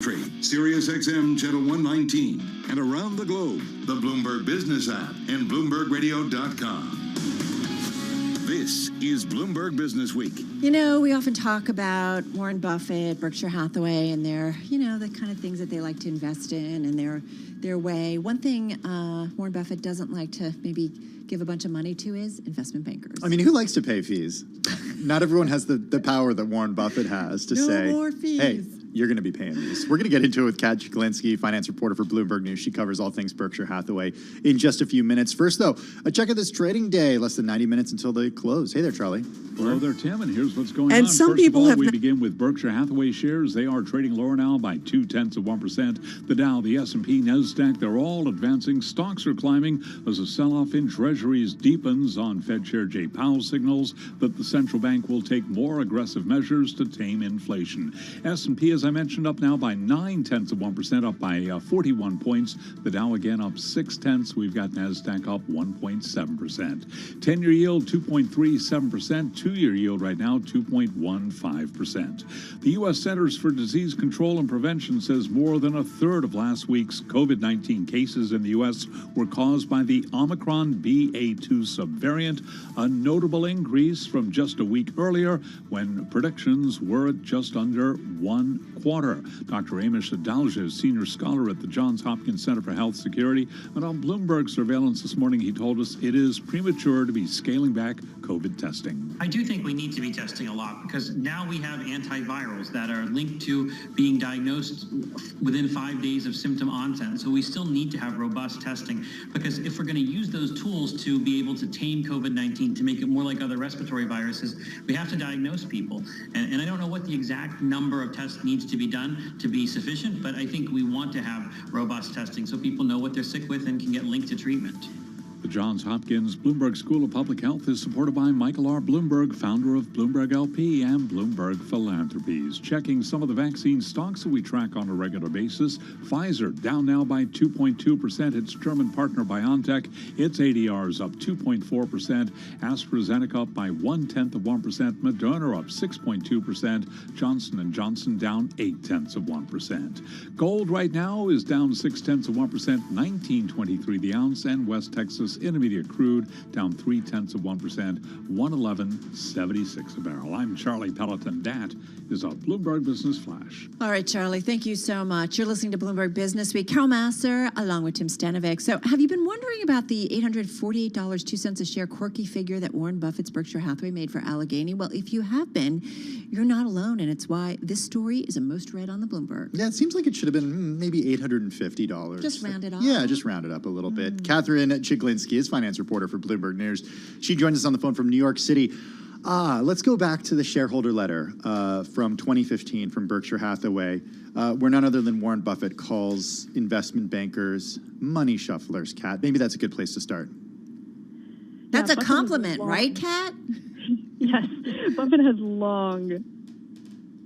Sirius XM Channel 119, and around the globe, the Bloomberg Business app and BloombergRadio.com. This is Bloomberg Business Week. You know, we often talk about Warren Buffett, Berkshire Hathaway, and their, the kind of things that they like to invest in and their way. One thing Warren Buffett doesn't like to maybe give a bunch of money to is investment bankers. I mean, who likes to pay fees? Not everyone has the power that Warren Buffett has to say, no more fees. Hey, you're going to be paying these. We're going to get into it with Kat Chiklinski, finance reporter for Bloomberg News. She covers all things Berkshire Hathaway in just a few minutes. First, though, a check of this trading day, less than 90 minutes until they close. Hey there, Charlie. Hello there, Tim, and here's what's going on. And some First people of all, have we begin with Berkshire Hathaway shares. They are trading lower now by 0.2%. The Dow, the S&P, NASDAQ, they're all advancing. Stocks are climbing as a sell-off in treasuries deepens on Fed Chair Jay Powell signals that the central bank will take more aggressive measures to tame inflation. S&P, as I mentioned, up now by 0.9%, up by 41 points. The Dow again up 0.6. We've got NASDAQ up 1.7%. 10-year yield 2.37%. Two-year yield right now 2.15%. The U.S. Centers for Disease Control and Prevention says more than a third of last week's COVID-19 cases in the U.S. were caused by the Omicron BA2 subvariant, a notable increase from just a week earlier when predictions were at just under 1/4. Dr. Amish Adalja is senior scholar at the Johns Hopkins Center for Health Security, and on Bloomberg Surveillance this morning, he told us it is premature to be scaling back COVID testing. I do think we need to be testing a lot because now we have antivirals that are linked to being diagnosed within 5 days of symptom onset. So we still need to have robust testing because if we're going to use those tools to be able to tame COVID-19, to make it more like other respiratory viruses, we have to diagnose people. And I don't know what the exact number of tests needs to be done to be sufficient, but I think we want to have robust testing so people know what they're sick with and can get linked to treatment. The Johns Hopkins Bloomberg School of Public Health is supported by Michael R. Bloomberg, founder of Bloomberg LP and Bloomberg Philanthropies. Checking some of the vaccine stocks that we track on a regular basis. Pfizer down now by 2.2%. Its German partner BioNTech, its ADR is up 2.4%. AstraZeneca up by 0.1%. Moderna up 6.2%. Johnson & Johnson down 0.8%. Gold right now is down 0.6%, $19.23 the ounce, and West Texas Intermediate crude down 0.3%, $111.76 a barrel. I'm Charlie Pelleton. That is a Bloomberg Business Flash. All right, Charlie, thank you so much. You're listening to Bloomberg Business Week. Carol Masser, along with Tim Stanovic. So have you been wondering about the $848.02 a share quirky figure that Warren Buffett's Berkshire Hathaway made for Allegheny? Well, if you have been, you're not alone, and it's why this story is a most read on the Bloomberg. Yeah, it seems like it should have been maybe $850. Just round it up. Yeah, just round it up a little bit. Catherine Chiklinski is finance reporter for Bloomberg News. She joins us on the phone from New York City. Let's go back to the shareholder letter from 2015 from Berkshire Hathaway, where none other than Warren Buffett calls investment bankers money shufflers, Kat. Maybe that's a good place to start. That's a compliment, right, Kat? Yes. Buffett has long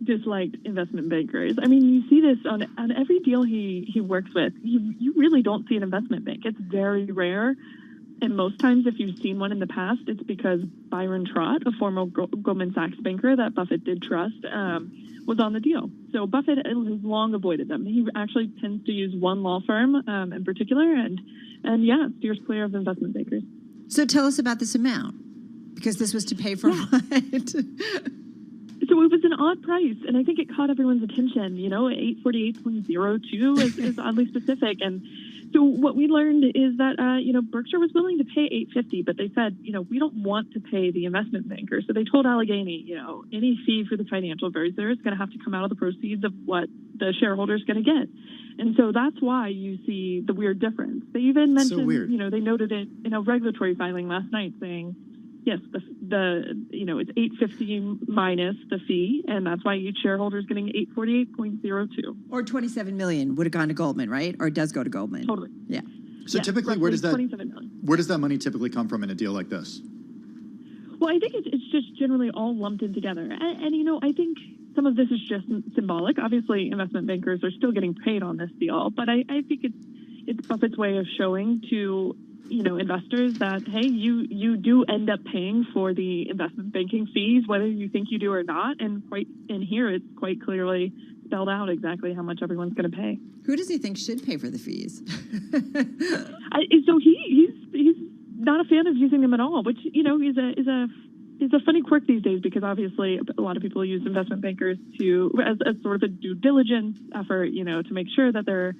disliked investment bankers. I mean, you see this on every deal he works with. You really don't see an investment bank. It's very rare. And most times, if you've seen one in the past, it's because Byron Trott, a former Goldman Sachs banker that Buffett did trust, was on the deal. So Buffett has long avoided them. He actually tends to use one law firm in particular, and steers clear of investment bankers. So tell us about this amount, because this was to pay for what? So it was an odd price, and I think it caught everyone's attention. 848.02 is oddly specific. And so what we learned is that, Berkshire was willing to pay $850, but they said, we don't want to pay the investment banker. So they told Allegheny, any fee for the financial advisor is going to have to come out of the proceeds of what the shareholder is going to get. And so that's why you see the weird difference. They even mentioned, they noted it in a regulatory filing last night saying, yes, it's $850 minus the fee, and that's why each shareholder is getting $848.02. Or $27 million would have gone to Goldman, right? Or it does go to Goldman. Totally. Yeah. So typically, where does that $27 million. Where does that money typically come from in a deal like this? Well, I think it's just generally all lumped in together, and I think some of this is just symbolic. Obviously, investment bankers are still getting paid on this deal, but I think it's Buffett's way of showing to investors that, hey, you do end up paying for the investment banking fees, whether you think you do or not. And here it's quite clearly spelled out exactly how much everyone's going to pay. Who does he think should pay for the fees? So he's not a fan of using them at all, which is a funny quirk these days, because obviously a lot of people use investment bankers as sort of a due diligence effort, to make sure that they're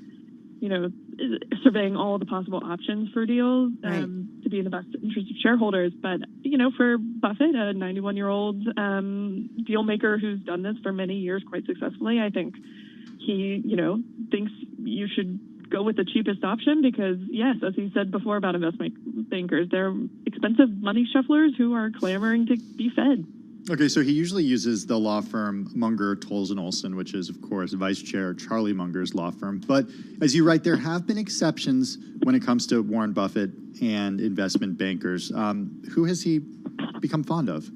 surveying all the possible options for deals to be in the best interest of shareholders. But, for Buffett, a 91-year-old deal maker who's done this for many years quite successfully, I think he, thinks you should go with the cheapest option because, yes, as he said before about investment bankers, they're expensive money shufflers who are clamoring to be fed. Okay, so he usually uses the law firm Munger, Tolles & Olson, which is, of course, Vice Chair Charlie Munger's law firm. But as you write, there have been exceptions when it comes to Warren Buffett and investment bankers. Who has he become fond of?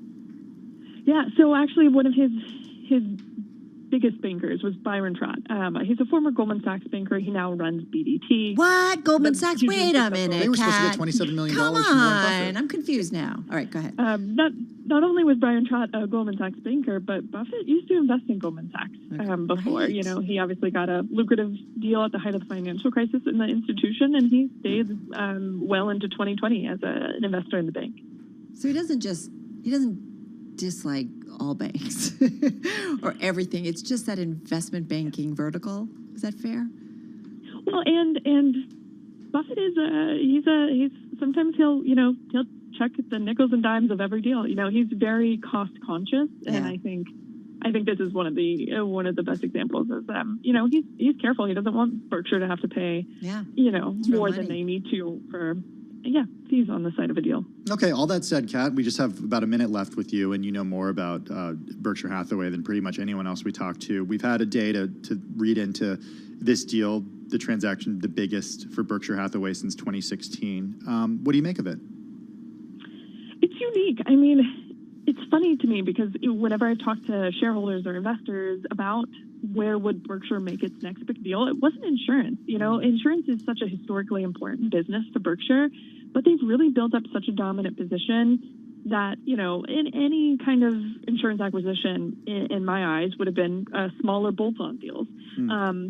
Yeah, so actually one of his biggest bankers was Byron Trott. He's a former Goldman Sachs banker. He now runs BDT. What? Goldman Sachs? Wait a minute, They were supposed to get Kat. $27 million Come from Warren on, Buffett. I'm confused now. All right, go ahead. Not only was Byron Trott a Goldman Sachs banker, but Buffett used to invest in Goldman Sachs before. Right. He obviously got a lucrative deal at the height of the financial crisis in the institution, and he stayed well into 2020 as an investor in the bank. So he doesn't dislike all banks or everything. It's just that investment banking vertical. Is that fair? Well, and Buffett is he's sometimes he'll check the nickels and dimes of every deal. He's very cost conscious, and I think this is one of the best examples of he's careful. He doesn't want Berkshire to have to pay more than they need to for fees on the side of a deal. Okay, all that said, Kat, we just have about a minute left with you, and you know more about Berkshire Hathaway than pretty much anyone else we talked to. We've had a day to read into this deal, the transaction, the biggest for Berkshire Hathaway since 2016. What do you make of it? It's unique. I mean, it's funny to me because whenever I've talked to shareholders or investors about where would Berkshire make its next big deal, it wasn't insurance. Insurance is such a historically important business to Berkshire, but they've really built up such a dominant position that, in any kind of insurance acquisition, in my eyes, would have been smaller bolt-on deals.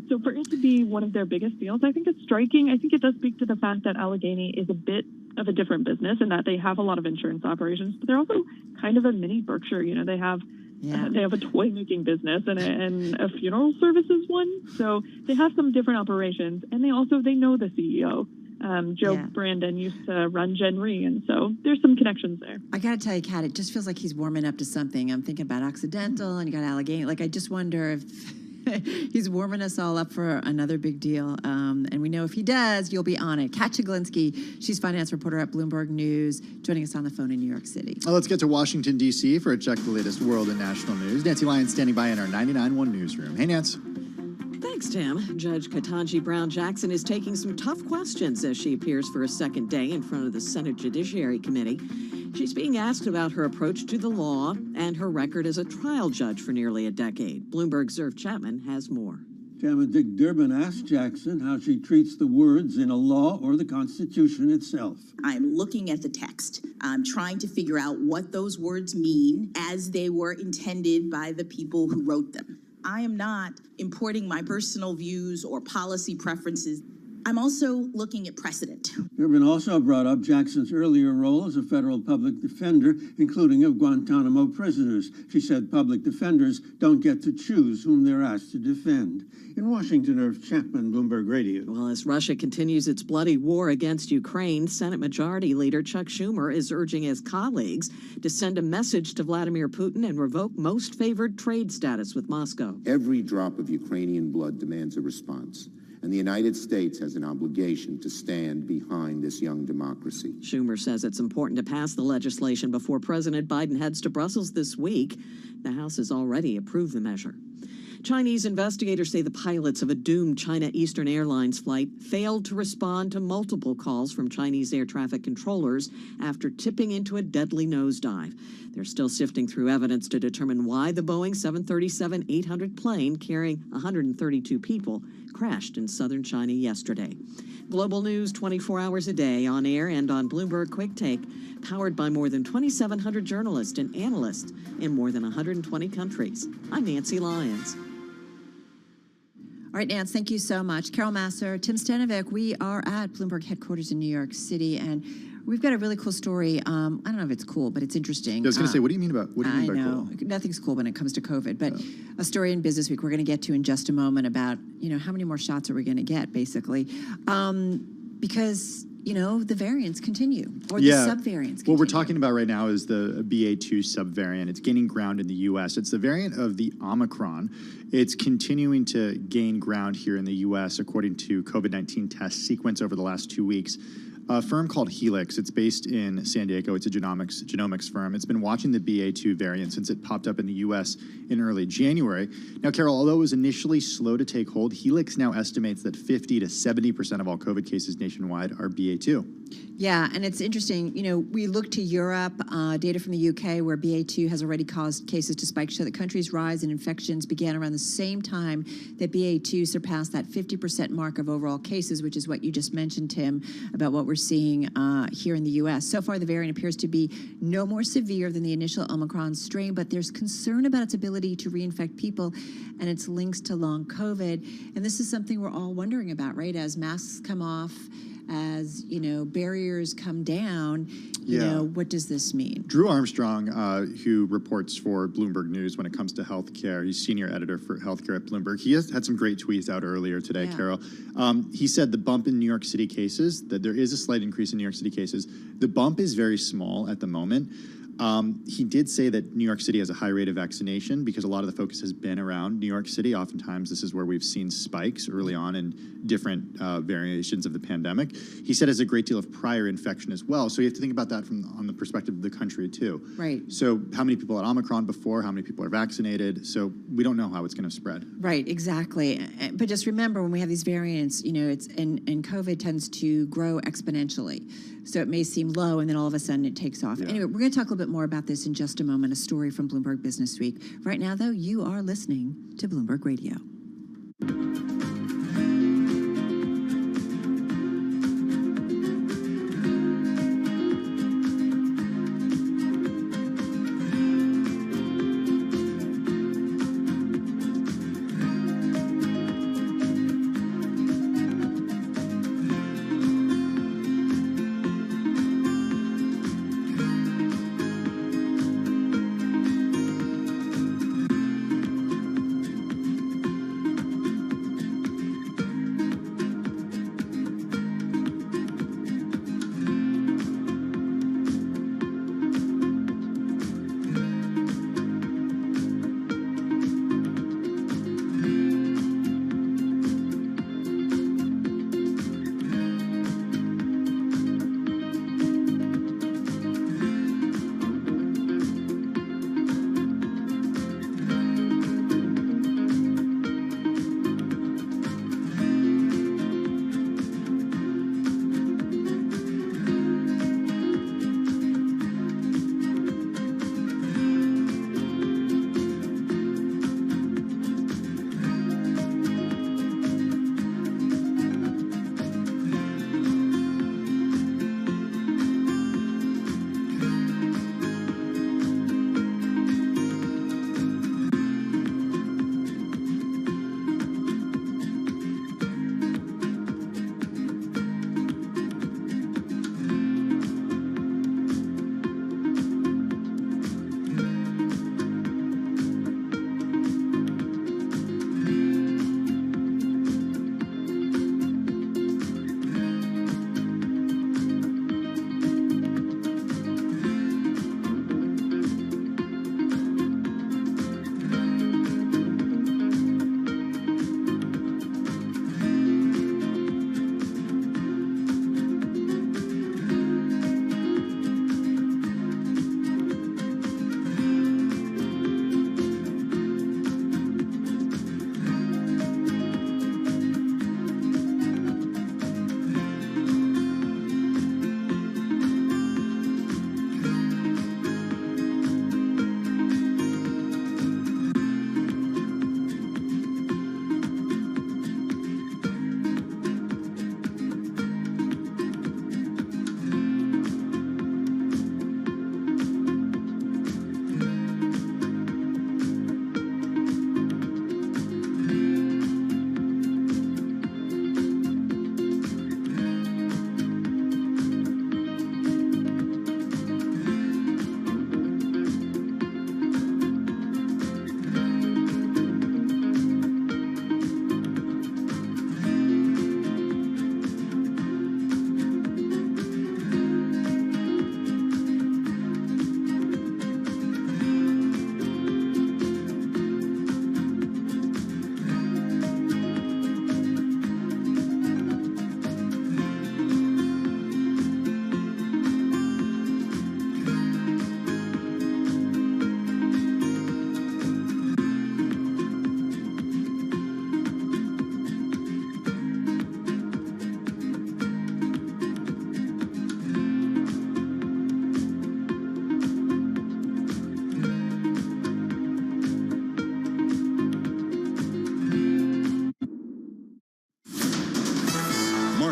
So for it to be one of their biggest deals, I think it's striking. I think it does speak to the fact that Allegheny is a bit of a different business in that they have a lot of insurance operations, but they're also kind of a mini Berkshire. They have a toy making business and a funeral services one. So they have some different operations, and they know the CEO. Joe Brandon used to run Gen Re, and so there's some connections there. I got to tell you, Kat, it just feels like he's warming up to something. I'm thinking about Occidental, and you got Allegheny. I just wonder if he's warming us all up for another big deal. And we know if he does, you'll be on it. Kat Chiglinski, she's finance reporter at Bloomberg News, joining us on the phone in New York City. Let's get to Washington, D.C. for a check of the latest world and national news. Nancy Lyons standing by in our 99.1 newsroom. Hey, Nance. Thanks, Tim. Judge Ketanji Brown Jackson is taking some tough questions as she appears for a second day in front of the Senate Judiciary Committee. She's being asked about her approach to the law and her record as a trial judge for nearly a decade. Bloomberg's Zerf Chapman has more. Chairman Dick Durbin asked Jackson how she treats the words in a law or the Constitution itself. I'm looking at the text. I'm trying to figure out what those words mean as they were intended by the people who wrote them. I am not importing my personal views or policy preferences. I'm also looking at precedent. Durbin also brought up Jackson's earlier role as a federal public defender, including of Guantanamo prisoners. She said public defenders don't get to choose whom they're asked to defend. In Washington, Irv Chapman, Bloomberg Radio. Well, as Russia continues its bloody war against Ukraine, Senate Majority Leader Chuck Schumer is urging his colleagues to send a message to Vladimir Putin and revoke most favored trade status with Moscow. Every drop of Ukrainian blood demands a response. And the United States has an obligation to stand behind this young democracy. Schumer says it's important to pass the legislation before President Biden heads to Brussels this week. The House has already approved the measure. Chinese investigators say the pilots of a doomed China Eastern Airlines flight failed to respond to multiple calls from Chinese air traffic controllers after tipping into a deadly nosedive. They're still sifting through evidence to determine why the Boeing 737-800 plane carrying 132 people crashed in southern China yesterday. Global news 24 hours a day on air and on Bloomberg Quick Take, powered by more than 2,700 journalists and analysts in more than 120 countries. I'm Nancy Lyons. right, Nance, thank you so much. Carol Masser, Tim Stanovic, we are at Bloomberg headquarters in New York City, and we've got a really cool story. I don't know if it's cool, but it's interesting. I was going to say, what do you mean by cool? Nothing's cool when it comes to COVID, but a story in Business Week we're going to get to in just a moment about, how many more shots are we going to get, basically, because the variants continue, or the subvariants continue. What we're talking about right now is the BA2 subvariant. It's gaining ground in the U.S. It's the variant of the Omicron. It's continuing to gain ground here in the U.S. according to COVID-19 test sequence over the last 2 weeks. A firm called Helix, it's based in San Diego. It's a genomics firm. It's been watching the BA2 variant since it popped up in the U.S. in early January. Now, Carol, although it was initially slow to take hold, Helix now estimates that 50 to 70% of all COVID cases nationwide are BA2. Yeah, and it's interesting. We look to Europe, data from the UK, where BA2 has already caused cases to spike, show that country's rise in infections began around the same time that BA2 surpassed that 50% mark of overall cases, which is what you just mentioned, Tim, about what we're seeing here in the U.S. So far, the variant appears to be no more severe than the initial Omicron strain, but there's concern about its ability to reinfect people and its links to long COVID. And this is something we're all wondering about, right? As masks come off, as barriers come down, what does this mean? Drew Armstrong, who reports for Bloomberg News when it comes to healthcare, he's senior editor for healthcare at Bloomberg. He has had some great tweets out earlier today, Carol. He said the bump in New York City cases, that there is a slight increase in New York City cases. The bump is very small at the moment. He did say that New York City has a high rate of vaccination because a lot of the focus has been around New York City. Oftentimes, this is where we've seen spikes early on in different variations of the pandemic. He said there's a great deal of prior infection as well. So you have to think about that on the perspective of the country, too. Right. So how many people had Omicron before? How many people are vaccinated? So we don't know how it's going to spread. Right, exactly. But just remember, when we have these variants, and COVID tends to grow exponentially. So it may seem low, and then all of a sudden it takes off. Anyway, we're going to talk a little bit more about this in just a moment, a story from Bloomberg Business Week. Right now, though, you are listening to Bloomberg Radio.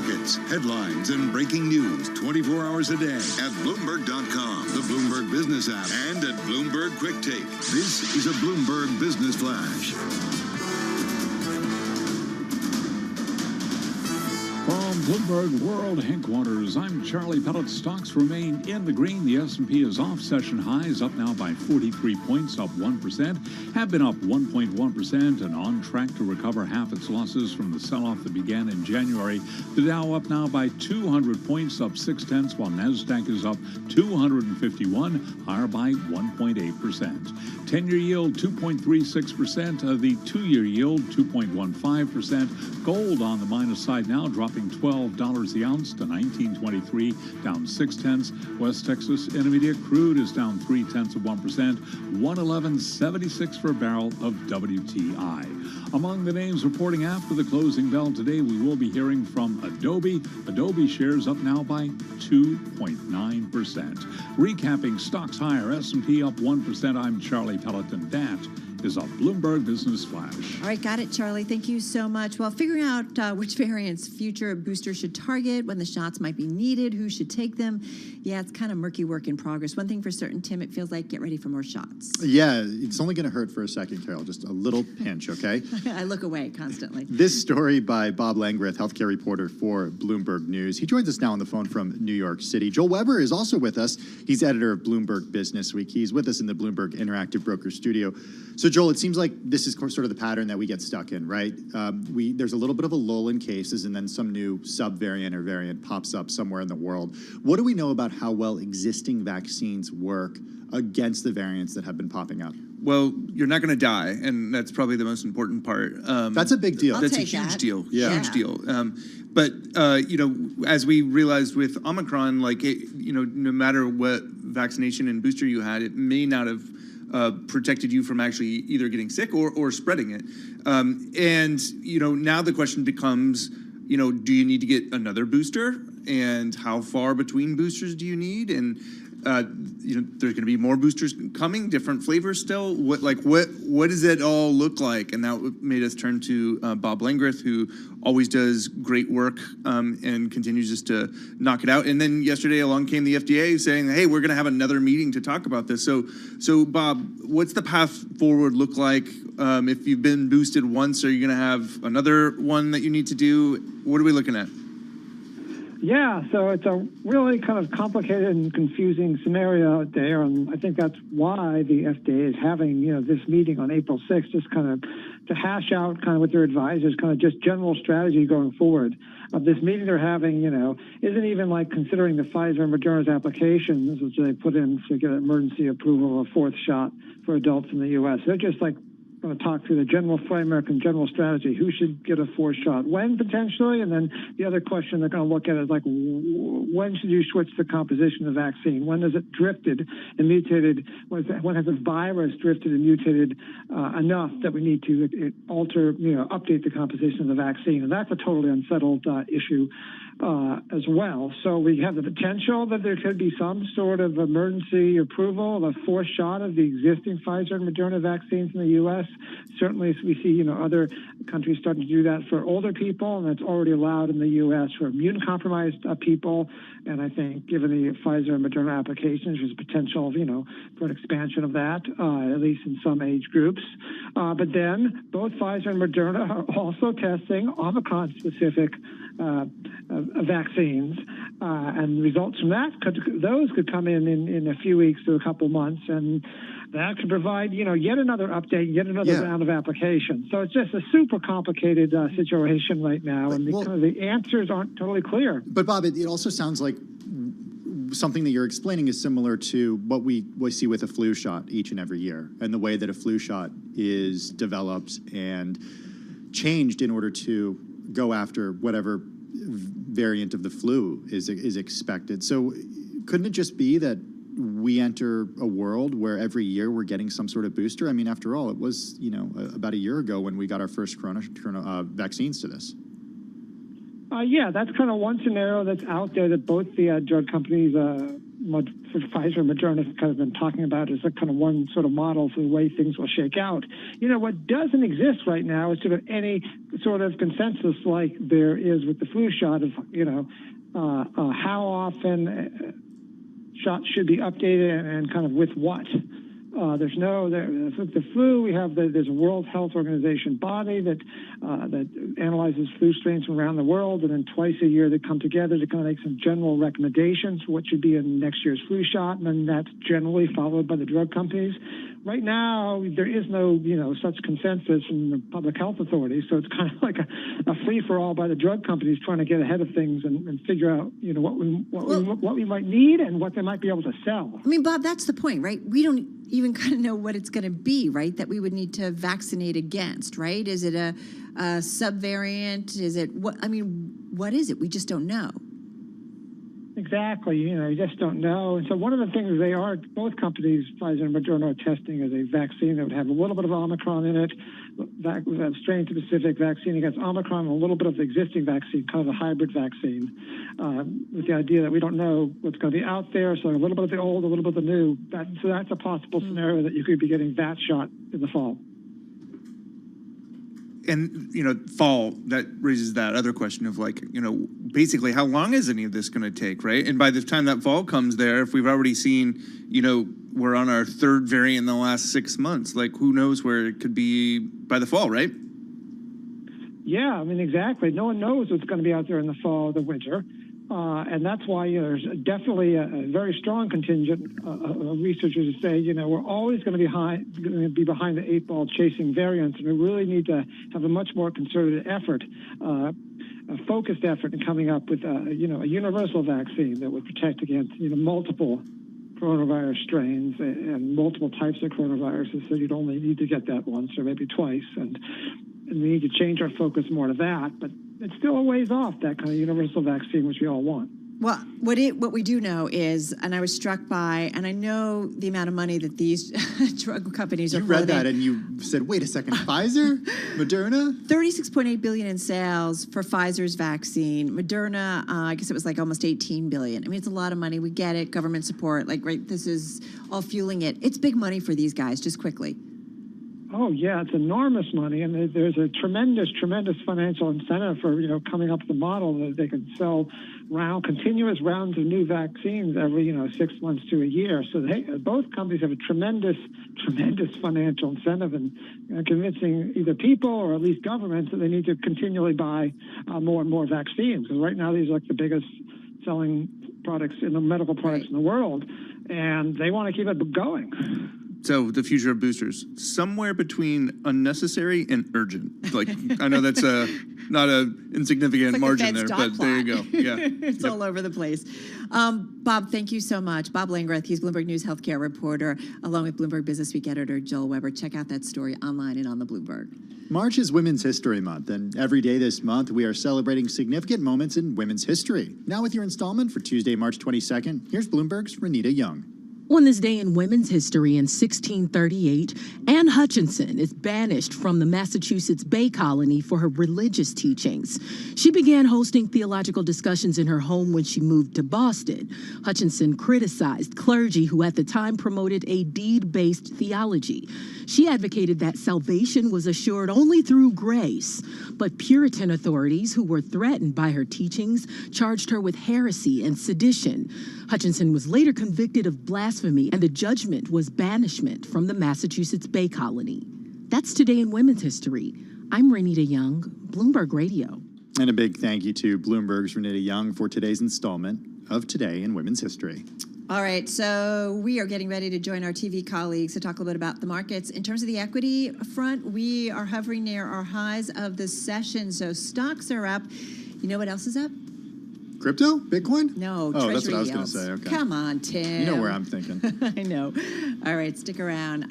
markets, headlines, and breaking news 24 hours a day at Bloomberg.com, the Bloomberg Business app, and at Bloomberg Quick Take. This is a Bloomberg Business Flash. From Bloomberg World Headquarters, I'm Charlie Pellet. Stocks remain in the green. The S&P is off session highs, up now by 43 points, up 1%, have been up 1.1% and on track to recover half its losses from the sell-off that began in January. The Dow up now by 200 points, up 0.6, while NASDAQ is up 251, higher by 1.8%. 10-year yield 2.36%, the 2-year yield 2.15%. Gold on the minus side now, dropping $12 the ounce to $19.23, down 0.6. West Texas Intermediate crude is down 0.3%, 111.76 for a barrel of WTI. Among the names reporting after the closing bell today, we will be hearing from Adobe. Adobe shares up now by 2.9%. Recapping stocks higher, S&P up 1%. I'm Charlie Pellet, and that is a Bloomberg Business Flash. All right, got it, Charlie. Thank you so much. Well, figuring out which variants future boosters should target, when the shots might be needed, who should take them. Yeah, it's kind of murky work in progress. One thing for certain, Tim, it feels like get ready for more shots. Yeah, it's only going to hurt for a second, Carol. Just a little pinch, okay? I look away constantly. This story by Bob Langreth, healthcare reporter for Bloomberg News. He joins us now on the phone from New York City. Joel Weber is also with us. He's editor of Bloomberg Business Week. He's with us in the Bloomberg Interactive Broker Studio. So, Joel, it seems like this is sort of the pattern that we get stuck in, right? There's a little bit of a lull in cases, and then some new subvariant or variant pops up somewhere in the world. What do we know about how well existing vaccines work against the variants that have been popping up? Well, you're not going to die, and that's probably the most important part. That's a big deal. That's a huge deal. Yeah. Huge deal. But as we realized with Omicron, no matter what vaccination and booster you had, it may not have protected you from actually either getting sick or spreading it. Now the question becomes, do you need to get another booster? And how far between boosters do you need? And there's going to be more boosters coming, different flavors still. What does it all look like? And that made us turn to Bob Langreth, who always does great work and continues just to knock it out. And then yesterday along came the FDA saying, hey, we're going to have another meeting to talk about this. So Bob, what's the path forward look like? If you've been boosted once, are you going to have another one that you need to do? What are we looking at? Yeah, so it's a really kind of complicated and confusing scenario out there, and I think that's why the FDA is having, this meeting on April 6th, just kind of to hash out kind of with their advisors, kind of just general strategy going forward. This meeting they're having, isn't even like considering the Pfizer and Moderna's applications, which they put in to get emergency approval of a fourth shot for adults in the U.S. They're just like going to talk through the general framework and general strategy. Who should get a fourth shot? When, potentially? And then the other question they're going to look at is when should you switch the composition of the vaccine? When has it drifted and mutated? When has the virus drifted and mutated enough that we need to alter, update the composition of the vaccine? And that's a totally unsettled issue as well. So we have the potential that there could be some sort of emergency approval of a fourth shot of the existing Pfizer and Moderna vaccines in the U.S. Certainly, we see other countries starting to do that for older people, and that's already allowed in the U.S. for immune-compromised people. And I think, given the Pfizer and Moderna applications, there's potential, for an expansion of that, at least in some age groups. But then, both Pfizer and Moderna are also testing Omicron-specific vaccines, and results from that could come in a few weeks to a couple months, and that could provide yet another update, yet another round of applications. So it's just a super complicated situation right now, and the answers aren't totally clear. But Bob, it also sounds like something that you're explaining is similar to what we see with a flu shot each and every year, and the way that a flu shot is developed and changed in order to go after whatever variant of the flu is expected. So couldn't it just be that we enter a world where every year we're getting some sort of booster? I mean, after all, it was, about a year ago when we got our first corona vaccines to this. Yeah, that's kind of one scenario that's out there that both the drug companies Pfizer and Moderna have kind of been talking about as a kind of one sort of model for the way things will shake out. What doesn't exist right now is sort of any sort of consensus like there is with the flu shot of, how often shots should be updated and kind of with what. There's the flu. We have there's a World Health Organization body that analyzes flu strains from around the world, and then twice a year they come together to kind of make some general recommendations for what should be in next year's flu shot, and then that's generally followed by the drug companies. Right now, there is no such consensus from the public health authorities, so it's kind of like a free for all by the drug companies trying to get ahead of things and figure out what we might need and what they might be able to sell. I mean, Bob, that's the point, right? We don't even kind of know what it's going to be, right? That we would need to vaccinate against, right? Is it a subvariant? Is it what? I mean, what is it? We just don't know. Exactly. You just don't know. And so one of the things both companies, Pfizer and Moderna, are testing is a vaccine that would have a little bit of Omicron in it, that strain-specific vaccine against Omicron, and a little bit of the existing vaccine, kind of a hybrid vaccine, with the idea that we don't know what's going to be out there, so a little bit of the old, a little bit of the new. So that's a possible scenario that you could be getting that shot in the fall. And, fall, that raises that other question of basically how long is any of this going to take, right? And by the time that fall comes there, if we've already seen, we're on our third variant in the last 6 months, who knows where it could be by the fall, right? Yeah, I mean, exactly. No one knows what's going to be out there in the fall or the winter. And that's why there's definitely a very strong contingent of researchers who say, we're always going to be behind the eight ball chasing variants, and we really need to have a much more concerted effort, a focused effort in coming up with, a universal vaccine that would protect against, multiple coronavirus strains and multiple types of coronaviruses. So you'd only need to get that once or maybe twice, and we need to change our focus more to that. But it's still a ways off, that kind of universal vaccine, which we all want. Well, what we do know is, and I was struck by, and I know the amount of money that these drug companies are You read that and you said, wait a second, Pfizer? Moderna? $36.8 billion in sales for Pfizer's vaccine. Moderna, I guess it was almost $18 billion. I mean, it's a lot of money. We get it, government support. Right, this is all fueling it. It's big money for these guys, just quickly. Oh, yeah, it's enormous money, and there's a tremendous financial incentive for, coming up with a model that they can sell continuous rounds of new vaccines every, 6 months to a year. So both companies have a tremendous financial incentive in convincing either people or at least governments that they need to continually buy more and more vaccines. Because right now, these are the biggest selling products in the medical products in the world, and they want to keep it going. So the future of boosters, somewhere between unnecessary and urgent. I know that's not an insignificant margin there, but there you go. Yeah, it's all over the place. Bob, thank you so much. Bob Langrath, he's Bloomberg News healthcare reporter, along with Bloomberg Business Week editor Joel Weber. Check out that story online and on the Bloomberg. March is Women's History Month, and every day this month we are celebrating significant moments in women's history. Now with your installment for Tuesday, March 22nd, here's Bloomberg's Renita Young. On this day in women's history in 1638, Anne Hutchinson is banished from the Massachusetts Bay Colony for her religious teachings. She began hosting theological discussions in her home when she moved to Boston. Hutchinson criticized clergy who at the time promoted a deed-based theology. She advocated that salvation was assured only through grace. But Puritan authorities who were threatened by her teachings charged her with heresy and sedition. Hutchinson was later convicted of blasphemy, and the judgment was banishment from the Massachusetts Bay Colony. That's today in women's history. I'm Renita Young, Bloomberg Radio. And a big thank you to Bloomberg's Renita Young for today's installment of Today in Women's History. All right, so we are getting ready to join our TV colleagues to talk a little bit about the markets. In terms of the equity front, we are hovering near our highs of the session, so stocks are up. You know what else is up? Crypto? Bitcoin? No, oh, Treasury that's what I was going yields. to say. Okay. Come on, Tim. You know where I'm thinking. I know. All right, stick around.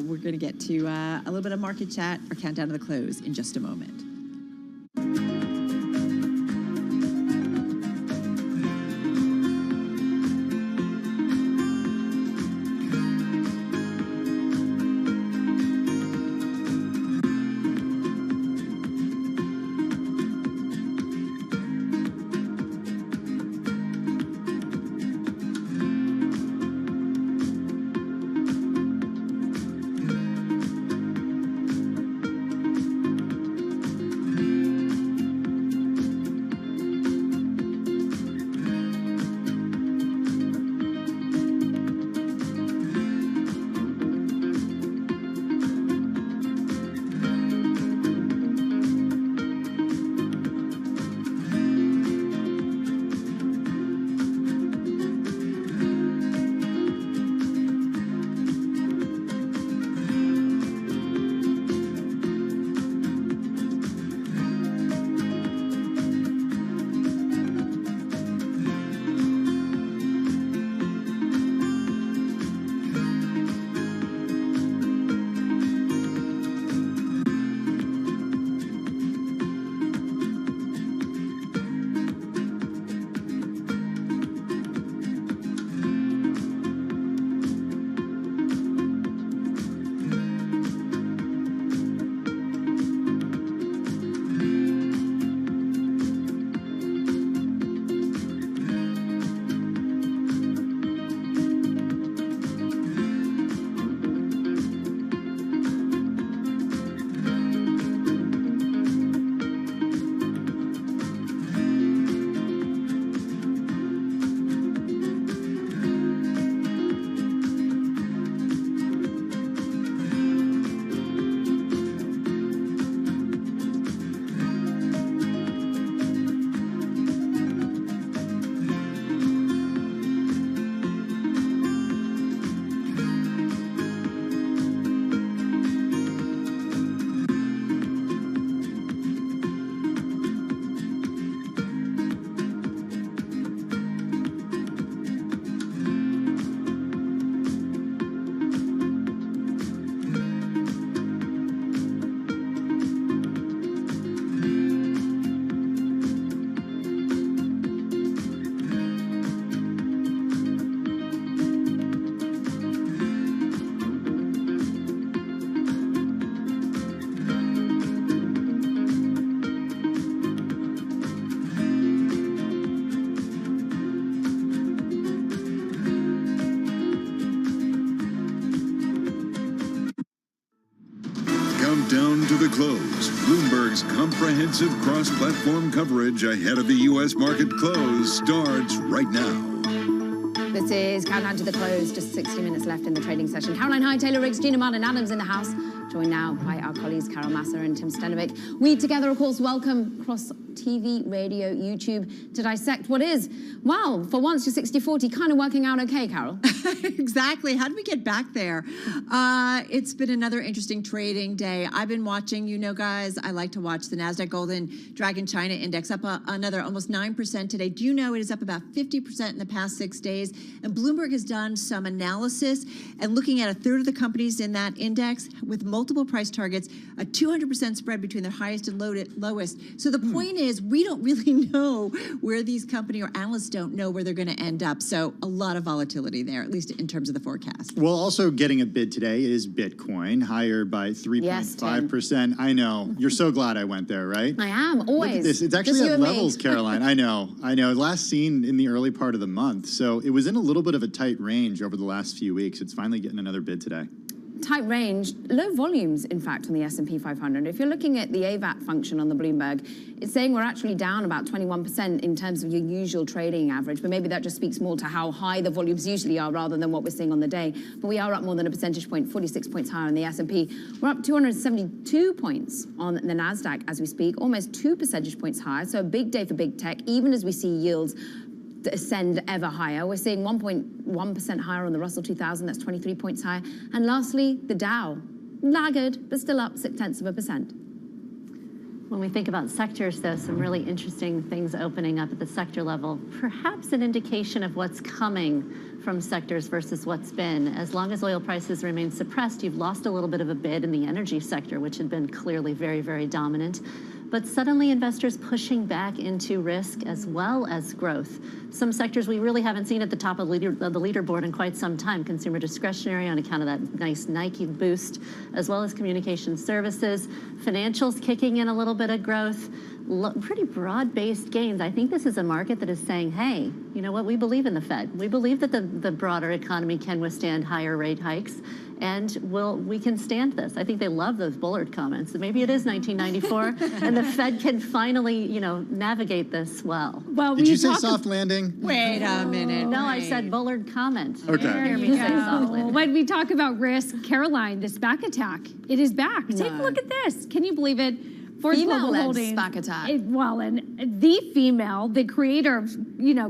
We're going to get to a little bit of market chat or countdown to the close in just a moment. to the close. Bloomberg's comprehensive cross-platform coverage ahead of the U.S. market close starts right now. This is Countdown to the Close, just 60 minutes left in the trading session. Caroline Hyde, Taylor Riggs, Gina Martin Adams in the house, joined now by our colleagues Carol Masser and Tim Stenovic. We together, of course, welcome across TV, radio, YouTube to dissect what is, well, for once, your 60-40 kind of working out okay, Carol. Exactly. How did we get back there? It's been another interesting trading day. I've been watching, you know, guys, I like to watch the NASDAQ Golden Dragon China Index up another almost 9% today. Do you know it is up about 50% in the past 6 days? And Bloomberg has done some analysis and looking at a third of the companies in that index with multiple price targets, a 200% spread between their highest and lowest. So the point is, we don't really know where these companies or analysts don't know where they're going to end up. So a lot of volatility there, at least in terms of the forecast. Well, also getting a bid today is Bitcoin, higher by 3.5%. I know. You're so glad I went there, right? I am, always. Look at this. It's actually at levels, Caroline. I know. Last seen in the early part of the month. So it was in a little bit of a tight range over the last few weeks. It's finally getting another bid today. Tight range, low volumes, in fact, on the S&P 500. If you're looking at the AVAT function on the Bloomberg, it's saying we're actually down about 21% in terms of your usual trading average, but maybe that just speaks more to how high the volumes usually are rather than what we're seeing on the day. But we are up more than a percentage point, 46 points higher in the S&P. We're up 272 points on the NASDAQ as we speak, almost 2 percentage points higher. So a big day for big tech, even as we see yields ascend ever higher. We're seeing 1.1% higher on the Russell 2000. That's 23 points higher. And lastly, the Dow, laggard, but still up 0.6%. When we think about sectors, though, some really interesting things opening up at the sector level, perhaps an indication of what's coming from sectors versus what's been. As long as oil prices remain suppressed, you've lost a little bit of a bid in the energy sector, which had been clearly very, very dominant. But suddenly investors pushing back into risk as well as growth. Some sectors we really haven't seen at the top of the leaderboard in quite some time. Consumer discretionary on account of that nice Nike boost, as well as communication services. Financials kicking in a little bit of growth. Pretty broad-based gains. I think this is a market that is saying, hey, you know what, we believe in the Fed. We believe that the broader economy can withstand higher rate hikes, and we can stand this. I think they love those Bullard comments. Maybe it is 1994, and the Fed can finally, navigate this well. Did you say soft landing? Wait a minute. No, I said Bullard comment. Okay. Hear me say soft landing. When we talk about risk, Caroline, this back attack, it is back. Take a look at this. Can you believe it? Female-led SPAC attack. And the female, the creator of,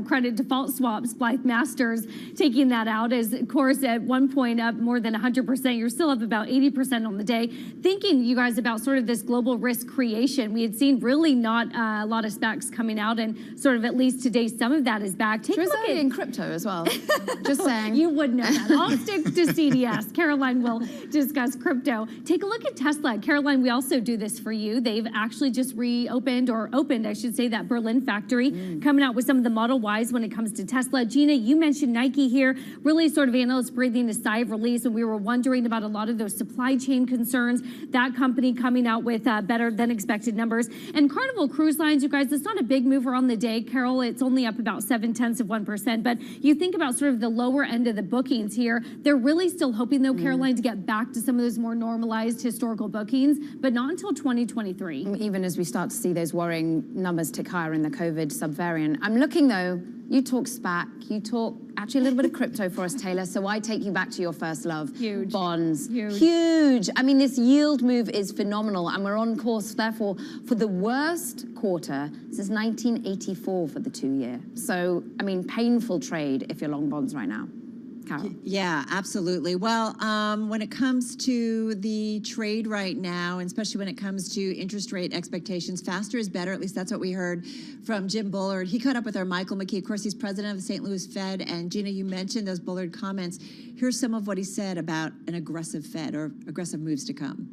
credit default swaps, Blythe Masters, taking that out is, of course, at one point up more than 100%. You're still up about 80% on the day. Thinking, you guys, about sort of this global risk creation. We had seen really not a lot of SPACs coming out, and sort of at least today, some of that is back. Take a look at in crypto as well. Just saying. You would know that. I'll stick to CDS. Caroline will discuss crypto. Take a look at Tesla. Caroline, we also do this for you. They've actually just opened, I should say, that Berlin factory, coming out with some of the Model Ys when it comes to Tesla. Gina, you mentioned Nike here, really sort of analysts breathing a sigh of relief, and we were wondering about a lot of those supply chain concerns. That company coming out with better than expected numbers. And Carnival Cruise Lines, you guys, it's not a big mover on the day, Carol. It's only up about 0.7%. But you think about sort of the lower end of the bookings here. They're really still hoping, though, Caroline, to get back to some of those more normalized historical bookings, but not until 2023. Even as we start to see those worrying numbers tick higher in the COVID subvariant. I'm looking, though, you talk SPAC, you talk actually a little bit of crypto for us, Taylor, so I take you back to your first love. Huge. Bonds. Huge. I mean, this yield move is phenomenal, and we're on course, therefore, for the worst quarter since 1984 for the 2-year. So, I mean, painful trade if you're long bonds right now. Carol. Yeah, absolutely. Well, when it comes to the trade right now, and especially when it comes to interest rate expectations, faster is better. At least that's what we heard from Jim Bullard. He caught up with our Michael McKee. Of course, he's president of the St. Louis Fed. And Gina, you mentioned those Bullard comments. Here's some of what he said about an aggressive Fed or aggressive moves to come.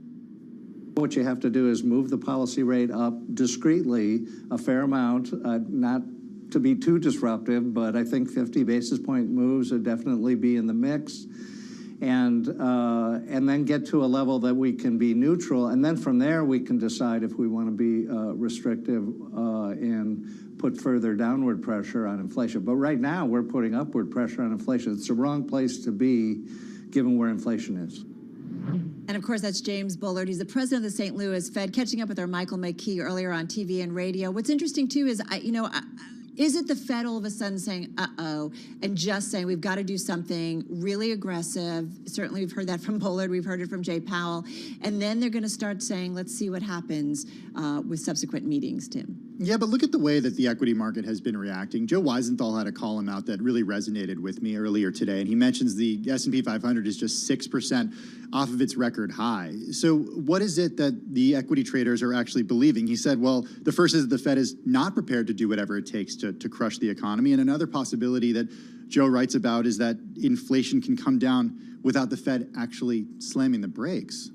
What you have to do is move the policy rate up discreetly, a fair amount, not to be too disruptive, but I think 50 basis point moves would definitely be in the mix, and then get to a level that we can be neutral, and then from there we can decide if we want to be restrictive and put further downward pressure on inflation. But right now we're putting upward pressure on inflation. It's the wrong place to be given where inflation is. And of course, that's James Bullard. He's the president of the St. Louis Fed, catching up with our Michael McKee earlier on TV and radio. What's interesting, too, is, is it the Fed all of a sudden saying, uh-oh, and just saying we've got to do something really aggressive? Certainly we've heard that from Bullard. We've heard it from Jay Powell. And then they're going to start saying, let's see what happens with subsequent meetings, Tim. Yeah, but look at the way that the equity market has been reacting. Joe Weisenthal had a column out that really resonated with me earlier today, and he mentions the S&P 500 is just 6% off of its record high. So what is it that the equity traders are actually believing? He said, well, the first is that the Fed is not prepared to do whatever it takes to crush the economy, and another possibility that Joe writes about is that inflation can come down without the Fed actually slamming the brakes.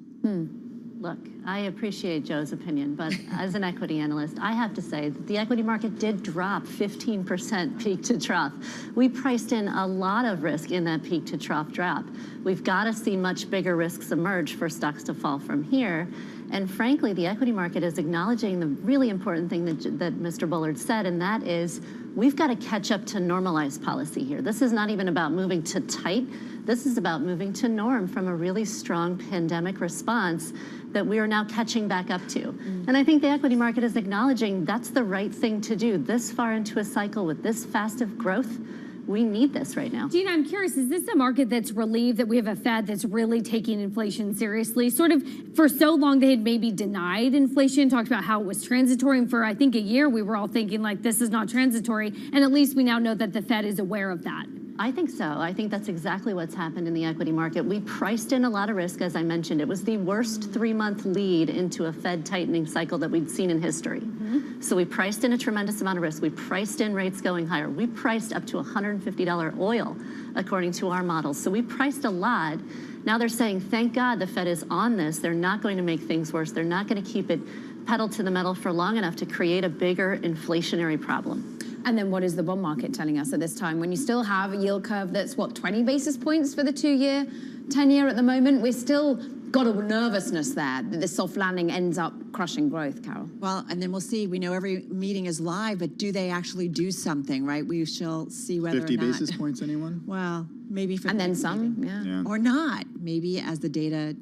Look, I appreciate Joe's opinion, but as an equity analyst, I have to say that the equity market did drop 15% peak to trough. We priced in a lot of risk in that peak to trough drop. We've got to see much bigger risks emerge for stocks to fall from here. And frankly, the equity market is acknowledging the really important thing that Mr. Bullard said, and that is we've got to catch up to normalized policy here. This is not even about moving to tight. This is about moving to norm from a really strong pandemic response that we are now catching back up to. And I think the equity market is acknowledging that's the right thing to do. This far into a cycle with this fast of growth, we need this right now. Gina, I'm curious, is this a market that's relieved that we have a Fed that's really taking inflation seriously? Sort of for so long they had maybe denied inflation, talked about how it was transitory, and for I think a year we were all thinking like this is not transitory, and at least we now know that the Fed is aware of that. I think so. I think that's exactly what's happened in the equity market. We priced in a lot of risk, as I mentioned. It was the worst 3-month lead into a Fed tightening cycle that we'd seen in history. So we priced in a tremendous amount of risk. We priced in rates going higher. We priced up to $150 oil, according to our models. So we priced a lot. Now they're saying, thank God the Fed is on this. They're not going to make things worse. They're not going to keep it pedal to the metal for long enough to create a bigger inflationary problem. And then what is the bond market telling us at this time? When you still have a yield curve that's, 20 basis points for the 2-year, 10-year at the moment? We're still got a nervousness there that the soft landing ends up crushing growth, Carol. Well, and then we'll see. We know every meeting is live, but do they actually do something, right? We shall see whether 50 or not. basis points, anyone? Well, maybe for and then some, yeah. Or not. Maybe as the data,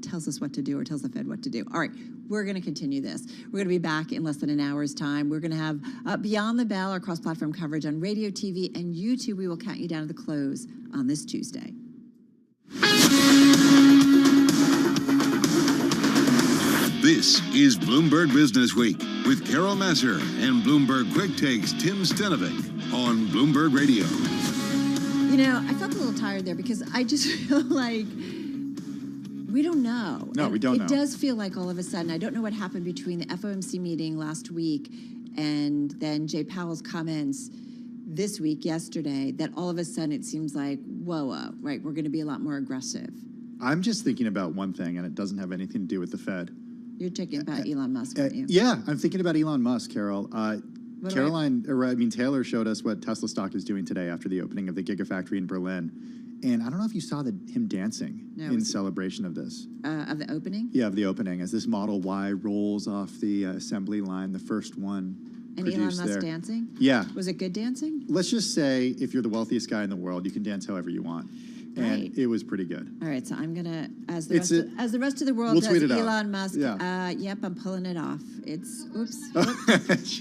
tells us what to do or tells the Fed what to do. All right, we're going to continue this. We're going to be back in less than an hour's time. We're going to have Beyond the Bell, our cross-platform coverage on radio, TV, and YouTube. We will count you down to the close on this Tuesday. This is Bloomberg Business Week with Carol Masser and Bloomberg Quick Takes Tim Stenovic on Bloomberg Radio. I felt a little tired there because I just feel like we don't know. No, we don't know. It does feel like all of a sudden, I don't know what happened between the FOMC meeting last week and then Jay Powell's comments this week, yesterday, that all of a sudden it seems like, whoa, right, we're going to be a lot more aggressive. I'm just thinking about one thing, and it doesn't have anything to do with the Fed. You're talking about Elon Musk, aren't you? Yeah, I'm thinking about Elon Musk, Carol. Taylor showed us what Tesla stock is doing today after the opening of the Gigafactory in Berlin. And I don't know if you saw him dancing in celebration of this. Of the opening? Yeah, of the opening, as this Model Y rolls off the assembly line, the first one And Elon Musk there. dancing? Yeah. Was it good dancing? Let's just say if you're the wealthiest guy in the world, you can dance however you want. And it was pretty good. All right, so I'm going to, as the rest of the world does, Elon Musk, yep, I'm pulling it off.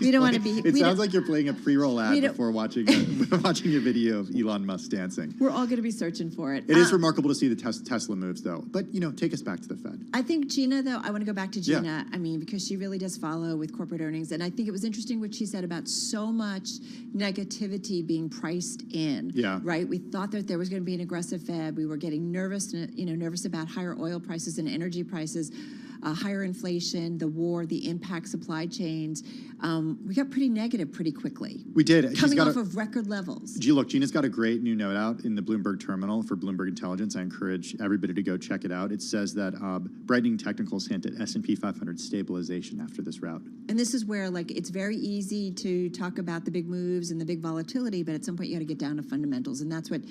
We don't want to be... It sounds like you're playing a pre-roll ad before watching a video of Elon Musk dancing. We're all going to be searching for it. It is remarkable to see the Tesla moves, though. But, take us back to the Fed. I think Gina, though, I want to go back to Gina. I mean, because she really does follow with corporate earnings. And I think it was interesting what she said about so much negativity being priced in. Yeah. Right? We thought that there was going to be an aggressive Fed. We were getting nervous about higher oil prices and energy prices, higher inflation, the war, the impact supply chains. We got pretty negative pretty quickly. We did. Coming off of record levels. Gina's got a great new note out in the Bloomberg terminal for Bloomberg Intelligence. I encourage everybody to go check it out. It says that brightening technicals hint at S&P 500 stabilization after this rout. And this is where, it's very easy to talk about the big moves and the big volatility, but at some point you got to get down to fundamentals, and that's what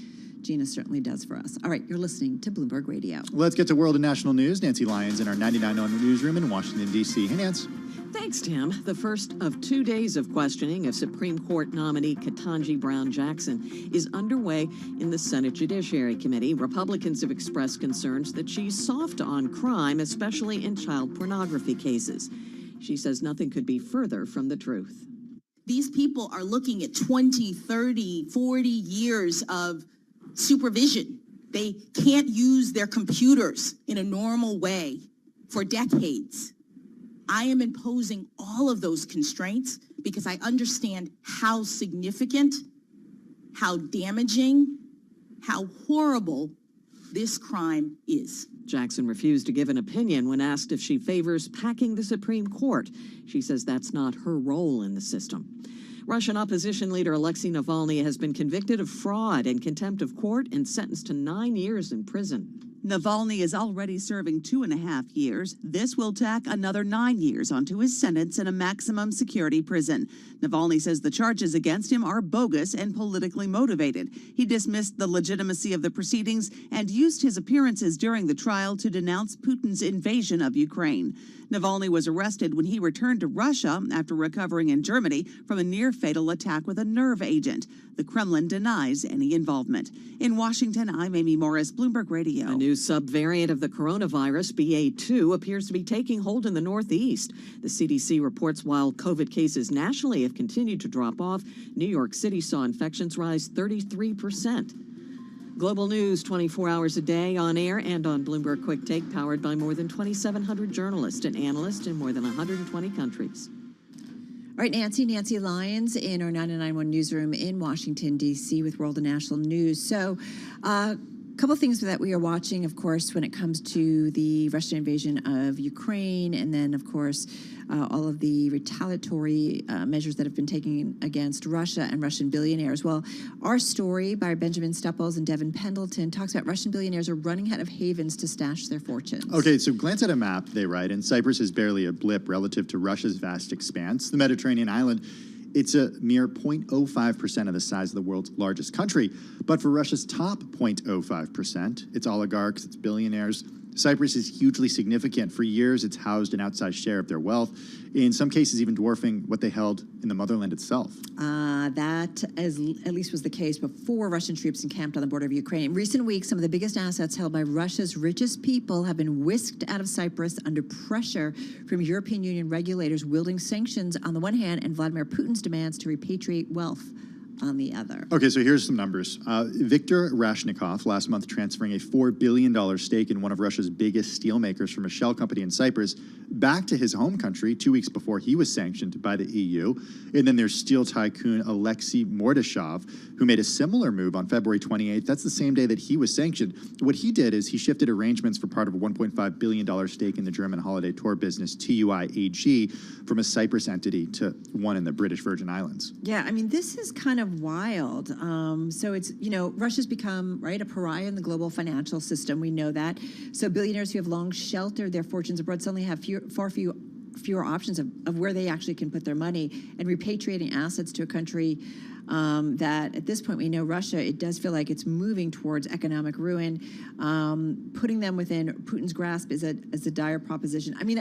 Gina certainly does for us. All right, you're listening to Bloomberg Radio. Let's get to world and national news. Nancy Lyons in our 99 on newsroom in Washington, D.C. Hey, Nance. Thanks, Tim. The first of 2 days of questioning of Supreme Court nominee Ketanji Brown Jackson is underway in the Senate Judiciary Committee. Republicans have expressed concerns that she's soft on crime, especially in child pornography cases. She says nothing could be further from the truth. These people are looking at 20, 30, 40 years of supervision. They can't use their computers in a normal way for decades. I am imposing all of those constraints because I understand how significant, how damaging, how horrible this crime is. Jackson refused to give an opinion when asked if she favors packing the Supreme Court. She says that's not her role in the system. Russian opposition leader Alexei Navalny has been convicted of fraud and contempt of court and sentenced to 9 years in prison. Navalny is already serving 2.5 years. This will tack another 9 years onto his sentence in a maximum security prison. Navalny says the charges against him are bogus and politically motivated. He dismissed the legitimacy of the proceedings and used his appearances during the trial to denounce Putin's invasion of Ukraine. Navalny was arrested when he returned to Russia after recovering in Germany from a near-fatal attack with a nerve agent. The Kremlin denies any involvement. In Washington, I'm Amy Morris, Bloomberg Radio. A new subvariant of the coronavirus, BA.2, appears to be taking hold in the Northeast. The CDC reports while COVID cases nationally have continued to drop off, New York City saw infections rise 33%. Global news 24 hours a day on air and on Bloomberg Quick Take, powered by more than 2,700 journalists and analysts in more than 120 countries. All right, Nancy Lyons in our 99.1 newsroom in Washington, D.C. with World and National News. So a couple of things that we are watching, of course, when it comes to the Russian invasion of Ukraine, and then, of course, all of the retaliatory measures that have been taken against Russia and Russian billionaires. Well, our story by Benjamin Stupples and Devin Pendleton talks about Russian billionaires are running out of havens to stash their fortunes. Okay, so glance at a map, they write, and Cyprus is barely a blip relative to Russia's vast expanse. The Mediterranean island, it's a mere 0.05% of the size of the world's largest country. But for Russia's top 0.05%, its oligarchs, its billionaires, Cyprus is hugely significant. For years, it's housed an outsized share of their wealth, in some cases even dwarfing what they held in the motherland itself. That at least was the case before Russian troops encamped on the border of Ukraine. In recent weeks, some of the biggest assets held by Russia's richest people have been whisked out of Cyprus under pressure from European Union regulators wielding sanctions on the one hand and Vladimir Putin's demands to repatriate wealth on the other. Okay, so here's some numbers. Viktor Rashnikov last month transferring a $4 billion stake in one of Russia's biggest steelmakers from a shell company in Cyprus back to his home country 2 weeks before he was sanctioned by the EU. And then there's steel tycoon Alexei Mordashov, who made a similar move on February 28th. That's the same day that he was sanctioned. What he did is he shifted arrangements for part of a $1.5 billion stake in the German holiday tour business TUI AG from a Cyprus entity to one in the British Virgin Islands. Yeah, I mean, this is kind of wild. So it's, Russia's become, right, a pariah in the global financial system. We know that. So billionaires who have long sheltered their fortunes abroad suddenly have fewer options of where they actually can put their money, and repatriating assets to a country that at this point we know Russia, it does feel like it's moving towards economic ruin. Putting them within Putin's grasp is a dire proposition. I mean,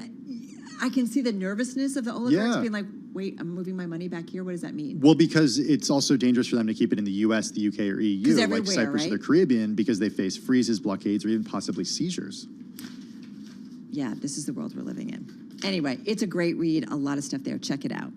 I can see the nervousness of the oligarchs being like, wait, I'm moving my money back here. What does that mean? Well, because it's also dangerous for them to keep it in the U.S., the U.K., or EU, like Cyprus or the Caribbean, because they face freezes, blockades, or even possibly seizures. Yeah, this is the world we're living in. Anyway, it's a great read. A lot of stuff there. Check it out.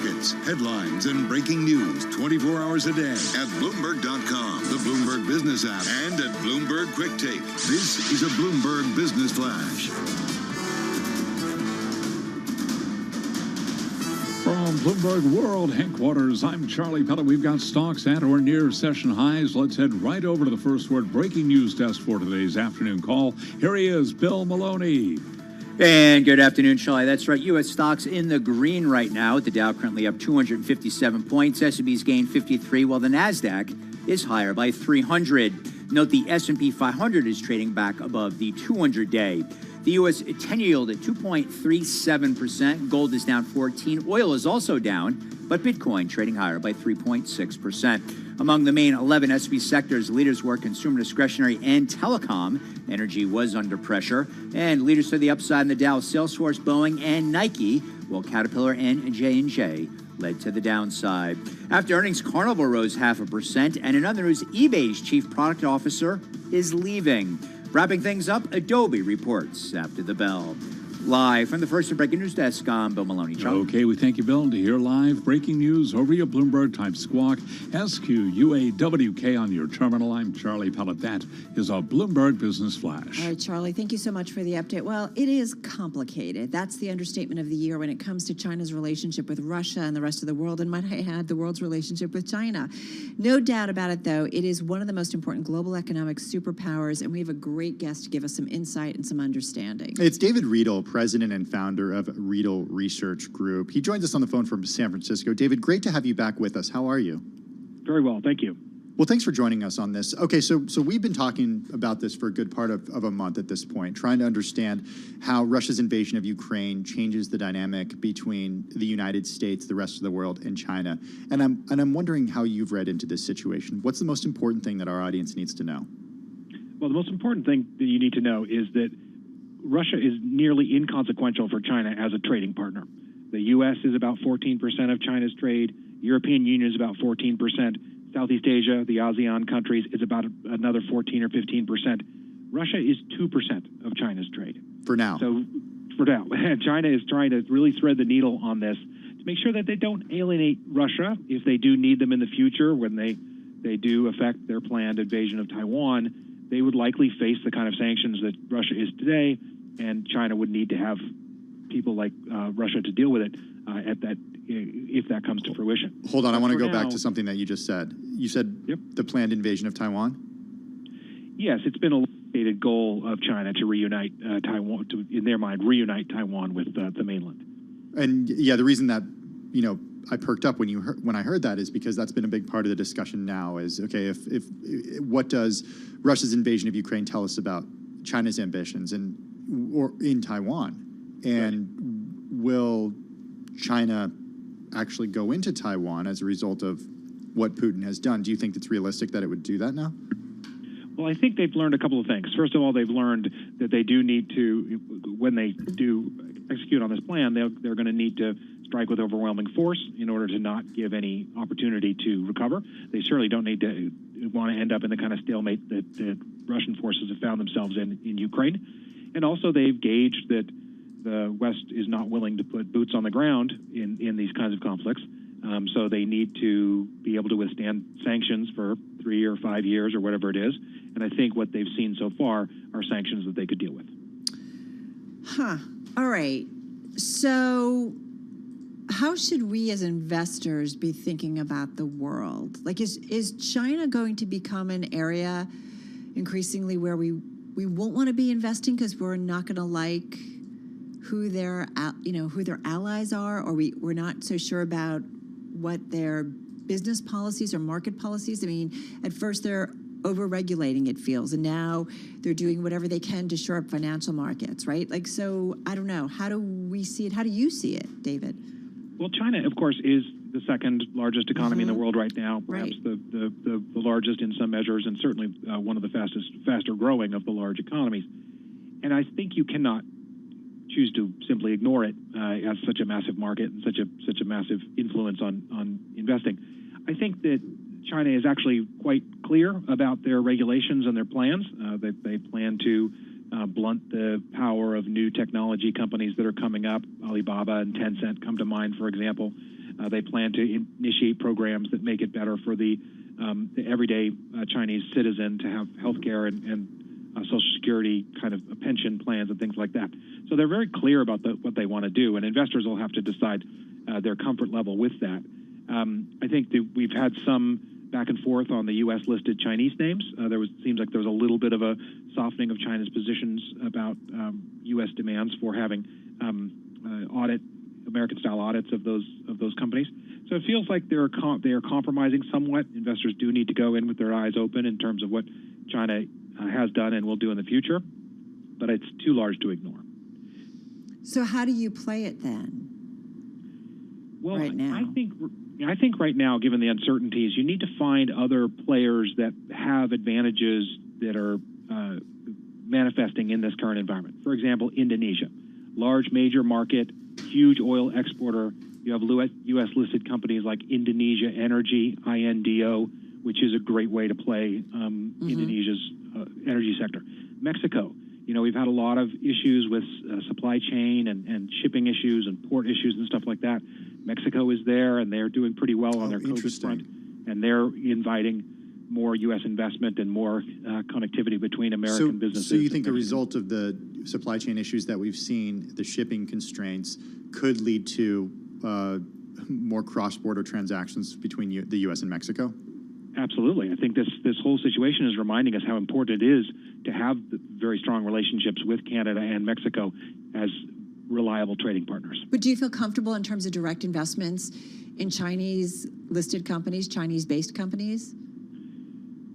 markets, headlines, and breaking news 24 hours a day at Bloomberg.com, the Bloomberg Business app, and at Bloomberg Quick Take. This is a Bloomberg Business Flash. From Bloomberg World Headquarters, I'm Charlie Pellet. We've got stocks at or near session highs. Let's head right over to the first word breaking news desk for today's afternoon call. Here he is, Bill Maloney. And good afternoon, Charlie. That's right. U.S. stocks in the green right now. The Dow currently up 257 points. S&P's gained 53, while the Nasdaq is higher by 300. Note the S&P 500 is trading back above the 200-day. The U.S. 10-year yield at 2.37%. Gold is down 14. Oil is also down, but Bitcoin trading higher by 3.6%. Among the main 11 S&P sectors, leaders were consumer discretionary and telecom. Energy was under pressure. And leaders to the upside in the Dow, Salesforce, Boeing, and Nike, while Caterpillar and J&J led to the downside. After earnings, Carnival rose 0.5%. And in other news, eBay's chief product officer is leaving. Wrapping things up, Adobe reports after the bell. Live from the first breaking news desk, I'm Bill Maloney. Charlie. Okay, we thank you, Bill. And to hear live breaking news over your Bloomberg, type squawk SQUAWK on your terminal. I'm Charlie Pellet. That is a Bloomberg Business Flash. All right, Charlie, thank you so much for the update. Well, it is complicated. That's the understatement of the year when it comes to China's relationship with Russia and the rest of the world, and might I add, the world's relationship with China. No doubt about it, though, it is one of the most important global economic superpowers, and we have a great guest to give us some insight and some understanding. It's David Riedel, president and founder of Riedel Research Group. He joins us on the phone from San Francisco. David, great to have you back with us. How are you? Very well, thank you. Well, thanks for joining us on this. Okay, so we've been talking about this for a good part of a month at this point, trying to understand how Russia's invasion of Ukraine changes the dynamic between the United States, the rest of the world, and China. And I'm wondering how you've read into this situation. What's the most important thing that our audience needs to know? Well, the most important thing that you need to know is that Russia is nearly inconsequential for China as a trading partner. The U.S. is about 14% of China's trade. European Union is about 14%. Southeast Asia, the ASEAN countries, is about another 14 or 15%. Russia is 2% of China's trade. For now. So, for now. China is trying to really thread the needle on this to make sure that they don't alienate Russia if they do need them in the future when they do affect their planned invasion of Taiwan. They would likely face the kind of sanctions that Russia is today, and China would need to have people like Russia to deal with it if that comes to fruition. Hold on, I want to go back to something that you just said. You said the planned invasion of Taiwan? Yes, it's been a stated goal of China to reunite Taiwan, in their mind, reunite Taiwan with the mainland. And yeah, the reason that, I perked up when I heard that is because that's been a big part of the discussion now is, okay, if what does Russia's invasion of Ukraine tell us about China's ambitions or in Taiwan? And will China actually go into Taiwan as a result of what Putin has done? Do you think it's realistic that it would do that now? Well, I think they've learned a couple of things. First of all, they've learned that they do need to, when they do execute on this plan, they're going to need to strike with overwhelming force in order to not give any opportunity to recover. They certainly don't need to want to end up in the kind of stalemate that Russian forces have found themselves in Ukraine. And also they've gauged that the West is not willing to put boots on the ground in these kinds of conflicts. So they need to be able to withstand sanctions for 3 or 5 years or whatever it is. And I think what they've seen so far are sanctions that they could deal with. Huh. All right. So how should we as investors be thinking about the world? Like, is China going to become an area increasingly where we won't want to be investing because we're not going to like who their allies are, or we're not so sure about what their business policies or market policies? I mean, at first they're over-regulating, it feels, and now they're doing whatever they can to shore up financial markets, right? Like, so I don't know. How do we see it? How do you see it, David? Well, China, of course, is the second largest economy in the world right now, perhaps the largest in some measures, and certainly one of the faster growing of the large economies. And I think you cannot choose to simply ignore it as such a massive market and such a massive influence on investing. I think that China is actually quite clear about their regulations and their plans. They plan to blunt the power of new technology companies that are coming up. Alibaba and Tencent come to mind, for example. They plan to initiate programs that make it better for the everyday Chinese citizen to have health care and Social Security kind of pension plans and things like that. So they're very clear about what they want to do, and investors will have to decide their comfort level with that. I think that we've had some back and forth on the U.S.-listed Chinese names. Seems like there was a little bit of a softening of China's positions about U.S. demands for having American-style audits of those companies. So it feels like they are compromising somewhat. Investors do need to go in with their eyes open in terms of what China has done and will do in the future, but it's too large to ignore. So how do you play it then? Well, right now? I think right now, given the uncertainties, you need to find other players that have advantages that are manifesting in this current environment. For example, Indonesia, large major market, huge oil exporter. You have U.S.-listed companies like Indonesia Energy, INDO, which is a great way to play Indonesia's energy sector. Mexico, we've had a lot of issues with supply chain and shipping issues and port issues and stuff like that. Mexico is there, and they're doing pretty well on their COVID front, and they're inviting more U.S. investment and more connectivity between American businesses. So you think the result of the supply chain issues that we've seen, the shipping constraints, could lead to more cross-border transactions between the U.S. and Mexico? Absolutely. I think this whole situation is reminding us how important it is to have very strong relationships with Canada and Mexico as reliable trading partners. But do you feel comfortable in terms of direct investments in Chinese-listed companies, Chinese-based companies?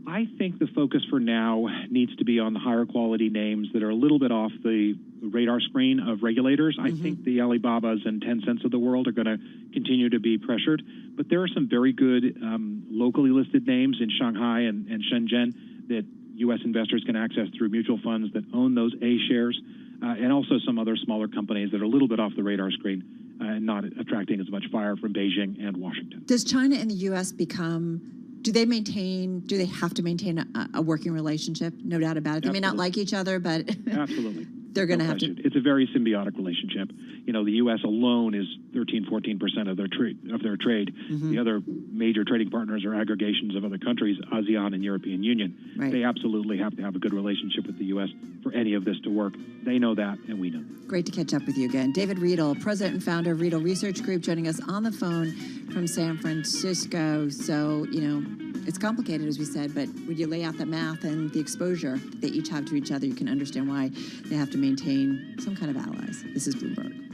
I think the focus for now needs to be on the higher quality names that are a little bit off the radar screen of regulators. I think the Alibabas and Tencents of the world are going to continue to be pressured, but there are some very good locally listed names in Shanghai and Shenzhen that U.S. investors can access through mutual funds that own those A shares, and also some other smaller companies that are a little bit off the radar screen and not attracting as much fire from Beijing and Washington. Does China and the U.S. do they have to maintain a working relationship? No doubt about it. They may not like each other, but absolutely. They're going to have to. It's a very symbiotic relationship. The U.S. alone is 13-14% of their trade. The other major trading partners are aggregations of other countries, ASEAN and European Union. Right. They absolutely have to have a good relationship with the U.S. for any of this to work. They know that, and we know that. Great to catch up with you again. David Riedel, president and founder of Riedel Research Group, joining us on the phone from San Francisco. So, it's complicated, as we said, but when you lay out the math and the exposure they each have to each other, you can understand why they have to maintain some kind of allies. This is Bloomberg.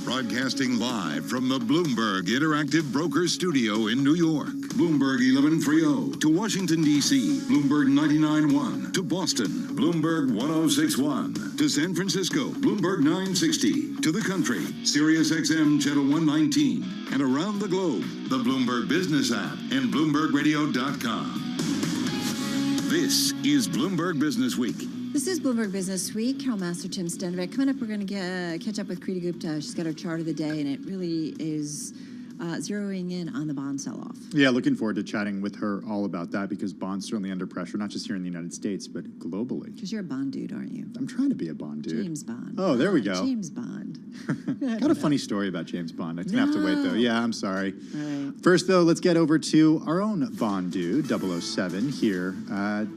Broadcasting live from the Bloomberg Interactive Broker Studio in New York. Bloomberg 1130 to Washington, D.C. Bloomberg 99.1 to Boston. Bloomberg 106.1 to San Francisco. Bloomberg 960 to the country. Sirius XM Channel 119. And around the globe, the Bloomberg Business app and BloombergRadio.com. This is Bloomberg Business Week. This is Bloomberg Business Week. Carol Master, Tim Stenovic. Coming up, we're going to catch up with Kriti Gupta. She's got her chart of the day, and it really is zeroing in on the bond sell-off. Yeah, looking forward to chatting with her all about that because bonds certainly under pressure, not just here in the United States, but globally. Because you're a bond dude, aren't you? I'm trying to be a bond dude. James Bond. Oh, there we go. James Bond. Got a funny story about James Bond. I'm going to have to wait, though. Yeah, I'm sorry. All right. First, though, let's get over to our own Bond dude, 007 here.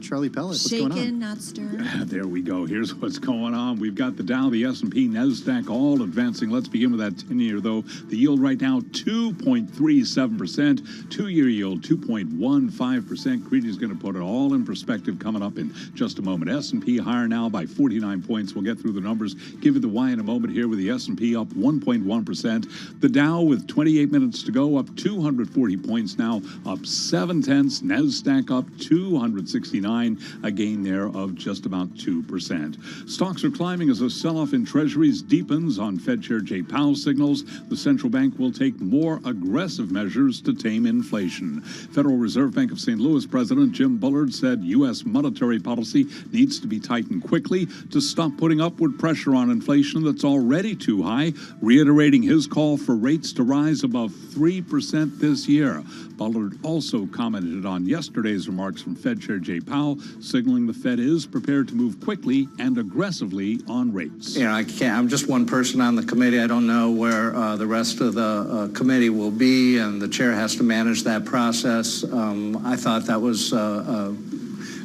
Charlie Pellet, what's going on? Shaken, not stirred. There we go. Here's what's going on. We've got the Dow, the S&P, NASDAQ all advancing. Let's begin with that 10-year, though. The yield right now, 2.37%. 2-year yield, 2.15%. Kriti's going to put it all in perspective coming up in just a moment. S&P higher now by 49 points. We'll get through the numbers. Give you the why in a moment here with the S&P up 1.1%. The Dow with 28 minutes to go up 240 points now, up 0.7. NASDAQ up 269, a gain there of just about 2%. Stocks are climbing as a sell-off in treasuries deepens on Fed Chair Jay Powell signals the central bank will take more aggressive measures to tame inflation. Federal Reserve Bank of St. Louis President Jim Bullard said U.S. monetary policy needs to be tightened quickly to stop putting upward pressure on inflation that's already too high, reiterating his call for rates to rise above 3% this year. Bullard also commented on yesterday's remarks from Fed Chair Jay Powell, signaling the Fed is prepared to move quickly and aggressively on rates. You know, I'm just one person on the committee. I don't know where the rest of the committee will be, and the chair has to manage that process. I thought that was a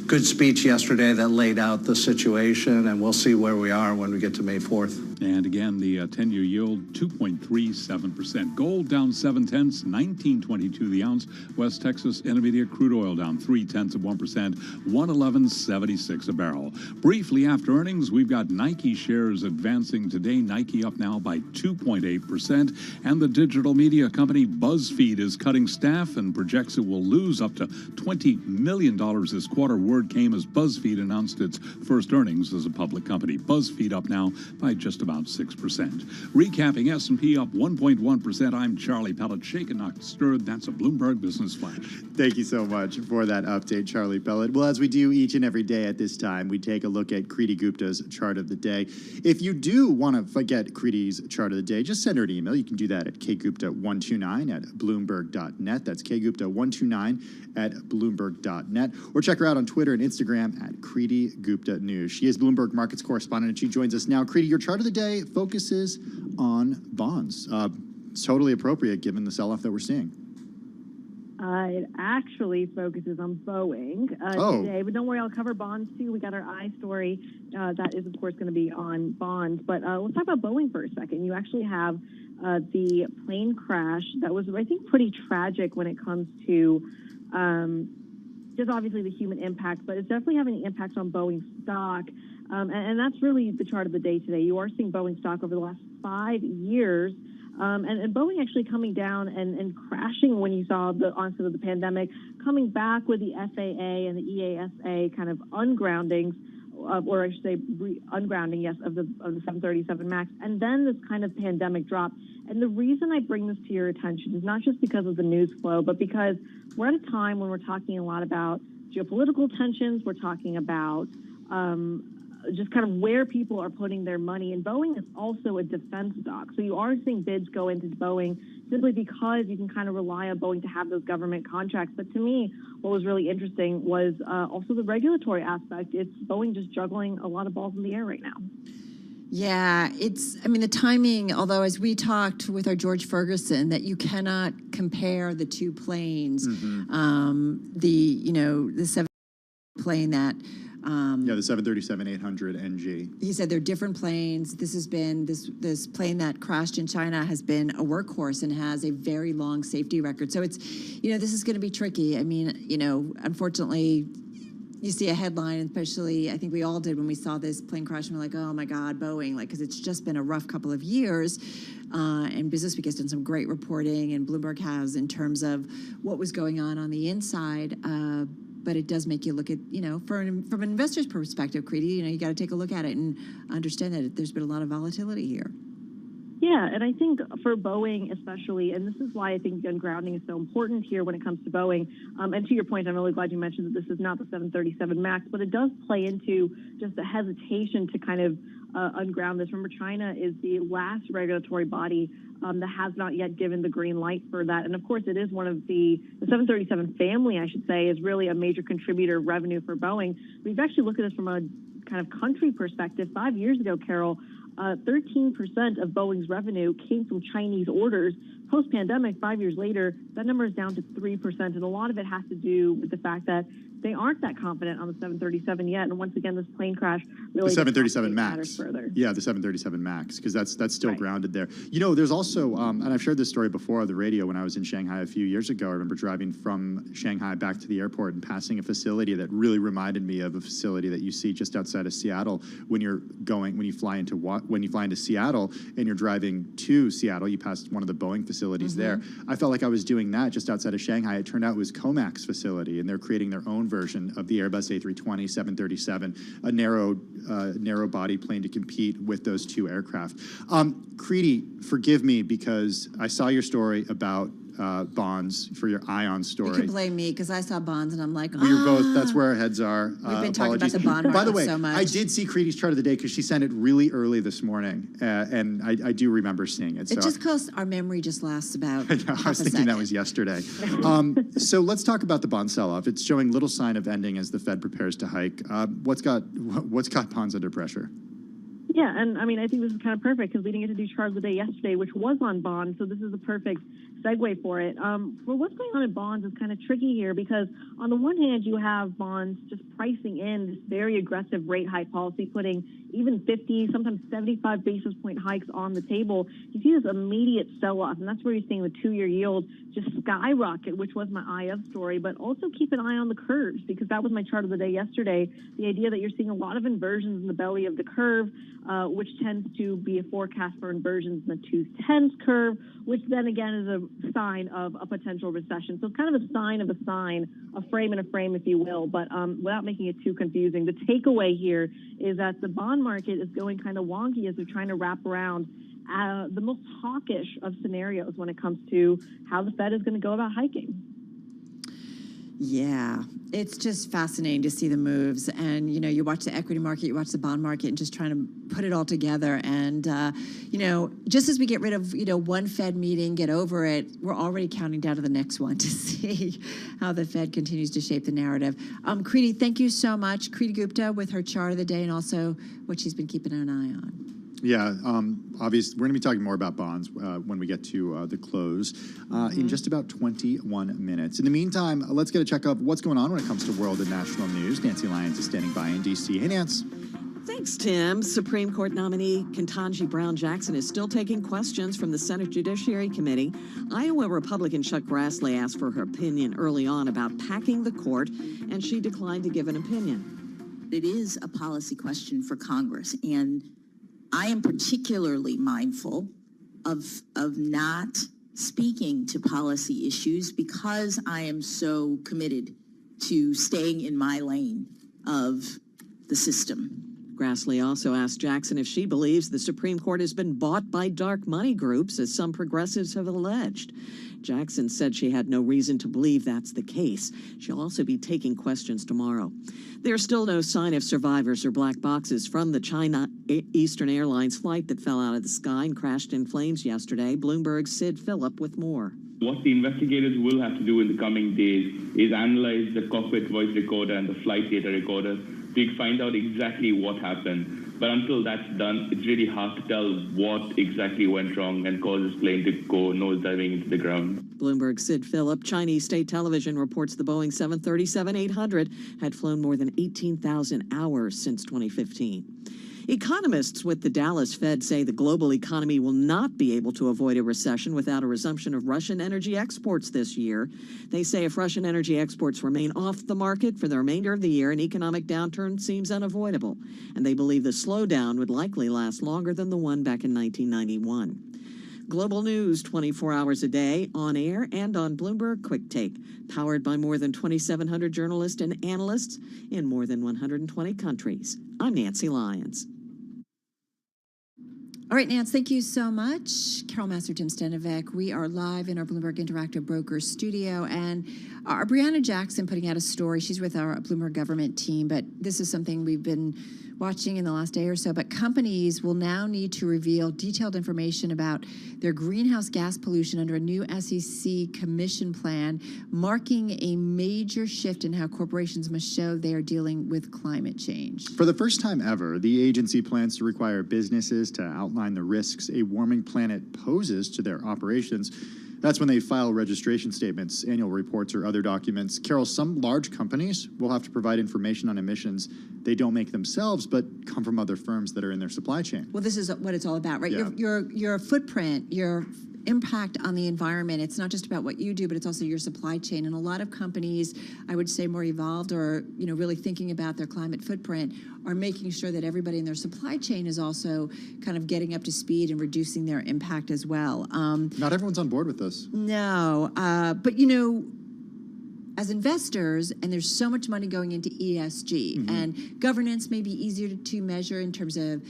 good speech yesterday that laid out the situation, and we'll see where we are when we get to May 4th. And again, the 10-year yield, 2.37%. Gold down 0.7, 19.22 the ounce. West Texas Intermediate crude oil down 0.3%, 111.76 a barrel. Briefly after earnings, we've got Nike shares advancing today. Nike up now by 2.8%. And the digital media company BuzzFeed is cutting staff and projects it will lose up to $20 million this quarter. Word came as BuzzFeed announced its first earnings as a public company. BuzzFeed up now by just about 6%. Recapping S&P up 1.1%. I'm Charlie Pellet, shaken, not stirred. That's a Bloomberg Business Flash. Thank you so much for that update, Charlie Pellet. Well, as we do each and every day at this time, we take a look at Kriti Gupta's chart of the day. If you do want to get Kriti's chart of the day, just send her an email. You can do that at kgupta129@bloomberg.net. That's kgupta129@bloomberg.net. Or check her out on Twitter and Instagram at Kriti Gupta News. She is Bloomberg Markets correspondent, and she joins us now. Kriti, your chart of the day focuses on bonds. It's totally appropriate given the sell-off that we're seeing. It actually focuses on Boeing today, but don't worry, I'll cover bonds too. We got our I story that is, of course, going to be on bonds. But let's talk about Boeing for a second. You actually have the plane crash that was, I think, pretty tragic when it comes to just obviously the human impact, but it's definitely having an impact on Boeing stock. And that's really the chart of the day today. You are seeing Boeing stock over the last 5 years. And Boeing actually coming down and crashing when you saw the onset of the pandemic, coming back with the FAA and the EASA kind of ungroundings, or I should say ungrounding, yes, of the 737 MAX, and then this kind of pandemic drop. And the reason I bring this to your attention is not just because of the news flow, but because we're at a time when we're talking a lot about geopolitical tensions. We're talking about just kind of where people are putting their money. And Boeing is also a defense stock. So you are seeing bids go into Boeing simply because you can kind of rely on Boeing to have those government contracts. But to me, what was really interesting was also the regulatory aspect. It's Boeing just juggling a lot of balls in the air right now. Yeah, the timing, although as we talked with our George Ferguson, that you cannot compare the two planes, the 7 plane that... the 737-800 NG. He said they're different planes. This has been, this plane that crashed in China has been a workhorse and has a very long safety record. So it's, this is going to be tricky. Unfortunately, you see a headline, especially I think we all did when we saw this plane crash, and we're like, oh my God, Boeing, like, because it's just been a rough couple of years. And Business Week has done some great reporting, and Bloomberg has in terms of what was going on the inside. But it does make you look at, from an investor's perspective, Creedy, you got to take a look at it and understand that there's been a lot of volatility here. Yeah, and I think for Boeing especially, and this is why I think ungrounding is so important here when it comes to Boeing. And to your point, I'm really glad you mentioned that this is not the 737 MAX, but it does play into just the hesitation to kind of unground this. Remember, China is the last regulatory body that has not yet given the green light for that. And of course, it is one of the 737 family, I should say, is really a major contributor of revenue for Boeing. We've actually looked at this from a kind of country perspective. 5 years ago, Carol, 13% of Boeing's revenue came from Chinese orders. Post-pandemic, 5 years later, that number is down to 3%. And a lot of it has to do with the fact that they aren't that confident on the 737 yet. And once again, this plane crash really the 737 MAX. Further. Yeah, the 737 MAX, because that's still grounded there. There's also, and I've shared this story before on the radio when I was in Shanghai a few years ago. I remember driving from Shanghai back to the airport and passing a facility that really reminded me of a facility that you see just outside of Seattle when you fly into Seattle and you're driving to Seattle. You pass one of the Boeing facilities there. I felt like I was doing that just outside of Shanghai. It turned out it was Comac's facility, and they're creating their own version of the Airbus A320, 737, a narrow body plane to compete with those two aircraft. Creedy, forgive me because I saw your story about bonds for your ION story. You can blame me because I saw bonds and I'm like, we were both, that's where our heads are. We've been talking about the bond market By the way, so much. I did see Creedy's chart of the day because she sent it really early this morning, and I do remember seeing it. It's just because our memory just lasts about I was thinking that was yesterday. So let's talk about the bond sell-off. It's showing little sign of ending as the Fed prepares to hike. What's got bonds under pressure? Yeah, and I mean, I think this is kind of perfect because we didn't get to do chart of the day yesterday, which was on bonds, so this is a perfect segue for it. Well, what's going on in bonds is kind of tricky here because on the one hand, you have bonds just pricing in this very aggressive rate hike policy, putting even 50, sometimes 75 basis point hikes on the table. You see this immediate sell-off, and that's where you're seeing the two-year yield just skyrocket, which was my IF story, but also keep an eye on the curves because that was my chart of the day yesterday. The idea that you're seeing a lot of inversions in the belly of the curve, which tends to be a forecast for inversions in the 2/10 curve, which then again is a sign of a potential recession. So it's kind of a sign of a sign, a frame and a frame, if you will, but without making it too confusing. The takeaway here is that the bond market is going kind of wonky as they're trying to wrap around the most hawkish of scenarios when it comes to how the Fed is going to go about hiking. Yeah, it's just fascinating to see the moves. And, you watch the equity market, you watch the bond market, and just trying to put it all together. And, just as we get rid of, one Fed meeting, get over it, we're already counting down to the next one to see how the Fed continues to shape the narrative. Creedy, thank you so much. Creedy Gupta with her chart of the day and also what she's been keeping an eye on. Yeah, obviously, we're going to be talking more about bonds when we get to the close in just about 21 minutes. In the meantime, let's get a check of what's going on when it comes to world and national news. Nancy Lyons is standing by in D.C. Hey, Nance. Thanks, Tim. Supreme Court nominee Ketanji Brown Jackson is still taking questions from the Senate Judiciary Committee. Iowa Republican Chuck Grassley asked for her opinion early on about packing the court, and she declined to give an opinion. It is a policy question for Congress, and I am particularly mindful of not speaking to policy issues because I am so committed to staying in my lane of the system. Grassley also asked Jackson if she believes the Supreme Court has been bought by dark money groups, as some progressives have alleged. Jackson said she had no reason to believe that's the case. She'll also be taking questions tomorrow. There's still no sign of survivors or black boxes from the China Eastern Airlines flight that fell out of the sky and crashed in flames yesterday. Bloomberg's Sid Phillip with more. What the investigators will have to do in the coming days is analyze the cockpit voice recorder and the flight data recorder to find out exactly what happened. But until that's done, it's really hard to tell what exactly went wrong and caused this plane to go nose diving into the ground. Bloomberg's Sid Phillip. Chinese state television reports the Boeing 737-800 had flown more than 18,000 hours since 2015. Economists with the Dallas Fed say the global economy will not be able to avoid a recession without a resumption of Russian energy exports this year. They say if Russian energy exports remain off the market for the remainder of the year, an economic downturn seems unavoidable. And they believe the slowdown would likely last longer than the one back in 1991. Global news 24 hours a day, on air and on Bloomberg Quick Take, powered by more than 2,700 journalists and analysts in more than 120 countries. I'm Nancy Lyons. All right, Nance, thank you so much. Carol Master, Tim Stanovic. We are live in our Bloomberg Interactive Brokers studio, and our Brianna Jackson putting out a story. She's with our Bloomberg government team, but this is something we've been watching in the last day or so. But companies will now need to reveal detailed information about their greenhouse gas pollution under a new SEC commission plan, marking a major shift in how corporations must show they are dealing with climate change. For the first time ever, the agency plans to require businesses to outline the risks a warming planet poses to their operations. That's when they file registration statements, annual reports, or other documents. Carol, some large companies will have to provide information on emissions they don't make themselves, but come from other firms that are in their supply chain. Well, this is what it's all about, right? Yeah. Your footprint, your impact on the environment. It's not just about what you do, but it's also your supply chain. And a lot of companies, I would say more evolved or, really thinking about their climate footprint, are making sure that everybody in their supply chain is also kind of getting up to speed and reducing their impact as well. Not everyone's on board with this. No, but as investors, and there's so much money going into ESG, and governance may be easier to measure in terms of,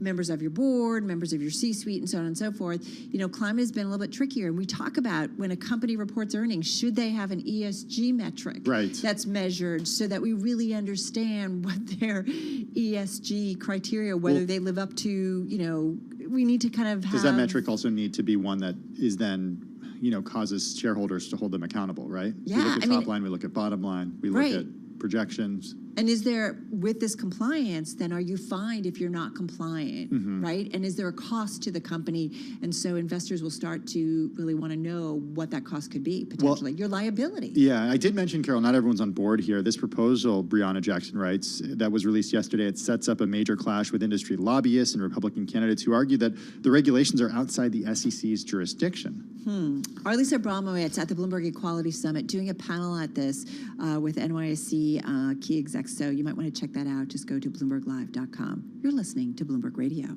members of your board, members of your C-suite, and so on and so forth. Climate has been a little bit trickier. And we talk about when a company reports earnings, should they have an ESG metric that's measured so that we really understand what their ESG criteria, whether they live up to, we need to kind of have... Does that metric also need to be one that is then... causes shareholders to hold them accountable, right? Yeah, we look at top line, we look at bottom line, we look at projections. And is there, with this compliance, then are you fined if you're not compliant, right? And is there a cost to the company? And so investors will start to really want to know what that cost could be, potentially. Your liability. Yeah, I did mention, Carol, not everyone's on board here. This proposal, Brianna Jackson writes, that was released yesterday, it sets up a major clash with industry lobbyists and Republican candidates who argue that the regulations are outside the SEC's jurisdiction. Arlisa Abramowitz at the Bloomberg Equality Summit doing a panel at this with NYSE key execs. So you might want to check that out. Just go to BloombergLive.com. You're listening to Bloomberg Radio.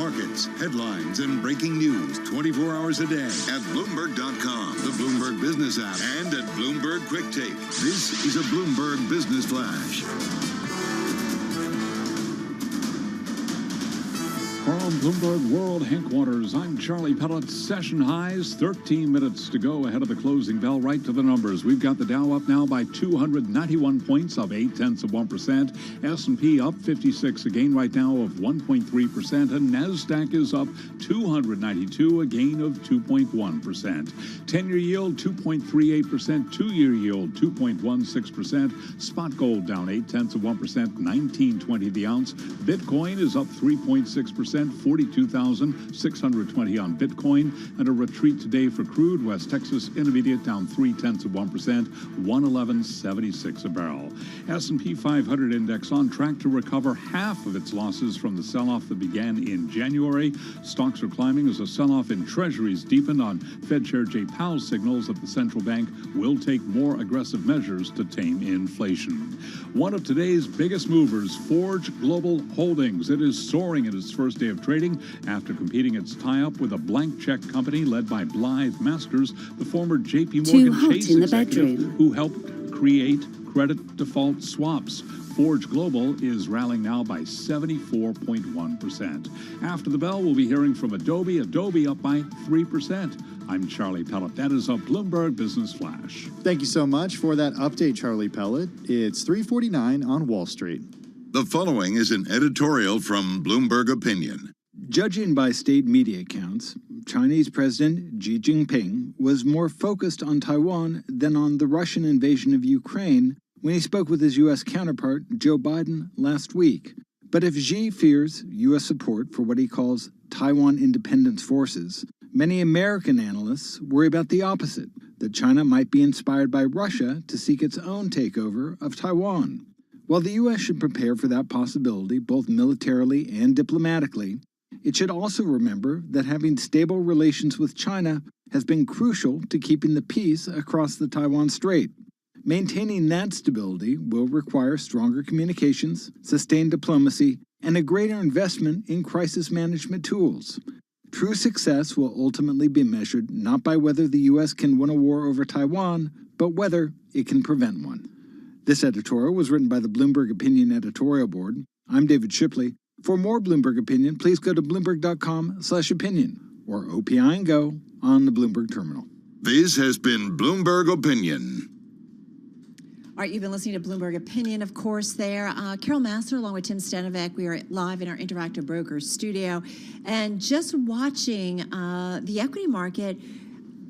markets, headlines, and breaking news 24 hours a day at Bloomberg.com, the Bloomberg Business app, and at Bloomberg Quick Take. This is a Bloomberg Business Flash. From Bloomberg World Headquarters, I'm Charlie Pellet. Session highs, 13 minutes to go ahead of the closing bell. Right to the numbers. We've got the Dow up now by 291 points, up 0.8%. S&P up 56, a gain right now of 1.3%. And NASDAQ is up 292, a gain of 2.1%. 10-year yield 2.38%, 2-year yield 2.16%. Spot gold down 0.8%, $19.20 the ounce. Bitcoin is up 3.6%. 42,620 on Bitcoin, and a retreat today for crude. West Texas Intermediate down 0.3%, 111.76 a barrel. S&P 500 index on track to recover half of its losses from the sell-off that began in January. Stocks are climbing as a sell-off in Treasuries deepened on Fed Chair Jay Powell's signals that the central bank will take more aggressive measures to tame inflation. One of today's biggest movers, Forge Global Holdings. It is soaring in its first day of trading after completing its tie-up with a blank check company led by Blythe Masters, the former J.P. Morgan Chase executive who helped create credit default swaps. Forge Global is rallying now by 74.1%. After the bell, we'll be hearing from Adobe. Adobe up by 3%. I'm Charlie Pellet. That is a Bloomberg Business Flash. Thank you so much for that update, Charlie Pellet. It's 3:49 on Wall Street. The following is an editorial from Bloomberg Opinion. Judging by state media accounts, Chinese President Xi Jinping was more focused on Taiwan than on the Russian invasion of Ukraine when he spoke with his U.S. counterpart, Joe Biden, last week. But if Xi fears U.S. support for what he calls Taiwan independence forces, many American analysts worry about the opposite, that China might be inspired by Russia to seek its own takeover of Taiwan. While the U.S. should prepare for that possibility, both militarily and diplomatically, it should also remember that having stable relations with China has been crucial to keeping the peace across the Taiwan Strait. Maintaining that stability will require stronger communications, sustained diplomacy, and a greater investment in crisis management tools. True success will ultimately be measured not by whether the U.S. can win a war over Taiwan, but whether it can prevent one. This editorial was written by the Bloomberg Opinion Editorial Board. I'm David Shipley. For more Bloomberg Opinion, please go to Bloomberg.com/opinion or OPI and Go on the Bloomberg Terminal. This has been Bloomberg Opinion. All right, you've been listening to Bloomberg Opinion, of course, there. Carol Massar, along with Tim Stanovic, we are live in our Interactive Brokers studio. And just watching the equity market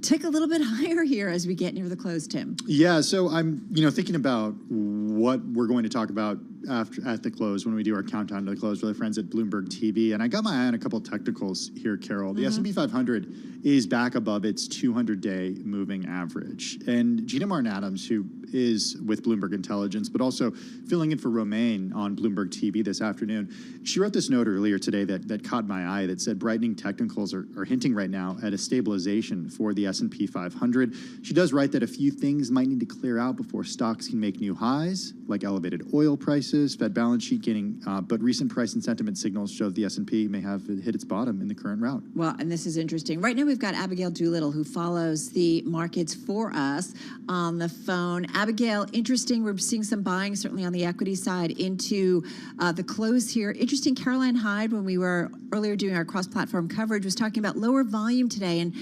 tick a little bit higher here as we get near the close, Tim. Yeah, so I'm thinking about what we're going to talk about at the close when we do our countdown to the close with our friends at Bloomberg TV. And I got my eye on a couple of technicals here, Carol. The S&P 500 is back above its 200-day moving average. And Gina Martin-Adams, who is with Bloomberg Intelligence, but also filling in for Romaine on Bloomberg TV this afternoon, she wrote this note earlier today that caught my eye that said brightening technicals are hinting right now at a stabilization for the S&P 500. She does write that a few things might need to clear out before stocks can make new highs, like elevated oil prices, Fed balance sheet gaining, but recent price and sentiment signals show the S&P may have hit its bottom in the current route. Well, and this is interesting. Right now we've got Abigail Doolittle, who follows the markets for us, on the phone. Abigail, interesting. We're seeing some buying, certainly on the equity side, into the close here. Interesting, Caroline Hyde, when we were earlier doing our cross-platform coverage, was talking about lower volume today. And,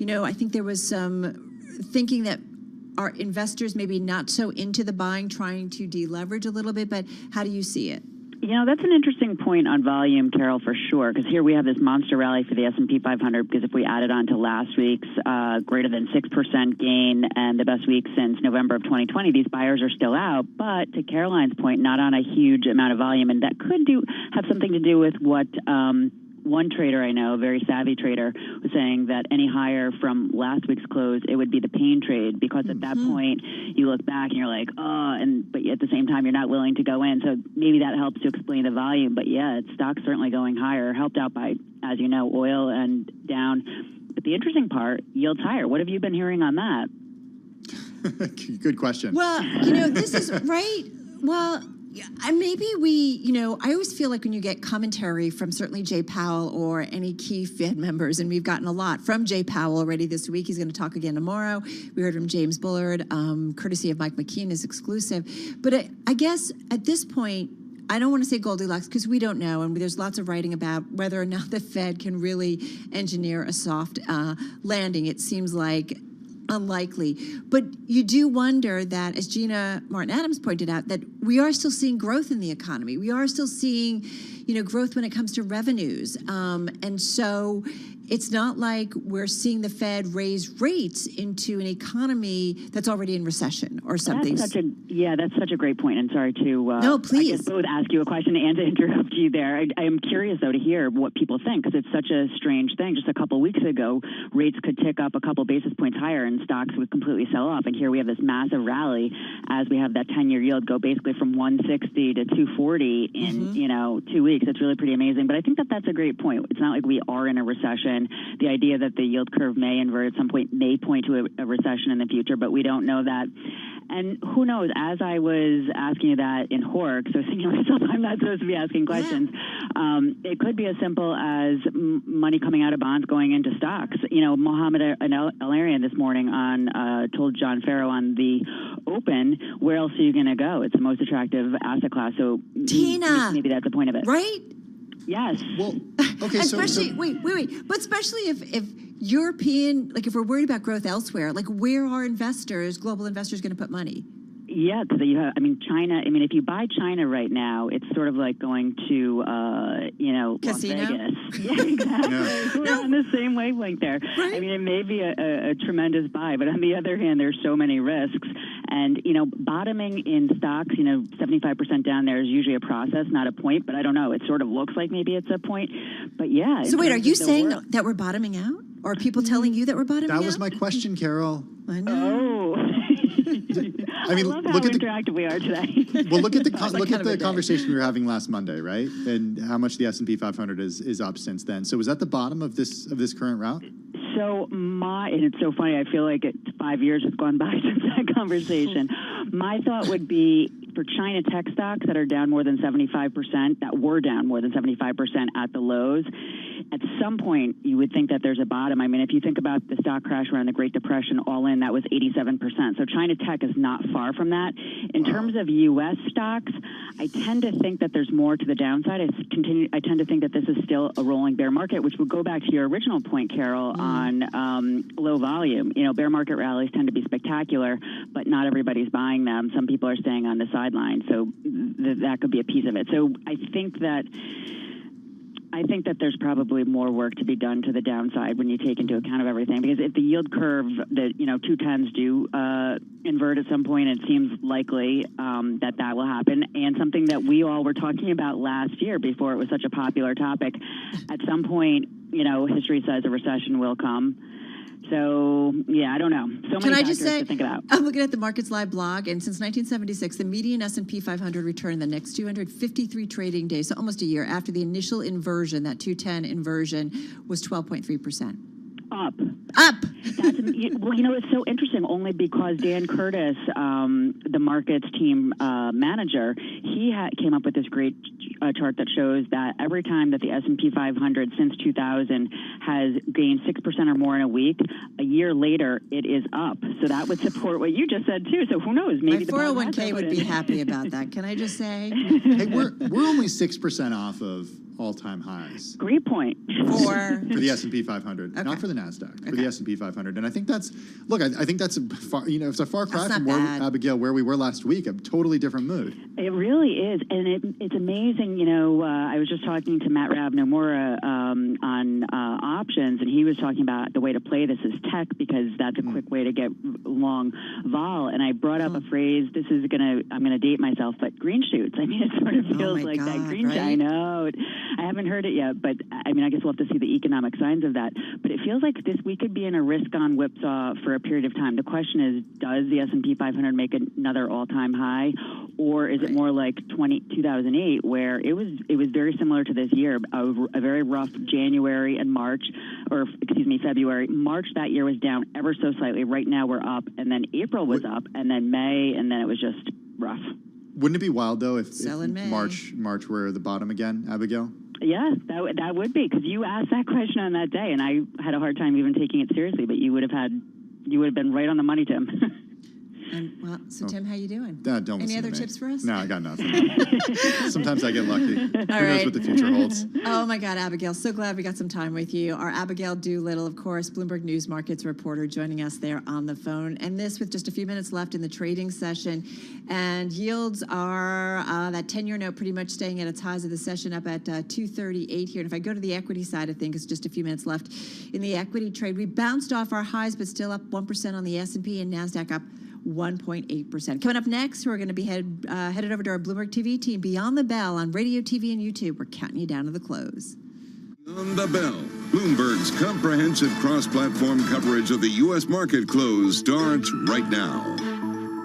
I think there was some thinking that our investors maybe not so into the buying, trying to deleverage a little bit, but how do you see it? That's an interesting point on volume, Carol, for sure, because here we have this monster rally for the S&P 500, because if we add it on to last week's greater than 6% gain and the best week since November of 2020, these buyers are still out. But to Caroline's point, not on a huge amount of volume, and that could have something to do with what one trader I know, a very savvy trader, was saying that any higher from last week's close, it would be the pain trade, because at that point you look back and you're like, but at the same time you're not willing to go in. So maybe that helps to explain the volume. But yeah, stock's certainly going higher, helped out by, as you know, oil and down. But the interesting part, yields higher. What have you been hearing on that? Good question. Well, this is right. Well, And maybe I always feel like when you get commentary from certainly Jay Powell or any key Fed members, and we've gotten a lot from Jay Powell already this week. He's going to talk again tomorrow. We heard from James Bullard, courtesy of Mike McKeon, is exclusive. But I guess at this point, I don't want to say Goldilocks because we don't know, and there's lots of writing about whether or not the Fed can really engineer a soft landing. It seems like unlikely. But you do wonder that, as Gina Martin-Adams pointed out, that we are still seeing growth in the economy. We are still seeing, growth when it comes to revenues. And so it's not like we're seeing the Fed raise rates into an economy that's already in recession or something. That's such a great point. And sorry to no, please. I guess both ask you a question and to interrupt you there. I am curious, though, to hear what people think, because it's such a strange thing. Just a couple weeks ago, rates could tick up a couple basis points higher and stocks would completely sell off. And here we have this massive rally as we have that 10-year yield go basically from 160 to 240 in 2 weeks. It's really pretty amazing. But I think that that's a great point. It's not like we are in a recession. The idea that the yield curve may invert at some point may point to a recession in the future, but we don't know that. And who knows, as I was asking you that in Hork, so thinking to myself, I'm not supposed to be asking questions. It could be as simple as money coming out of bonds going into stocks. Mohammed El-Arian this morning told John Farrow on the Open, where else are you going to go? It's the most attractive asset class. So Tina, maybe that's the point of it. Right? Yes. Well, okay, especially, wait. But especially if European, if we're worried about growth elsewhere, where are global investors going to put money? Yeah, so China. If you buy China right now, it's sort of like going to, Casino? Las Vegas. Yeah, exactly. We're on the same wavelength there. Right? It may be a tremendous buy, but on the other hand, there's so many risks. And, bottoming in stocks, 75% down there is usually a process, not a point. But I don't know. It sort of looks like maybe it's a point. But yeah. So wait, are you saying that we're bottoming out? Or are people telling you that we're bottoming out? That was my question, Carol. I know. Oh. I love how interactive we are today. Well, look at the conversation we were having last Monday, right? And how much the S&P 500 is up since then. So was that the bottom of this current route? So and it's so funny, I feel like 5 years has gone by since that conversation. My thought would be for China tech stocks that are down more than 75%, that were down more than 75% at the lows, at some point you would think that there's a bottom. If you think about the stock crash around the Great Depression, all in, that was 87%. So China tech is not far from that. In terms of U.S. stocks, I tend to think that there's more to the downside. I tend to think that this is still a rolling bear market, which would go back to your original point, Carol, on low volume. Bear market rallies tend to be spectacular, but not everybody's buying them. Some people are staying on the sideline, so that could be a piece of it. So I think that there's probably more work to be done to the downside when you take into account of everything. Because if the yield curve, that 210s do invert at some point, it seems likely that will happen. And something that we all were talking about last year before it was such a popular topic, at some point, history says a recession will come. So, yeah, I don't know. So many factors to think about. I'm looking at the Markets Live blog, and since 1976, the median S&P 500 return in the next 253 trading days, so almost a year after the initial inversion, that 210 inversion, was 12.3%. Up. Well, it's so interesting only because Dan Curtis, the markets team manager, he came up with this great chart that shows that every time that the S&P 500 since 2000 has gained 6% or more in a week, a year later it is up. So that would support what you just said too. So who knows? Maybe my 401k would be happy about that. Can I just say? Hey, we're only 6% off of all-time highs. Great point. For the S&P 500, not for the NASDAQ, for the S&P 500. And I think that's, I think that's it's a far cry from where we were last week, a totally different mood. It really is. And it's amazing, I was just talking to Matt Rav-Nomura on options, and he was talking about the way to play this is tech, because that's a quick way to get long vol. And I brought up a phrase, I'm going to date myself, but green shoots. It sort of feels like that green shoot. I know. I haven't heard it yet, but I guess we'll have to see the economic signs of that. But it feels like we could be in a risk-on whipsaw for a period of time. The question is, does the S&P 500 make another all-time high, or is it more like 2008, where it was very similar to this year, a very rough January and February. March that year was down ever so slightly. Right now we're up, and then April was up, and then May, and then it was just rough. Wouldn't it be wild, though, if Sell in May. March were the bottom again, Abigail? Yes, that would be, because you asked that question on that day, and I had a hard time even taking it seriously. But you would have been right on the money, Tim. And well, so Tim, how you doing? Don't Any listen other to me. tips for us? No, I got nothing. Sometimes I get lucky. Who knows right. what the future holds? Oh my God, Abigail, so glad we got some time with you. Our Abigail Doolittle, of course, Bloomberg News Markets reporter, joining us there on the phone. And this with just a few minutes left in the trading session. And yields are that 10-year note pretty much staying at its highs of the session, up at 238 here. And if I go to the equity side of things, it's just a few minutes left in the equity trade. We bounced off our highs, but still up 1% on the S&P, and NASDAQ up 1.8%. Coming up next, we're going to be headed over to our Bloomberg TV team, Beyond the Bell, on radio, TV, and YouTube. We're counting you down to the close. On the Bell, Bloomberg's comprehensive cross-platform coverage of the U.S. market close starts right now.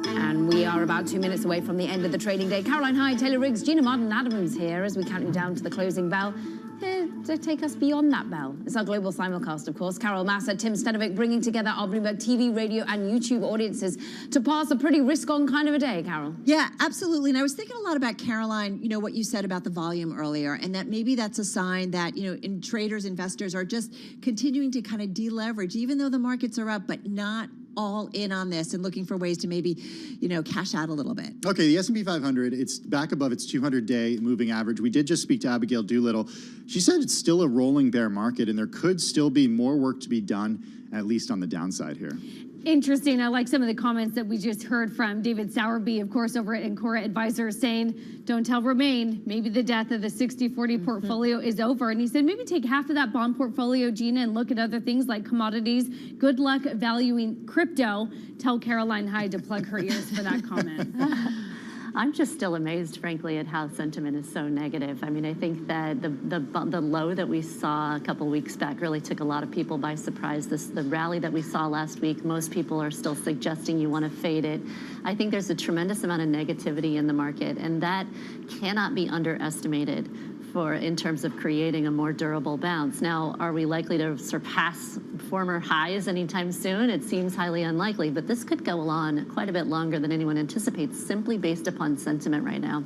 And we are about 2 minutes away from the end of the trading day. Caroline Hyde, Taylor Riggs, Gina Martin-Adams here as we count you down to the closing bell. Here to take us beyond that bell. It's our global simulcast, of course. Carol Masser, Tim Stenovic, bringing together our Bloomberg TV, radio, and YouTube audiences to pass a pretty risk-on kind of a day, Carol. Yeah, absolutely. And I was thinking a lot about, Caroline, what you said about the volume earlier, and that maybe that's a sign that, traders, investors are just continuing to kind of deleverage, even though the markets are up, but not all in on this and looking for ways to maybe, cash out a little bit. Okay, the S&P 500, it's back above its 200-day moving average. We did just speak to Abigail Doolittle. She said it's still a rolling bear market, and there could still be more work to be done, at least on the downside here. Interesting. I like some of the comments that we just heard from David Sowerby, of course, over at Ancora Advisors, saying, don't tell Romaine, maybe the death of the 60-40 portfolio is over. And he said, maybe take half of that bond portfolio, Gina, and look at other things like commodities. Good luck valuing crypto. Tell Caroline Hyde to plug her ears for that comment. I'm just still amazed, frankly, at how sentiment is so negative. I mean, I think that the low that we saw a couple weeks back really took a lot of people by surprise. The rally that we saw last week, most people are still suggesting you want to fade it. I think there's a tremendous amount of negativity in the market, and that cannot be underestimated in terms of creating a more durable bounce. Now, are we likely to surpass former highs anytime soon? It seems highly unlikely, but this could go on quite a bit longer than anyone anticipates, simply based upon sentiment right now.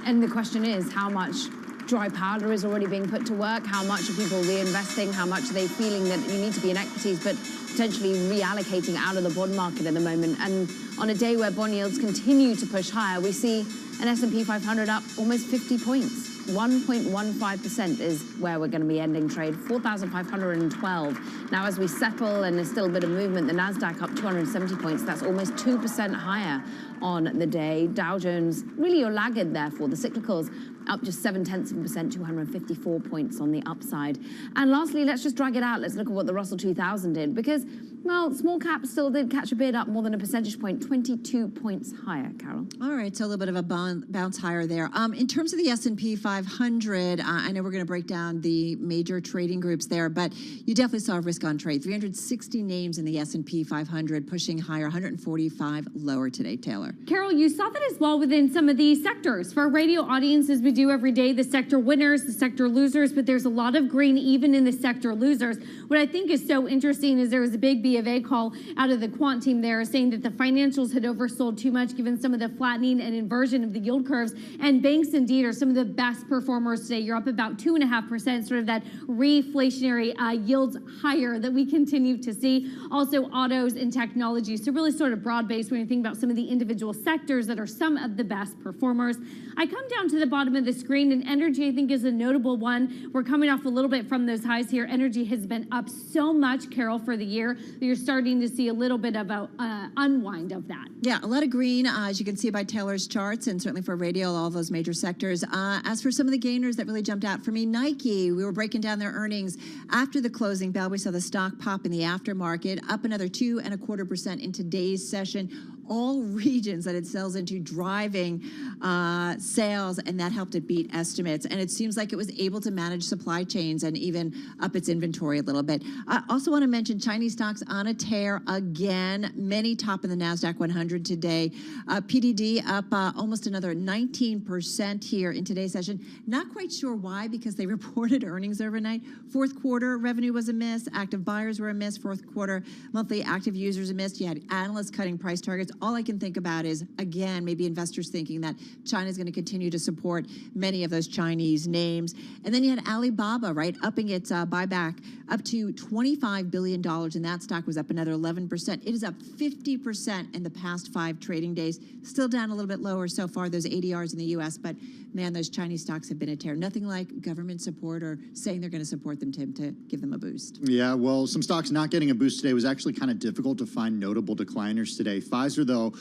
And the question is, how much dry powder is already being put to work? How much are people reinvesting? How much are they feeling that you need to be in equities, but potentially reallocating out of the bond market at the moment? And on a day where bond yields continue to push higher, we see an S&P 500 up almost 50 points. 1.15% is where we're going to be ending trade, 4,512. Now, as we settle and there's still a bit of movement, the NASDAQ up 270 points. That's almost 2% higher on the day. Dow Jones, really your laggard, therefore. The cyclicals up just 0.7%, 254 points on the upside. And lastly, let's just drag it out. Let's look at what the Russell 2000 did, because, well, small caps still did catch a bid up more than a percentage point, 22 points higher, Carol. All right, so a little bit of a bounce higher there. In terms of the S&P 500, I know we're going to break down the major trading groups there, but you definitely saw a risk-on trade. 360 names in the S&P 500 pushing higher, 145 lower today, Taylor. Carol, you saw that as well within some of these sectors. For our radio audiences, we do every day the sector winners, the sector losers, but there's a lot of green even in the sector losers. What I think is so interesting is there was a big B of A call out of the quant team there saying that the financials had oversold too much given some of the flattening and inversion of the yield curves. And banks indeed are some of the best performers today. You're up about 2.5%, sort of that reflationary yields higher that we continue to see. Also autos and technology. So really sort of broad-based when you think about some of the individual sectors that are some of the best performers. I come down to the bottom of the screen, and energy I think is a notable one. We're coming off a little bit from those highs here. Energy has been up so much, Carol, for the year that you're starting to see a little bit of a unwind of that. Yeah, a lot of green, as you can see by Taylor's charts, and certainly for radio, all those major sectors. As for some of the gainers that really jumped out for me, Nike, we were breaking down their earnings after the closing bell. We saw the stock pop in the aftermarket, up another 2.25% in today's session. All regions that it sells into driving sales, and that helped it beat estimates. And it seems like it was able to manage supply chains and even up its inventory a little bit. I also want to mention Chinese stocks on a tear again. Many top in the NASDAQ 100 today. PDD up almost another 19% here in today's session. Not quite sure why, because they reported earnings overnight. Fourth quarter revenue was a miss. Active buyers were a miss. Fourth quarter monthly active users a miss. You had analysts cutting price targets. all I can think about is, again, maybe investors thinking that China's going to continue to support many of those Chinese names. And then you had Alibaba, right, upping its buyback up to $25 billion, and that stock was up another 11%. It is up 50% in the past 5 trading days. Still down a little bit lower so far, those ADRs in the U.S., but man, those Chinese stocks have been a tear. Nothing like government support or saying they're going to support them, Tim, to give them a boost. Yeah, well, some stocks not getting a boost today was actually kind of difficult to find notable decliners today. Pfizer, though,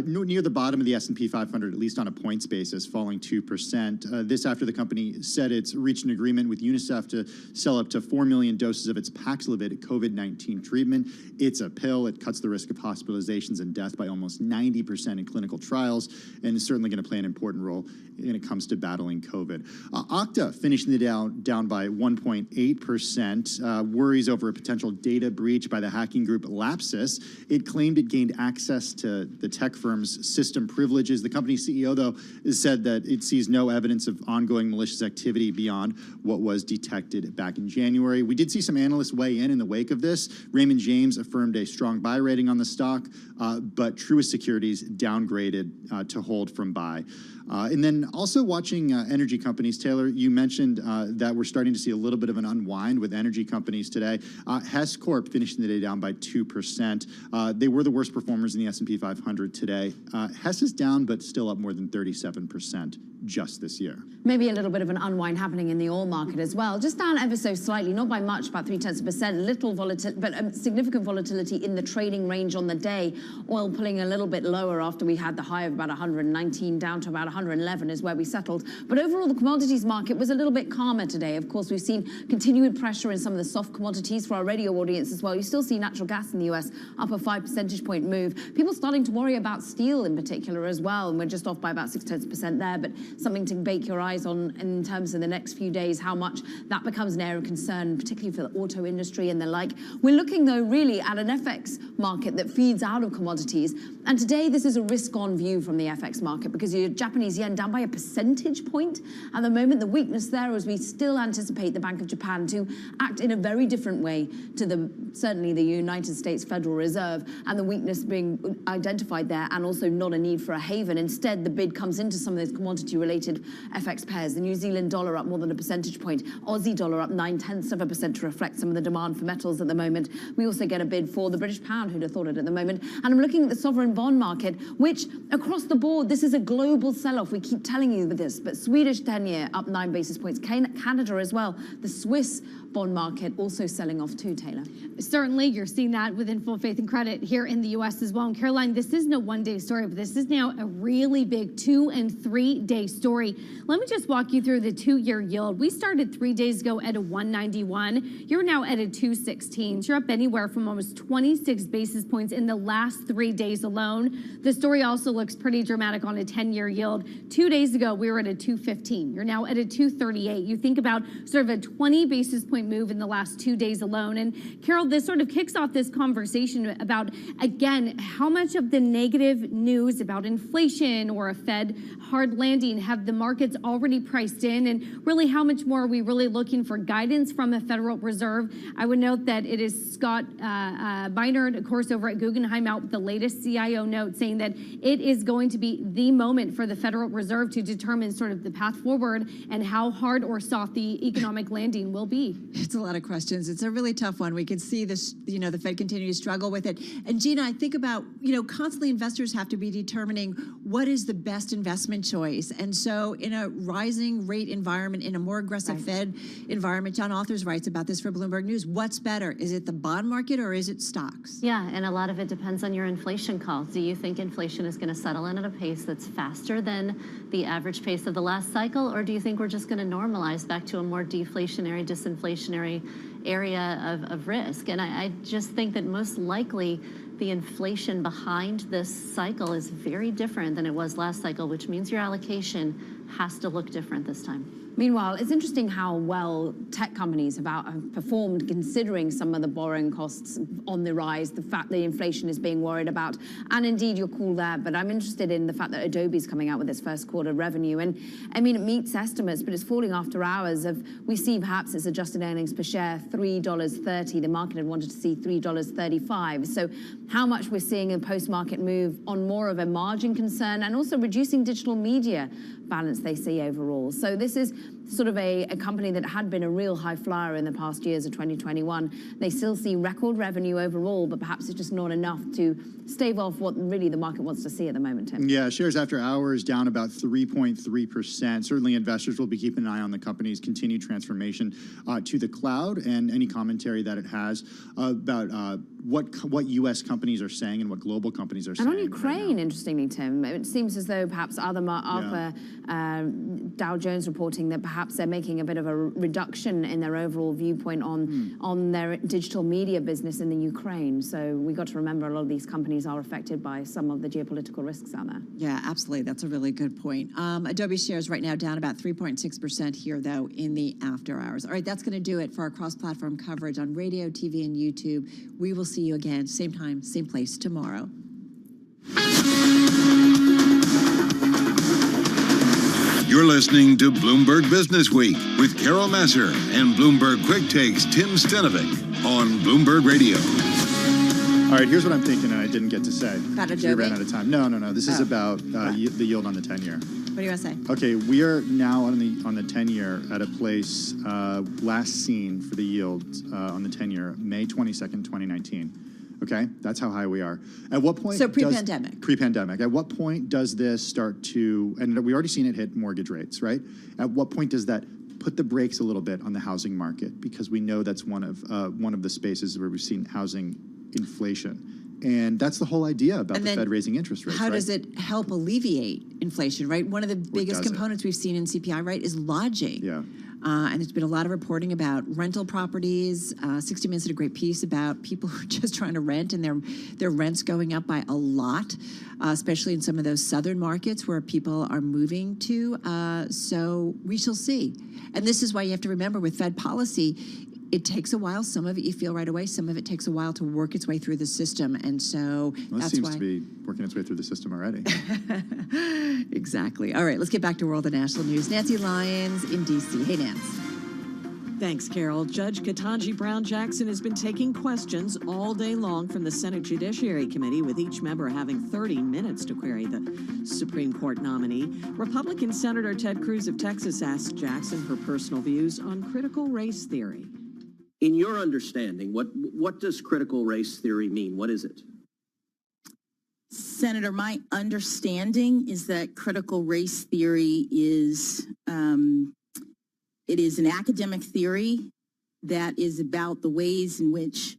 near the bottom of the S&P 500, at least on a points basis, falling 2%. This after the company said it's reached an agreement with UNICEF to sell up to 4 million doses of its Paxlovid COVID-19 treatment. It's a pill. It cuts the risk of hospitalizations and death by almost 90% in clinical trials, and is certainly going to play an important role when it comes to battling COVID. Okta finishing the down by 1.8%. Worries over a potential data breach by the hacking group Lapsus. It claimed it gained access to the tech firm's system privileges. The company's CEO, though, has said that it sees no evidence of ongoing malicious activity beyond what was detected back in January. We did see some analysts weigh in the wake of this. Raymond James affirmed a strong buy rating on the stock, but Truist Securities downgraded to hold from buy. And then also watching energy companies, Taylor, you mentioned that we're starting to see a little bit of an unwind with energy companies today. Hess Corp finishing the day down by 2%. They were the worst performers in the S&P 500 today. Hess is down, but still up more than 37% just this year. Maybe a little bit of an unwind happening in the oil market as well. Just down ever so slightly, not by much, about 0.3%. Little volatility, but significant volatility in the trading range on the day. Oil pulling a little bit lower after we had the high of about 119 down to about 111 is where we settled. But overall, the commodities market was a little bit calmer today. Of course, we've seen continued pressure in some of the soft commodities for our radio audience as well. You still see natural gas in the US up a 5 percentage point move. People starting to worry about steel in particular as well, and we're just off by about 0.6% there, but something to bake your eyes on in terms of the next few days, how much that becomes an area of concern, particularly for the auto industry and the like. We're looking, though, really at an FX market that feeds out of commodities. And today, this is a risk-on view from the FX market because your Japanese yen down by a percentage point. At the moment, the weakness there is we still anticipate the Bank of Japan to act in a very different way to certainly the United States Federal Reserve, and the weakness being identified there, and also not a need for a haven. Instead, the bid comes into some of those commodity-related FX pairs. The New Zealand dollar up more than a percentage point. Aussie dollar up 0.9% to reflect some of the demand for metals at the moment. We also get a bid for the British pound, who'd have thought it at the moment. And I'm looking at the sovereign bond market, which across the board, this is a global sell-off. We keep telling you this, but Swedish 10-year up 9 basis points. Canada as well. The Swiss bond market also selling off too, Taylor. Certainly, you're seeing that within full faith and credit here in the U.S. as well. And Caroline, this isn't a one-day story, but this is now a really big 2- and 3-day story. Let me just walk you through the 2-year yield. We started 3 days ago at a 191. You're now at a 216. You're up anywhere from almost 26 basis points in the last 3 days alone. The story also looks pretty dramatic on a 10-year yield. 2 days ago, we were at a 215. You're now at a 238. You think about sort of a 20 basis point move in the last 2 days alone. And Carol, this sort of kicks off this conversation about, again, how much of the negative news about inflation or a Fed hard landing have the markets already priced in, and really how much more are we really looking for guidance from the Federal Reserve? I would note that it is Scott Beinert, of course, over at Guggenheim out with the latest CIO note saying that it is going to be the moment for the Federal Reserve to determine sort of the path forward and how hard or soft the economic landing will be. It's a lot of questions. It's a really tough one. We can see this, the Fed continue to struggle with it. And Gina, I think about, constantly investors have to be determining what is the best investment choice. And so in a rising rate environment, in a more aggressive Fed environment, John Authers writes about this for Bloomberg News. What's better? Is it the bond market or is it stocks? Yeah, and a lot of it depends on your inflation call. Do you think inflation is going to settle in at a pace that's faster than the average pace of the last cycle, or do you think we're just going to normalize back to a more deflationary, disinflationary area of risk? And I just think that most likely the inflation behind this cycle is very different than it was last cycle, which means your allocation has to look different this time. Meanwhile, it's interesting how well tech companies have performed considering some of the borrowing costs on the rise, the fact that inflation is being worried about, and indeed your call there. But I'm interested in the fact that Adobe's coming out with its first quarter revenue. And I mean, it meets estimates, but it's falling after hours we see perhaps its adjusted earnings per share, $3.30. The market had wanted to see $3.35. So how much we're seeing a post-market move on more of a margin concern and also reducing digital media balance they see overall. So this is sort of a company that had been a real high flyer in the past years of 2021. They still see record revenue overall, but perhaps it's just not enough to stave off what really the market wants to see at the moment, Tim. Yeah, shares after hours down about 3.3%. Certainly investors will be keeping an eye on the company's continued transformation to the cloud and any commentary that it has about what U.S. companies are saying and what global companies are saying. And on Ukraine, interestingly, Tim, it seems as though perhaps Dow Jones reporting that perhaps they're making a bit of a reduction in their overall viewpoint on their digital media business in the Ukraine. So we got to remember a lot of these companies are affected by some of the geopolitical risks out there. Yeah, absolutely. That's a really good point. Adobe shares right now down about 3.6% here, though, in the after hours. All right, that's going to do it for our cross-platform coverage on radio, TV, and YouTube. We will see you again, same time, same place tomorrow. You're listening to Bloomberg Business Week with Carol Massar and Bloomberg Quick Takes Tim Stenovic on Bloomberg Radio. All right, here's what I'm thinking, and I didn't get to say. About Adobe? We ran out of time. No. This is about the yield on the 10-year. What do you want to say? Okay, we are now on the 10-year at a place last seen for the yield on the 10-year, May 22nd, 2019. Okay, that's how high we are. At what point? So pre-pandemic. Pre-pandemic. At what point does this start to? And we already seen it hit mortgage rates, right? At what point does that put the brakes a little bit on the housing market? Because we know that's one of the spaces where we've seen housing inflation. And that's the whole idea about the Fed raising interest rates. How does it help alleviate inflation, right? One of the biggest components we've seen in CPI, right, is lodging. Yeah. And there's been a lot of reporting about rental properties. 60 Minutes did a great piece about people who are just trying to rent and their rents going up by a lot, especially in some of those southern markets where people are moving to. So we shall see. And this is why you have to remember with Fed policy, it takes a while. Some of it you feel right away. Some of it takes a while to work its way through the system. And so that's seems to be working its way through the system already. Exactly. All right, let's get back to World and National News. Nancy Lyons in D.C. Hey, Nance. Thanks, Carol. Judge Ketanji Brown Jackson has been taking questions all day long from the Senate Judiciary Committee, with each member having 30 minutes to query the Supreme Court nominee. Republican Senator Ted Cruz of Texas asked Jackson her personal views on critical race theory. In your understanding, what does critical race theory mean? What is it? Senator, my understanding is that critical race theory is it is an academic theory that is about the ways in which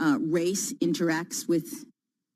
race interacts with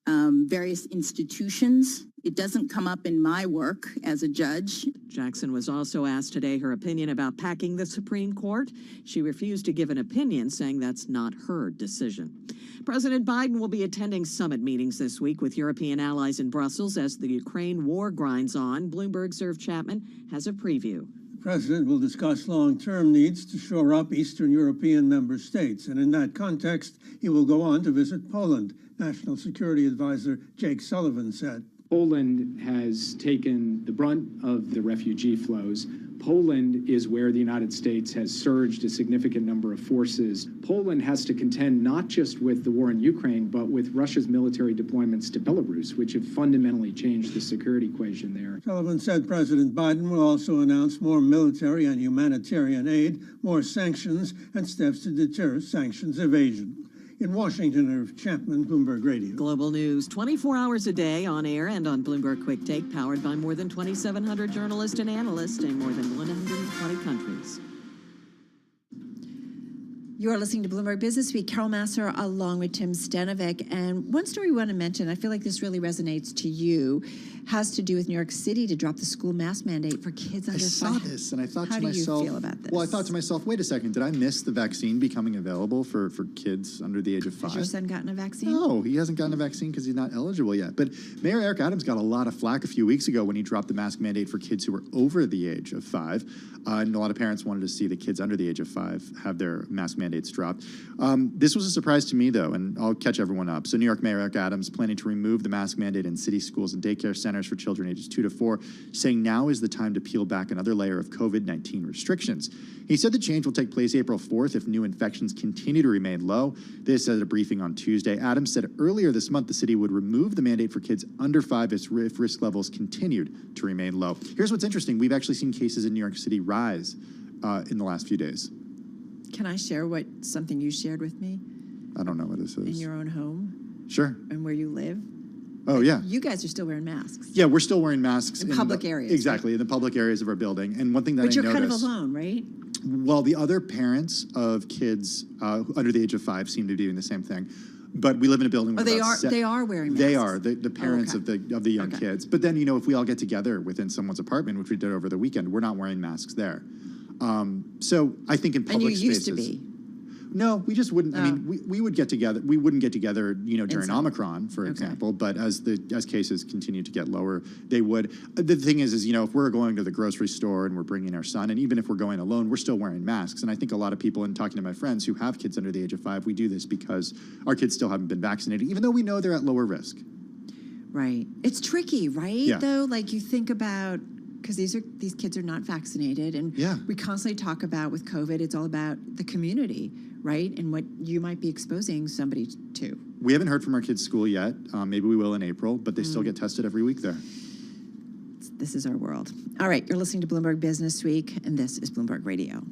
various institutions. It doesn't come up in my work as a judge. Jackson was also asked today her opinion about packing the Supreme Court. She refused to give an opinion, saying that's not her decision. President Biden will be attending summit meetings this week with European allies in Brussels as the Ukraine war grinds on. Bloomberg's Irv Chapman has a preview. The president will discuss long-term needs to shore up Eastern European member states. And in that context, he will go on to visit Poland, National Security Advisor Jake Sullivan said. Poland has taken the brunt of the refugee flows. Poland is where the United States has surged a significant number of forces. Poland has to contend not just with the war in Ukraine, but with Russia's military deployments to Belarus, which have fundamentally changed the security equation there. Sullivan said President Biden will also announce more military and humanitarian aid, more sanctions, and steps to deter sanctions evasion. In Washington, Irv Chapman, Bloomberg Radio. Global news 24 hours a day on air and on Bloomberg Quick Take, powered by more than 2,700 journalists and analysts in more than 120 countries. You are listening to Bloomberg Business Week. Carol Massar along with Tim Stenovic. And one story we want to mention, I feel like this really resonates to you. has to do with New York City to drop the school mask mandate for kids under 5. I saw this and I thought How to myself, do you feel about this? well, I thought to myself, wait a second, did I miss the vaccine becoming available for kids under the age of 5? Has your son gotten a vaccine? No, he hasn't gotten a vaccine because he's not eligible yet. But Mayor Eric Adams got a lot of flack a few weeks ago when he dropped the mask mandate for kids who were over the age of 5. And a lot of parents wanted to see the kids under the age of 5 have their mask mandates dropped. This was a surprise to me, though, and I'll catch everyone up. So New York Mayor Eric Adams planning to remove the mask mandate in city schools and daycare centers for children ages 2 to 4, saying now is the time to peel back another layer of COVID-19 restrictions. He said the change will take place April 4th if new infections continue to remain low. This at a briefing on Tuesday. Adams said earlier this month the city would remove the mandate for kids under 5 if risk levels continued to remain low. Here's what's interesting. We've actually seen cases in New York City rise in the last few days. Can I share something you shared with me? I don't know what this is. In your own home? Sure. And where you live? Oh, yeah. You guys are still wearing masks. Yeah, we're still wearing masks. In public areas. Exactly, in the public areas of our building. And one thing that But I you're kind of noticed... alone, right? Well, the other parents of kids under the age of 5 seem to be doing the same thing. But we live in a building where they are wearing masks. They are, the parents of the young kids. But then, if we all get together within someone's apartment, which we did over the weekend, we're not wearing masks there. So I think in public spaces... And you used to be. No, we just wouldn't. I mean, we would get together. We wouldn't get together, during Inside. Omicron, for example. But as cases continue to get lower, they would. The thing is, if we're going to the grocery store and we're bringing our son, and even if we're going alone, we're still wearing masks. And I think a lot of people, and talking to my friends who have kids under the age of 5, we do this because our kids still haven't been vaccinated, even though we know they're at lower risk. Right. It's tricky, right? Yeah. Though, like you think about, because these kids are not vaccinated, and we constantly talk about with COVID, it's all about the community, right? And what you might be exposing somebody to. We haven't heard from our kids' school yet. Maybe we will in April, but they still get tested every week there. This is our world. All right, you're listening to Bloomberg Business Week, and this is Bloomberg Radio.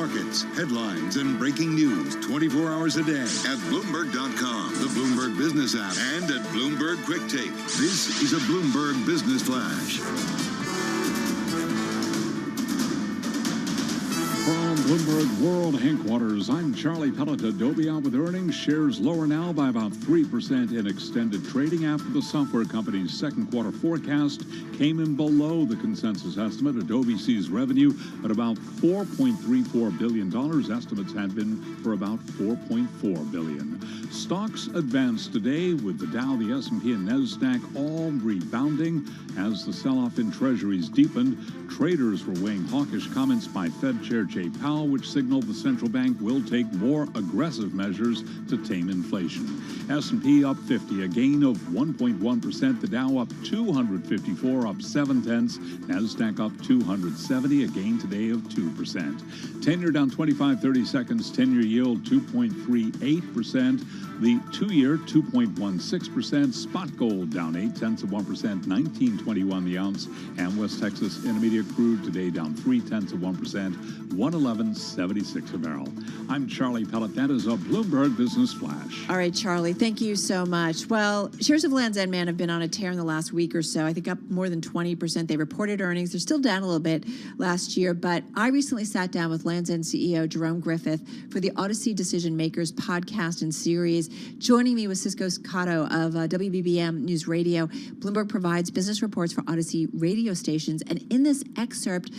markets, headlines, and breaking news 24 hours a day at Bloomberg.com, the Bloomberg Business app, and at Bloomberg Quick Take. This is a Bloomberg Business Flash. From Bloomberg World Headquarters, I'm Charlie Pellet. Adobe out with earnings. Shares lower now by about 3% in extended trading after the software company's second quarter forecast came in below the consensus estimate. Adobe sees revenue at about $4.34 billion. Estimates had been for about $4.4 billion. Stocks advanced today with the Dow, the S&P, and NASDAQ all rebounding as the sell-off in treasuries deepened. Traders were weighing hawkish comments by Fed Chair Jay Powell, which signaled the central bank will take more aggressive measures to tame inflation. S&P up 50, a gain of 1.1%. The Dow up 254, up 0.7. NASDAQ up 270, a gain today of 2%. 10-year down 25 30 seconds. 10-year yield 2.38%. The 2-year 2.16%. Spot gold down 0.8%, 19.21 the ounce. And West Texas Intermediate crude today down 0.3%, 111.76 a barrel. I'm Charlie Pellet. That is a Bloomberg Business Flash. All right, Charlie, thank you so much. Well, shares of Lands' End Man have been on a tear in the last week or so. I think up more than 20%. They reported earnings. They're still down a little bit last year, but I recently sat down with Lands' End CEO Jerome Griffith for the Odyssey Decision Makers podcast and series. Joining me was Cisco Cotto of WBBM News Radio. Bloomberg provides business reports for Odyssey radio stations, and in this excerpt,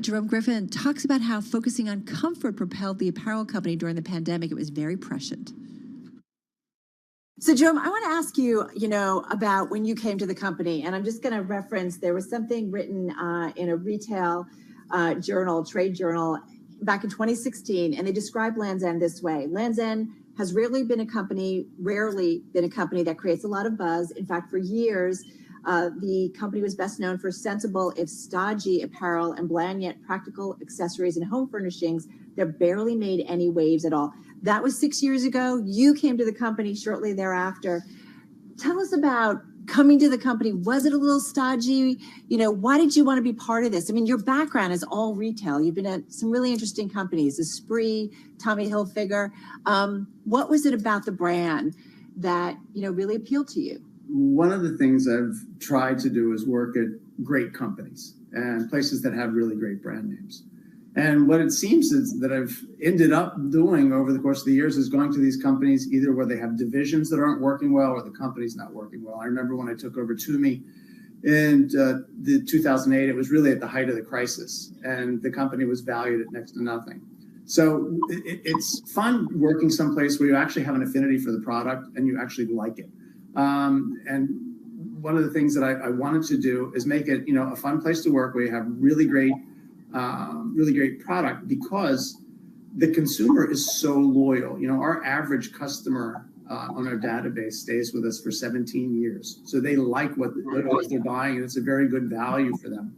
Jerome Griffin talks about how focusing on comfort propelled the apparel company during the pandemic. It was very prescient. So, Jerome, I want to ask you, about when you came to the company, and I'm just going to reference, there was something written in a retail journal, trade journal, back in 2016, and they described Lands' End this way. Lands' End has rarely been a company that creates a lot of buzz. In fact, for years, the company was best known for sensible, if stodgy, apparel and bland yet practical accessories and home furnishings that barely made any waves at all. That was 6 years ago. You came to the company shortly thereafter. Tell us about coming to the company. Was it a little stodgy? Why did you want to be part of this? I mean, your background is all retail. You've been at some really interesting companies, Esprit, Tommy Hilfiger. What was it about the brand that, really appealed to you? One of the things I've tried to do is work at great companies and places that have really great brand names. And what it seems is that I've ended up doing over the course of the years is going to these companies either where they have divisions that aren't working well or the company's not working well. I remember when I took over Toomey in the 2008, it was really at the height of the crisis, and the company was valued at next to nothing. So it's fun working someplace where you actually have an affinity for the product and you actually like it. And one of the things that I wanted to do is make it, a fun place to work where you have really great product, because the consumer is so loyal. Our average customer on our database stays with us for 17 years. So they like what it is they're buying, and it's a very good value for them.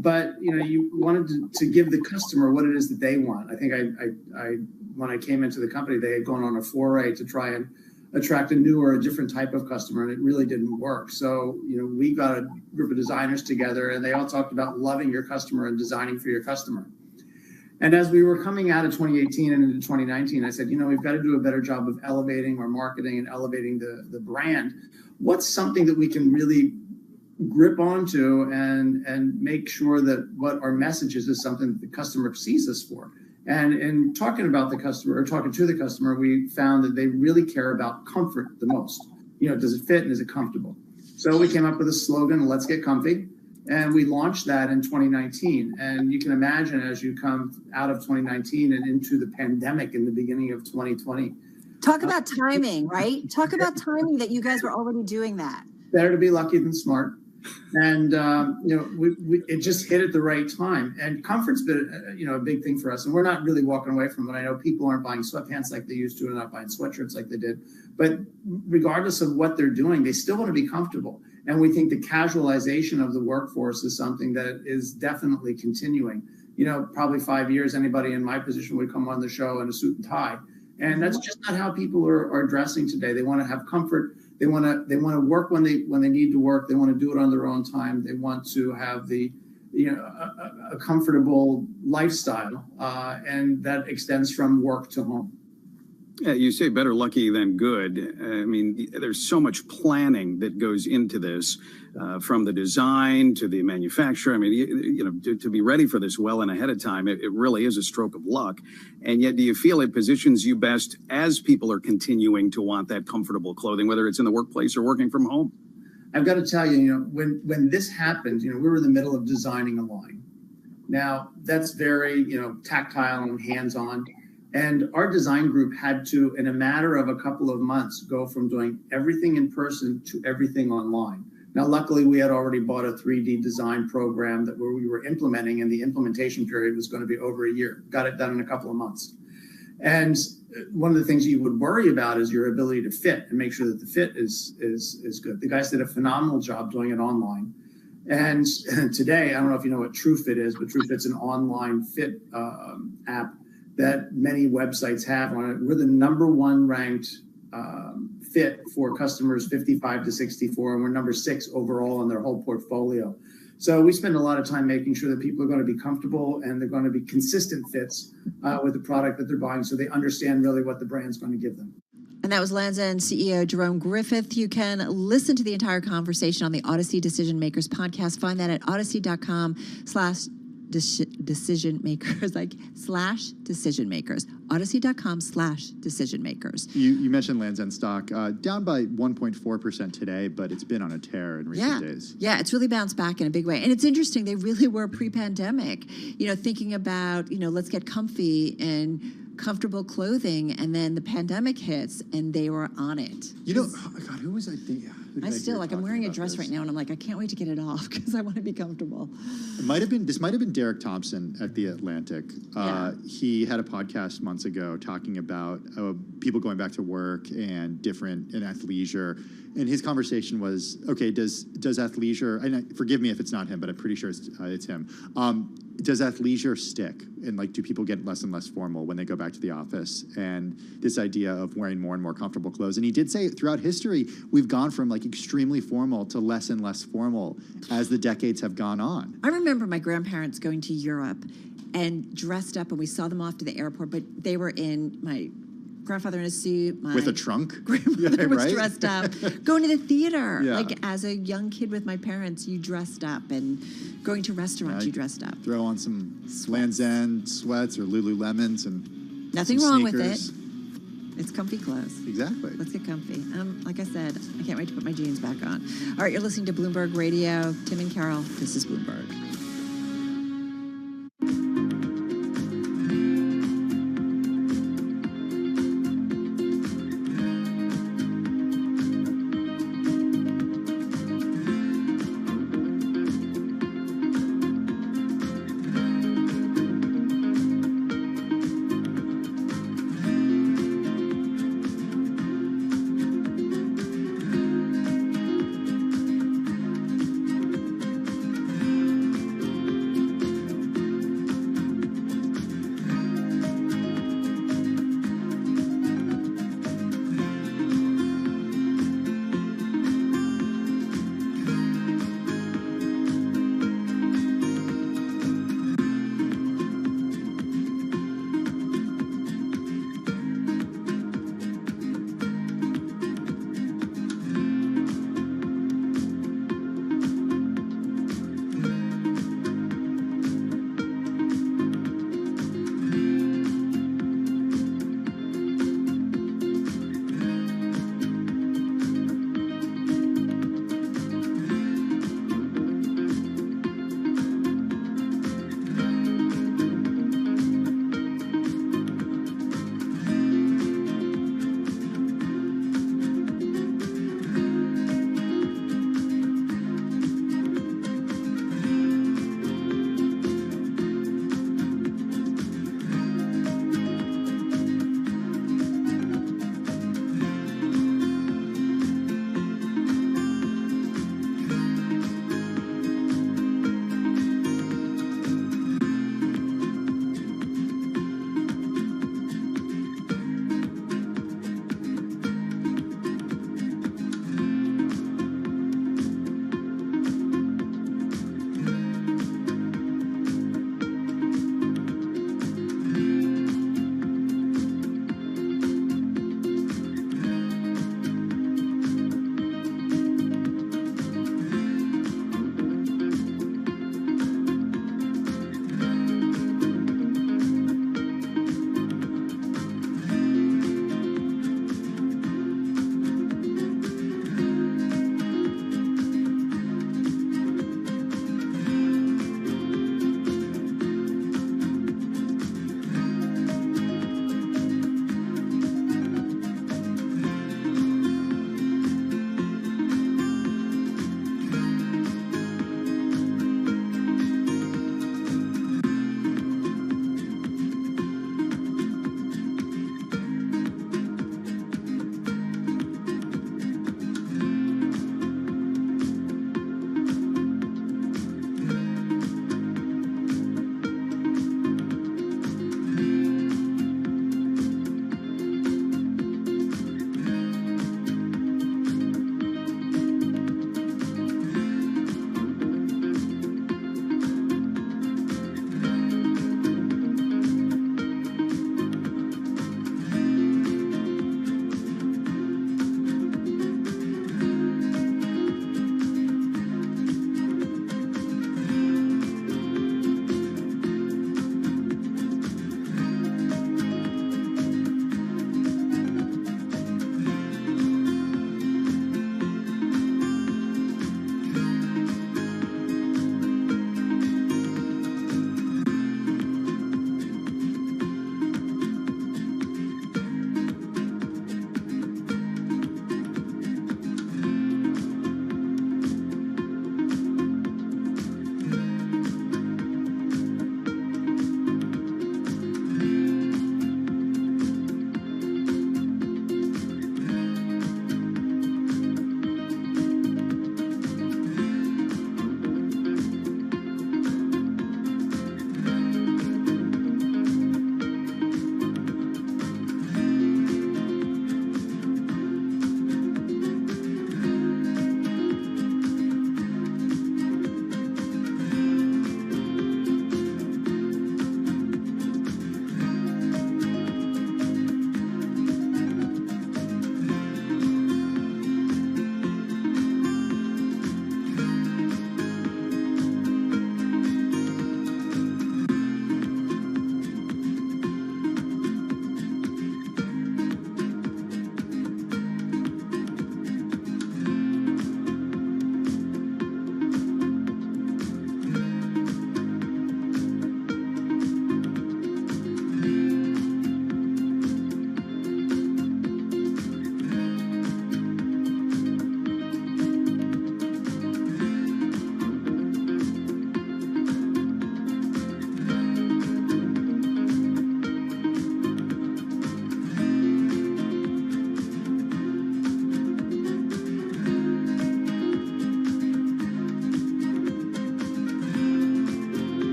But you wanted to give the customer what it is that they want. I think I when I came into the company, they had gone on a foray to try and attract a new or a different type of customer, and it really didn't work. So, we got a group of designers together, and they all talked about loving your customer and designing for your customer. And as we were coming out of 2018 and into 2019, I said, we've got to do a better job of elevating our marketing and elevating the brand. What's something that we can really grip onto and make sure that what our message is something that the customer sees us for? And in talking about the customer or talking to the customer, we found that they really care about comfort the most. Does it fit and is it comfortable? So we came up with a slogan, "Let's get comfy." And we launched that in 2019. And you can imagine as you come out of 2019 and into the pandemic in the beginning of 2020. Talk about timing, right? Talk about timing that you guys were already doing that. Better to be lucky than smart. And, it just hit at the right time. And comfort's been, a big thing for us. And we're not really walking away from it. I know people aren't buying sweatpants like they used to and not buying sweatshirts like they did. But regardless of what they're doing, they still want to be comfortable. And we think the casualization of the workforce is something that is definitely continuing. Probably 5 years, anybody in my position would come on the show in a suit and tie. And that's just not how people are dressing today. They want to have comfort. They want to work when they need to work. They want to do it on their own time. They want to have the a comfortable lifestyle, and that extends from work to home. Yeah, you say better lucky than good. I mean, there's so much planning that goes into this, from the design to the manufacture. I mean, to be ready for this well and ahead of time, it really is a stroke of luck. And yet, do you feel it positions you best as people are continuing to want that comfortable clothing, whether it's in the workplace or working from home? I've got to tell you, when this happened, we were in the middle of designing a line. Now, that's very, tactile and hands-on. And our design group had to, in a matter of a couple of months, go from doing everything in person to everything online. Now, luckily, we had already bought a 3D design program where we were implementing, and the implementation period was going to be over a year. Got it done in a couple of months. And one of the things you would worry about is your ability to fit and make sure that the fit is good. The guys did a phenomenal job doing it online. And today, I don't know if you know what TrueFit is, but TrueFit's an online fit app that many websites have on it. We're the #1 ranked fit for customers 55 to 64, and we're #6 overall in their whole portfolio. So we spend a lot of time making sure that people are going to be comfortable and they're going to be consistent fits with the product that they're buying, so they understand really what the brand's going to give them. And that was Lands' End CEO Jerome Griffith. You can listen to the entire conversation on the Odyssey Decision Makers podcast. Find that at odyssey.com/decision makers, /decision makers. Odyssey.com/decision makers. You mentioned Lands' End stock down by 1.4% today, but it's been on a tear in recent days. Yeah, it's really bounced back in a big way. And it's interesting, they really were pre-pandemic, thinking about, let's get comfy and comfortable clothing, and then the pandemic hits and they were on it. Oh my God, who was I thinking? I'm wearing a dress right now, and I'm like, I can't wait to get it off because I want to be comfortable. This might have been Derek Thompson at The Atlantic. He had a podcast months ago talking about people going back to work and different in athleisure. And his conversation was, okay, does athleisure, and forgive me if it's not him, but I'm pretty sure it's him. Does athleisure stick? And do people get less and less formal when they go back to the office? And this idea of wearing more and more comfortable clothes. And he did say throughout history, we've gone from extremely formal to less and less formal as the decades have gone on. I remember my grandparents going to Europe and dressed up, and we saw them off to the airport, but they were in my grandfather in a suit. With a trunk? Grandmother was dressed up. Going to the theater. Yeah. As a young kid with my parents, you dressed up. And going to restaurants, you dressed up. Throw on some Lands' End sweats or Lululemons and nothing wrong with it. It's comfy clothes. Exactly. Let's get comfy. Like I said, I can't wait to put my jeans back on. All right, you're listening to Bloomberg Radio. Tim and Carol, this is Bloomberg.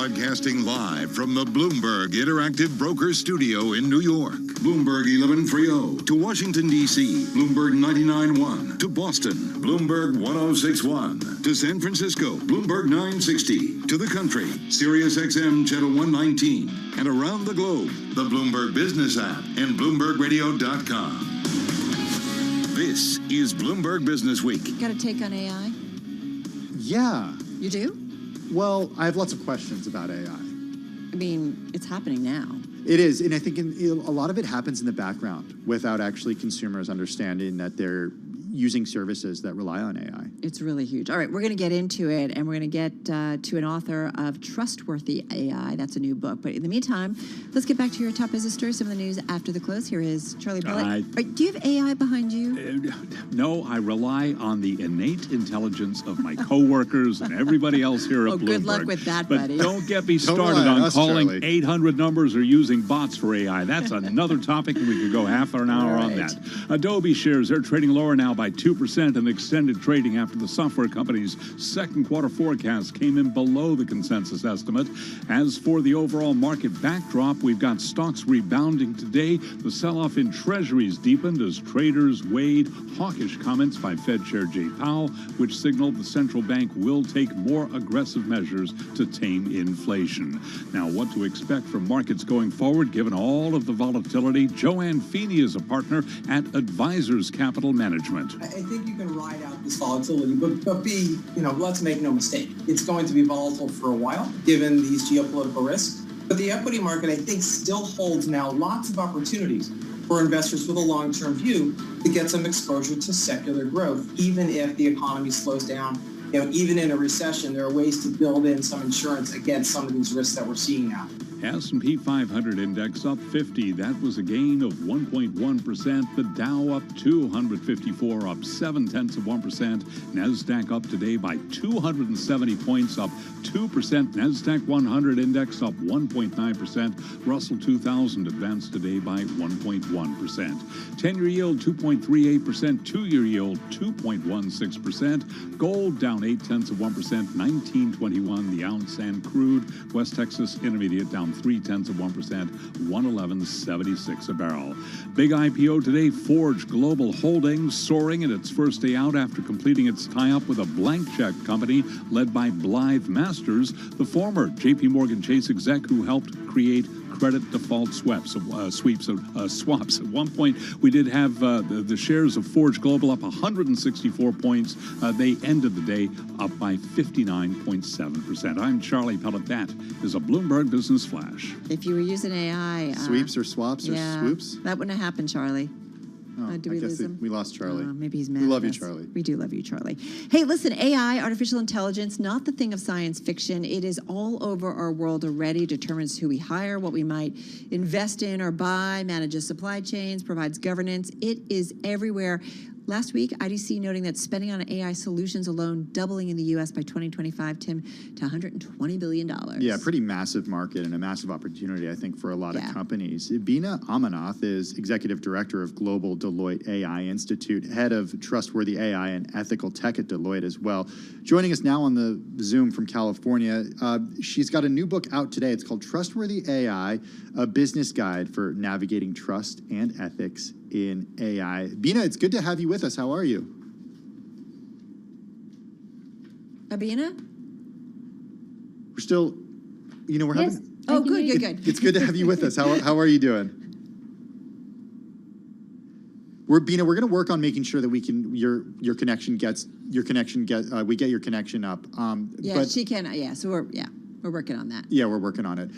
Broadcasting live from the Bloomberg Interactive Broker Studio in New York. Bloomberg 1130 to Washington, D.C. Bloomberg 99.1 to Boston. Bloomberg 106.1 to San Francisco. Bloomberg 960 to the country. Sirius XM Channel 119. And around the globe, the Bloomberg Business app and BloombergRadio.com. This is Bloomberg Business Week. Got a take on AI? Yeah. You do? Well, I have lots of questions about AI. I mean, it's happening now. It is, and I think a lot of it happens in the background without actually consumers understanding that they're using services that rely on AI. It's really huge. All right, we're going to get into it, and we're going to get to an author of Trustworthy AI. That's a new book. But in the meantime, let's get back to your top business stories, some of the news after the close. Here is Charlie Pellet. Do you have AI behind you? No, I rely on the innate intelligence of my coworkers and everybody else here at Bloomberg. Good luck with that, but buddy. Don't get me started on calling 800 numbers or using bots for AI. That's another topic, and we could go half an hour on that. Adobe shares, they're trading lower now by 2% in extended trading after the software company's second quarter forecast came in below the consensus estimate. As for the overall market backdrop, we've got stocks rebounding today. The sell-off in treasuries deepened as traders weighed hawkish comments by Fed Chair Jay Powell, which signaled the central bank will take more aggressive measures to tame inflation. Now, what to expect from markets going forward, given all of the volatility? Joanne Feeney is a partner at Advisors Capital Management. I think you can ride out this volatility, but let's make no mistake. It's going to be volatile for a while, given these geopolitical risks. But the equity market, I think, still holds now lots of opportunities for investors with a long-term view to get some exposure to secular growth, even if the economy slows down. Even in a recession, there are ways to build in some insurance against some of these risks that we're seeing now. S&P 500 index up 50. That was a gain of 1.1%. The Dow up 254, up 0.7%. NASDAQ up today by 270 points, up 2%. NASDAQ 100 index up 1.9%. Russell 2000 advanced today by 1.1%. 10-year yield 2.38%. 2-year yield 2.16%. Gold down 0.8%. 19.21 the ounce. And crude West Texas Intermediate down 0.3%, 111.76 a barrel. Big IPO today, Forge Global Holdings soaring in its first day out after completing its tie-up with a blank check company led by Blythe Masters, the former J.P. Morgan Chase exec who helped create credit default swaps. At one point, we did have the shares of Forge Global up 164 points. They ended the day up by 59.7%. I'm Charlie Pellet. That is a Bloomberg Business Flash. If you were using AI... sweeps or swaps or swoops? That wouldn't have happened, Charlie. Do we lose him? We lost Charlie. Maybe he's mad. We love at you, us. Charlie. We do love you, Charlie. Hey, listen, AI, artificial intelligence, not the thing of science fiction. It is all over our world already, determines who we hire, what we might invest in or buy, manages supply chains, provides governance. It is everywhere. Last week, IDC noting that spending on AI solutions alone doubling in the U.S. by 2025, Tim, to $120 billion. Yeah, pretty massive market and a massive opportunity, I think, for a lot of companies. Bina Amanath is Executive Director of Global Deloitte AI Institute, Head of Trustworthy AI and Ethical Tech at Deloitte as well. Joining us now on the Zoom from California, she's got a new book out today. It's called Trustworthy AI, a business guide for navigating trust and ethics in AI. Bina, it's good to have you with us. How are you? Bina? We're still, we're having... Oh, good. It's good to have you with us. How are you doing? Bina, we're going to work on making sure that we can we get your connection up. She can. Yeah, so we're working on that. Yeah, we're working on it.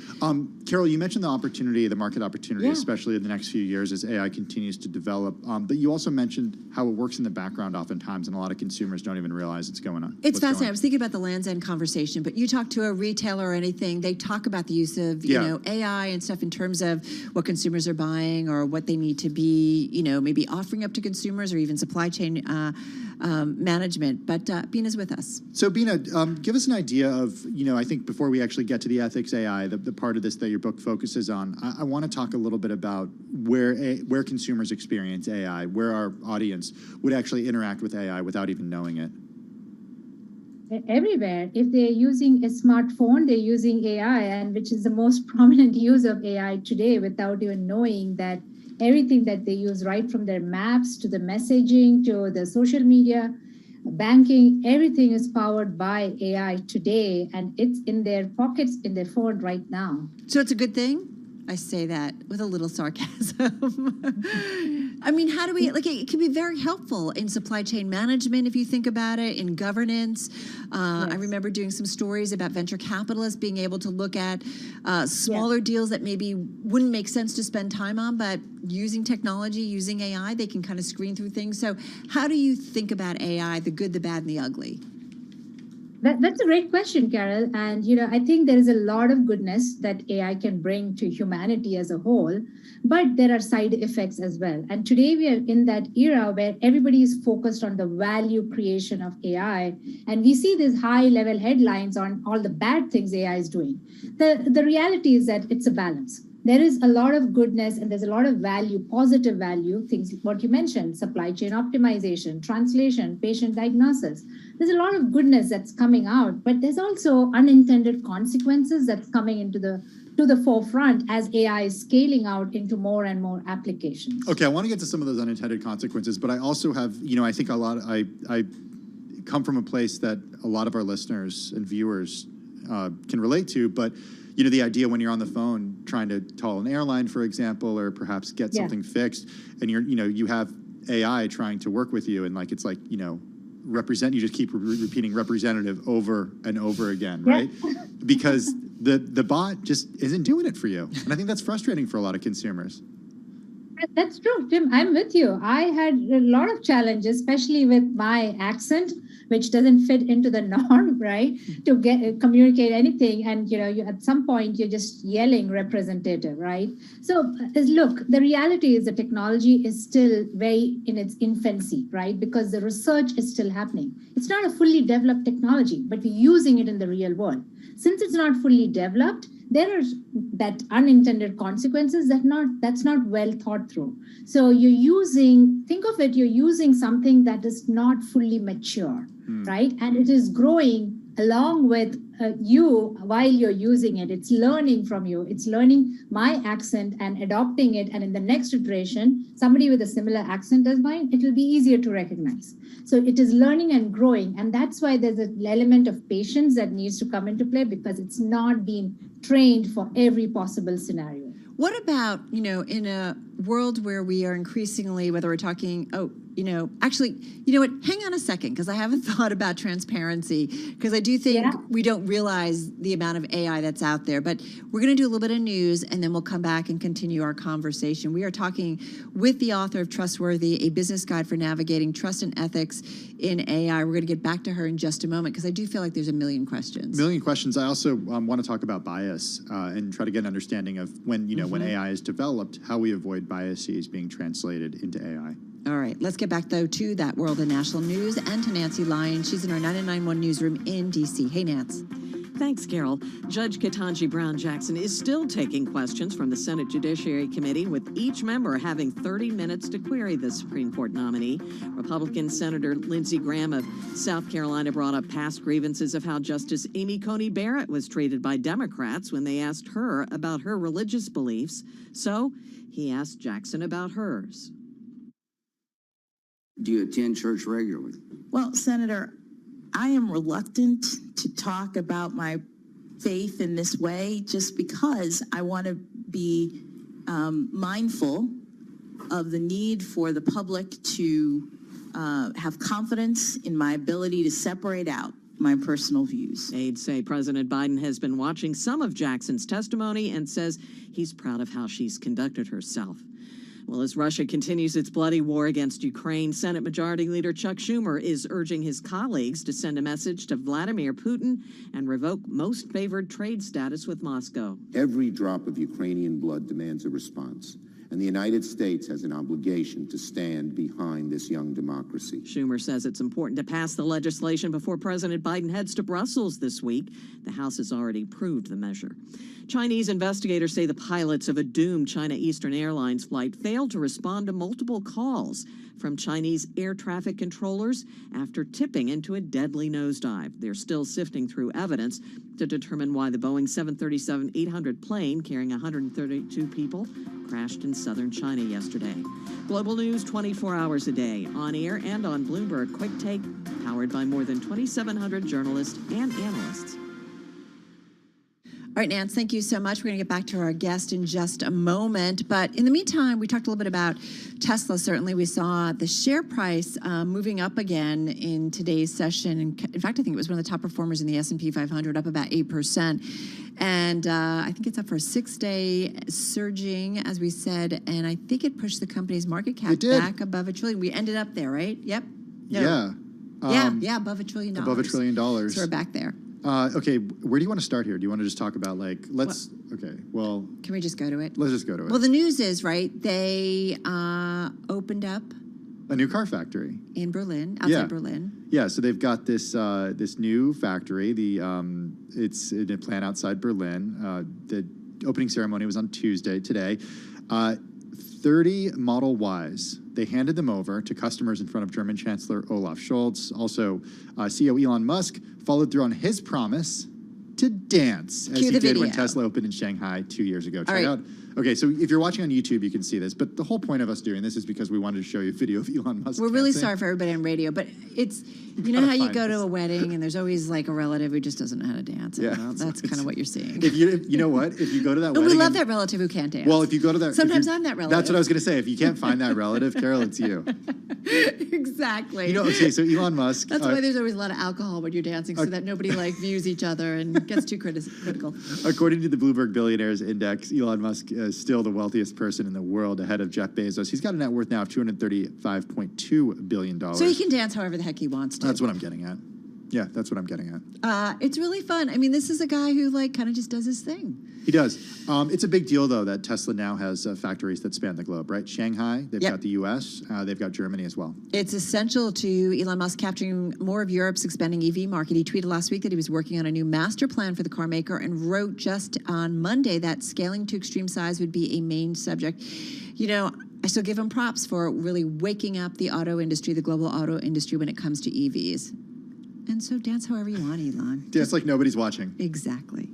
Carol, you mentioned the market opportunity, especially in the next few years as AI continues to develop. But you also mentioned how it works in the background oftentimes, and a lot of consumers don't even realize it's going on. It's fascinating. I was thinking about the Land's End conversation, but you talk to a retailer or anything, they talk about the use of AI and stuff in terms of what consumers are buying or what they need to be, maybe offering up to consumers or even supply chain management. But Bina's with us. So Bina, give us an idea of, I think before we actually get to the ethics AI, the part of this that your book focuses on, I want to talk a little bit about where consumers experience AI, where our audience would actually interact with AI without even knowing it. everywhere. If they're using a smartphone, they're using AI, and which is the most prominent use of AI today, without even knowing that everything that they use, right from their maps to the messaging to the social media, banking, everything is powered by AI today, and it's in their pockets, in their phone right now. So it's a good thing? I say that with a little sarcasm. I mean, how do we, like, it can be very helpful in supply chain management, if you think about it, in governance. I remember doing some stories about venture capitalists being able to look at smaller deals that maybe wouldn't make sense to spend time on, but using technology, using AI, they can kind of screen through things. So how do you think about AI, the good, the bad, and the ugly? That's a great question, Carol. And, I think there is a lot of goodness that AI can bring to humanity as a whole, but there are side effects as well. And today we are in that era where everybody is focused on the value creation of AI. And we see these high level headlines on all the bad things AI is doing. The reality is that it's a balance. There is a lot of goodness and there's a lot of value, positive value, things what you mentioned, supply chain optimization, translation, patient diagnosis. There's a lot of goodness that's coming out, but there's also unintended consequences that's coming to the forefront as AI is scaling out into more and more applications. Okay, I want to get to some of those unintended consequences, but I also have, I think I come from a place that a lot of our listeners and viewers can relate to, but the idea when you're on the phone trying to call an airline, for example, or perhaps get something fixed, and you have AI trying to work with you, and it's like, represent, you just keep repeating representative over and over again, right? Because the bot just isn't doing it for you. And I think that's frustrating for a lot of consumers. That's true, Tim. I'm with you. I had a lot of challenges, especially with my accent, which doesn't fit into the norm, right? To communicate anything. And, you at some point, you're just yelling representative, right? So look, the reality is the technology is still very in its infancy, right? Because the research is still happening. It's not a fully developed technology, but we're using it in the real world. Since it's not fully developed, there are that unintended consequences that's not well thought through. So think of it, you're using something that is not fully mature, right? And it is growing along with you while you're using it. It's learning from you. It's learning my accent and adopting it. And in the next iteration, somebody with a similar accent as mine, it will be easier to recognize. So it is learning and growing. And that's why there's an element of patience that needs to come into play, because it's not being trained for every possible scenario. What about, in a world where we are increasingly, whether we're talking, actually, you know what, hang on a second, because I have a thought about transparency, because I do think we don't realize the amount of AI that's out there. But we're going to do a little bit of news, and then we'll come back and continue our conversation. We are talking with the author of Trustworthy, a business guide for navigating trust and ethics in AI. We're going to get back to her in just a moment, because I do feel like there's a million questions. I also want to talk about bias and try to get an understanding of when AI is developed, how we avoid biases being translated into AI. All right, let's get back, though, to that world of national news and to Nancy Lyon. She's in our 99.1 newsroom in D.C. Hey, Nance. Thanks, Carol. Judge Ketanji Brown Jackson is still taking questions from the Senate Judiciary Committee, with each member having 30 minutes to query the Supreme Court nominee. Republican Senator Lindsey Graham of South Carolina brought up past grievances of how Justice Amy Coney Barrett was treated by Democrats when they asked her about her religious beliefs. So he asked Jackson about hers. Do you attend church regularly? Well, Senator, I am reluctant to talk about my faith in this way just because I want to be mindful of the need for the public to have confidence in my ability to separate out my personal views. Aides say President Biden has been watching some of Jackson's testimony and says he's proud of how she's conducted herself. Well, as Russia continues its bloody war against Ukraine, Senate Majority Leader Chuck Schumer is urging his colleagues to send a message to Vladimir Putin and revoke most favored trade status with Moscow. Every drop of Ukrainian blood demands a response, And the United States has an obligation to stand behind this young democracy. Schumer says it's important to pass the legislation before President Biden heads to Brussels this week. The House has already approved the measure. Chinese investigators say the pilots of a doomed China Eastern Airlines flight failed to respond to multiple calls from Chinese air traffic controllers after tipping into a deadly nosedive. They're still sifting through evidence to determine why the Boeing 737-800 plane carrying 132 people crashed in southern China yesterday. Global news 24 hours a day, on air and on Bloomberg Quick Take, powered by more than 2,700 journalists and analysts. All right, Nance, thank you so much. We're going to get back to our guest in just a moment. But in the meantime, we talked a little bit about Tesla. Certainly, we saw the share price moving up again in today's session. In fact, I think it was one of the top performers in the S&P 500, up about 8%. And I think it's up for a 6-day surging, as we said. And I think it pushed the company's market cap back above $1 trillion. We ended up there, right? Yep. No. Yeah. Above $1 trillion. Above $1 trillion. So we're back there. Okay, where do you want to start here? Do you want to just talk about can we just go to it? Let's just go to it. Well, the news is, right, they opened up a new car factory in Berlin, outside Berlin. Yeah, so they've got this this new factory. It's in a plant outside Berlin. The opening ceremony was on Tuesday, today. 30 Model Ys. They handed them over to customers in front of German Chancellor Olaf Scholz. Also, CEO Elon Musk followed through on his promise to dance, as he did when Tesla opened in Shanghai 2 years ago. Try it out. Okay, so if you're watching on YouTube, you can see this. But the whole point of us doing this is because we wanted to show you a video of Elon Musk. We're really sorry for everybody on radio, but it's, you know how you go to a wedding and there's always like a relative who just doesn't know how to dance. Yeah, well, that's kind of what you're seeing. If you know what? If you go to that but wedding. we love that relative who can't dance. Well, if you go to that. Sometimes I'm that relative. That's what I was going to say. If you can't find that relative, Carol, it's you. Exactly. You know, okay, so Elon Musk. That's why there's always a lot of alcohol when you're dancing, so that nobody views each other and gets too critical. According to the Bloomberg Billionaires Index, Elon Musk is still the wealthiest person in the world, ahead of Jeff Bezos. He's got a net worth now of $235.2 billion. So he can dance however the heck he wants to. That's what I'm getting at. Yeah, that's what I'm getting at. It's really fun. I mean, this is a guy who kind of just does his thing. He does. It's a big deal, though, that Tesla now has factories that span the globe, right? Shanghai, they've got the U.S., they've got Germany as well. It's essential to Elon Musk capturing more of Europe's expanding EV market. He tweeted last week that he was working on a new master plan for the car maker and wrote just on Monday that scaling to extreme size would be a main subject. You know, I still give him props for really waking up the auto industry, the global auto industry, when it comes to EVs. And so dance however you want, Elon. Dance like nobody's watching. Exactly.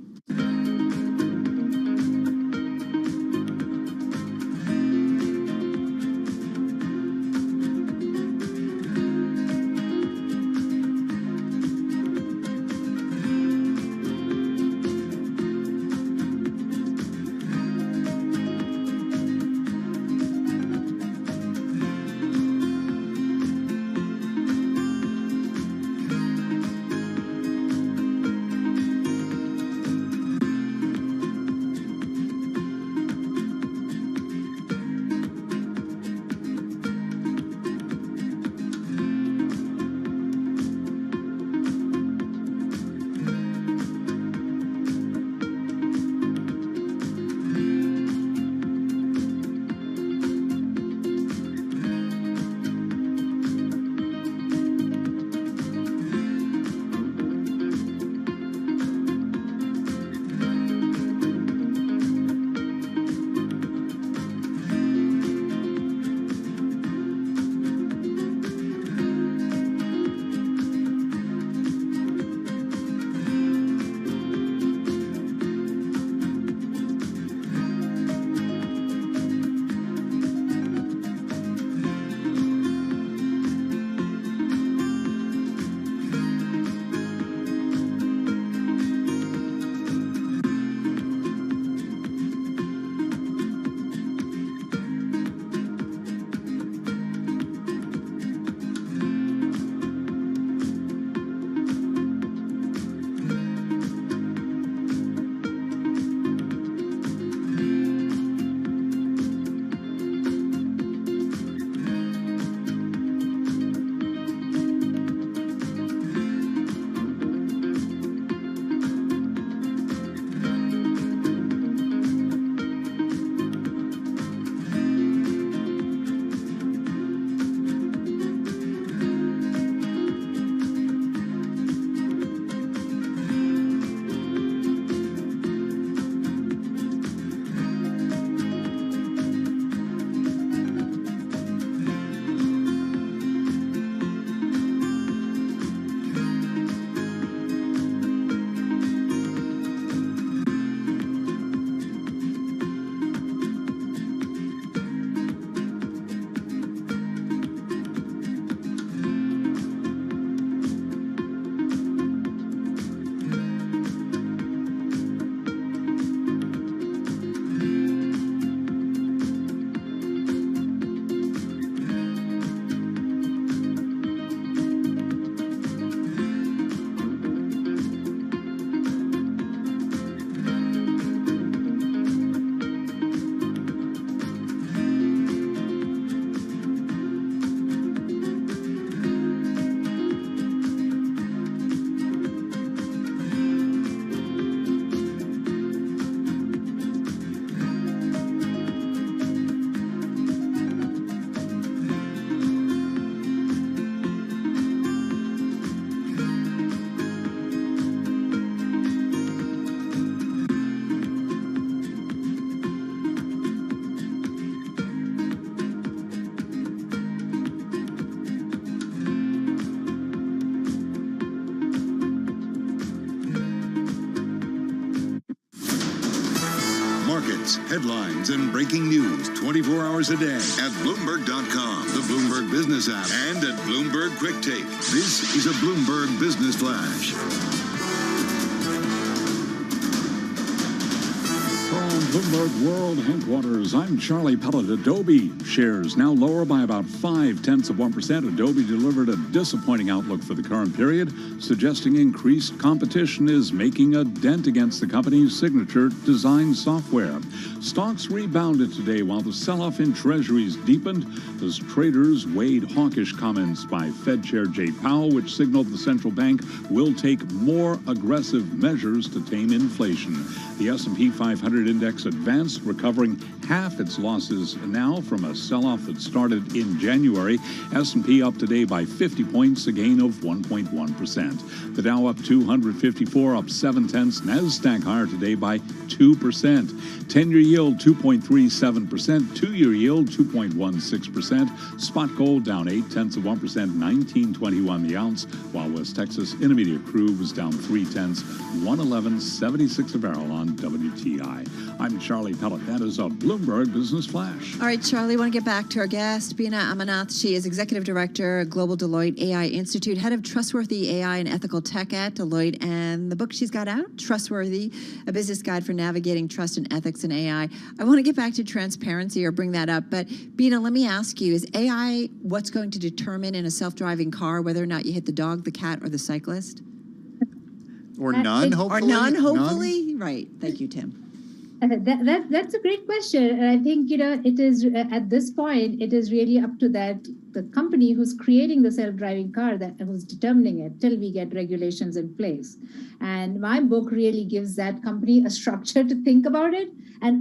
markets, headlines, and breaking news 24 hours a day at Bloomberg.com, the Bloomberg Business app, and at Bloomberg Quick Take. This is a Bloomberg Business Flash. From Bloomberg World Headquarters, I'm Charlie Pellet. Adobe shares now lower by about 0.5%. Adobe delivered a disappointing outlook for the current period, suggesting increased competition is making a dent against the company's signature design software. Stocks rebounded today while the sell-off in treasuries deepened as traders weighed hawkish comments by Fed Chair Jay Powell, which signaled the central bank will take more aggressive measures to tame inflation. The S&P 500 index advanced, recovering half its losses now from a sell-off that started in January. S&P up today by 50 points, a gain of 1.1%. The Dow up 254, up 0.7. NASDAQ higher today by 2%. 10-year yield 2.37%, 2-year yield 2.16%. Spot gold down 0.8%, 19.21 the ounce, while West Texas Intermediate crude was down 0.3, 111.76 a barrel on WTI. I'm Charlie Pellet. That is a Bloomberg Business Flash. All right, Charlie, I want to get back to our guest, Bina Amanath. She is Executive Director at Global Deloitte AI Institute, Head of Trustworthy AI and Ethical Tech at Deloitte, and the book she's got out, Trustworthy, a business guide for navigating trust and ethics in AI. I want to get back to transparency or bring that up, but Bina, let me ask you, is AI what's going to determine in a self-driving car whether or not you hit the dog, the cat, or the cyclist? Or none, hopefully? Or none, hopefully? None? Right. Thank you, Tim. That's a great question. And I think, it is at this point, it is really up to the company who's creating the self-driving car who's determining it till we get regulations in place. And my book really gives that company a structure to think about it and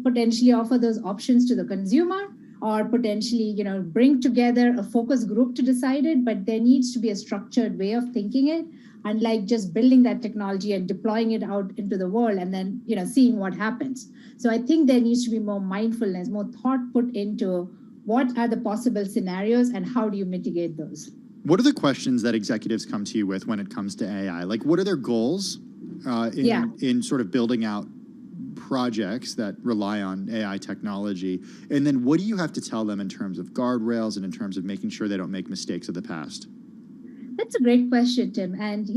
potentially offer those options to the consumer, or potentially, bring together a focus group to decide it. But there needs to be a structured way of thinking it, unlike just building that technology and deploying it out into the world and then, seeing what happens. So I think there needs to be more mindfulness, more thought put into what are the possible scenarios and how do you mitigate those. What are the questions that executives come to you with when it comes to AI? Like, what are their goals in sort of building out projects that rely on AI technology? And then what do you have to tell them in terms of guardrails and in terms of making sure they don't make mistakes of the past? That's a great question, Tim. And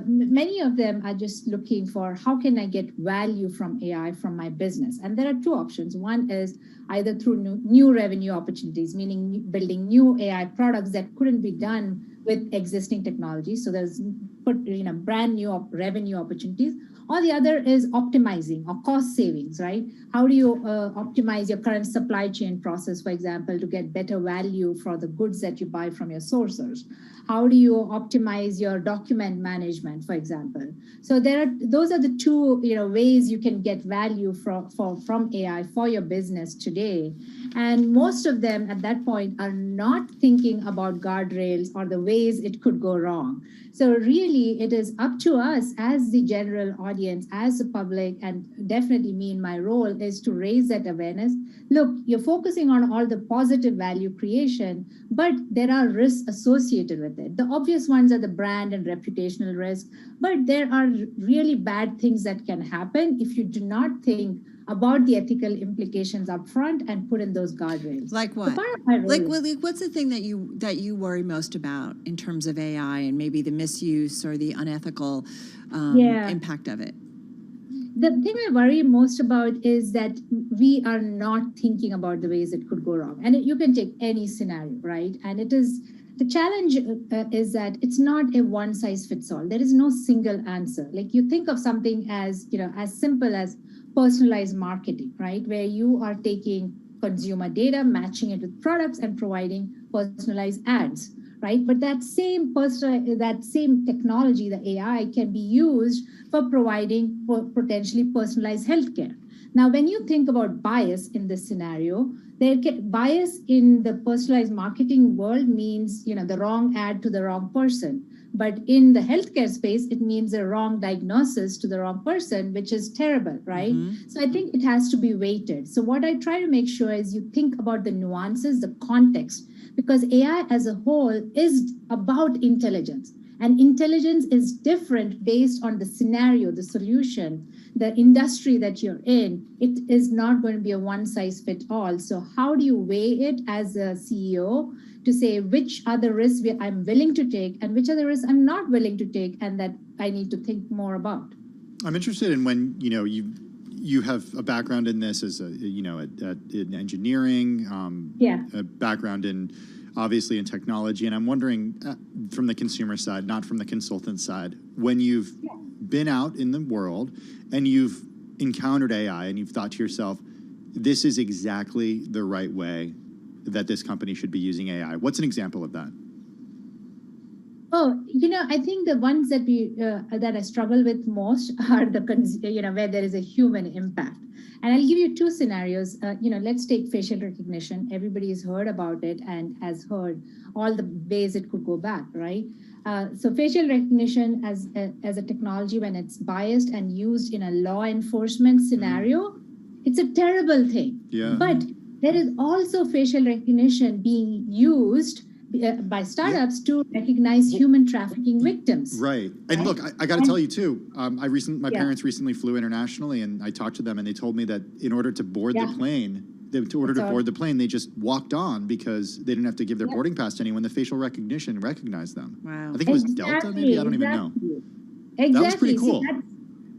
many of them are just looking for how can I get value from AI from my business? And there are two options. One is either through new revenue opportunities, meaning building new AI products that couldn't be done with existing technology. So there's brand new revenue opportunities. Or the other is optimizing or cost savings, right? How do you optimize your current supply chain process, for example, to get better value for the goods that you buy from your sourcers? How do you optimize your document management, for example? So those are the two ways you can get value from AI for your business today. And most of them at that point are not thinking about guardrails or the ways it could go wrong. So really, it is up to us as the general audience, as the public, and definitely me in my role is to raise that awareness. Look, you're focusing on all the positive value creation, but there are risks associated with it. The obvious ones are the brand and reputational risk, but there are really bad things that can happen if you do not think about the ethical implications up front and put in those guardrails. Like what? What's the thing that you worry most about in terms of AI and maybe the misuse or the unethical impact of it? The thing I worry most about is that we are not thinking about the ways it could go wrong. And you can take any scenario, right? And the challenge is that it's not a one size fits all. There is no single answer. Like you think of something as, as simple as personalized marketing, right? Where you are taking consumer data, matching it with products and providing personalized ads, right? But that same technology, the AI, can be used for providing potentially personalized healthcare. Now, when you think about bias in this scenario, bias in the personalized marketing world means, the wrong ad to the wrong person. But in the healthcare space, it means a wrong diagnosis to the wrong person, which is terrible, right? Mm-hmm. So I think it has to be weighted. So what I try to make sure is you think about the nuances, the context, because AI as a whole is about intelligence. And intelligence is different based on the scenario, the solution, the industry that you're in. It is not going to be a one size fit all. So how do you weigh it as a CEO to say which other risks I'm willing to take and which other risks I'm not willing to take and that I need to think more about? I'm interested in when, you have a background in this as in engineering, a background in obviously in technology. And I'm wondering from the consumer side, not from the consultant side, when you've been out in the world and you've encountered AI and you've thought to yourself, this is exactly the right way that this company should be using AI. What's an example of that? Oh, I think the ones that that I struggle with most are the where there is a human impact. And I'll give you two scenarios. Let's take facial recognition. Everybody has heard about it and has heard all the ways it could go back, right? So facial recognition as a technology, when it's biased and used in a law enforcement scenario, it's a terrible thing. Yeah. But there is also facial recognition being used by startups to recognize human trafficking victims. Right. And look, I got to tell you too, my parents recently flew internationally and I talked to them and they told me that in order to board the plane, they just walked on because they didn't have to give their boarding pass to anyone. The facial recognition recognized them. Wow. I think it was Delta, maybe? I don't even know. Exactly. That was pretty cool. See,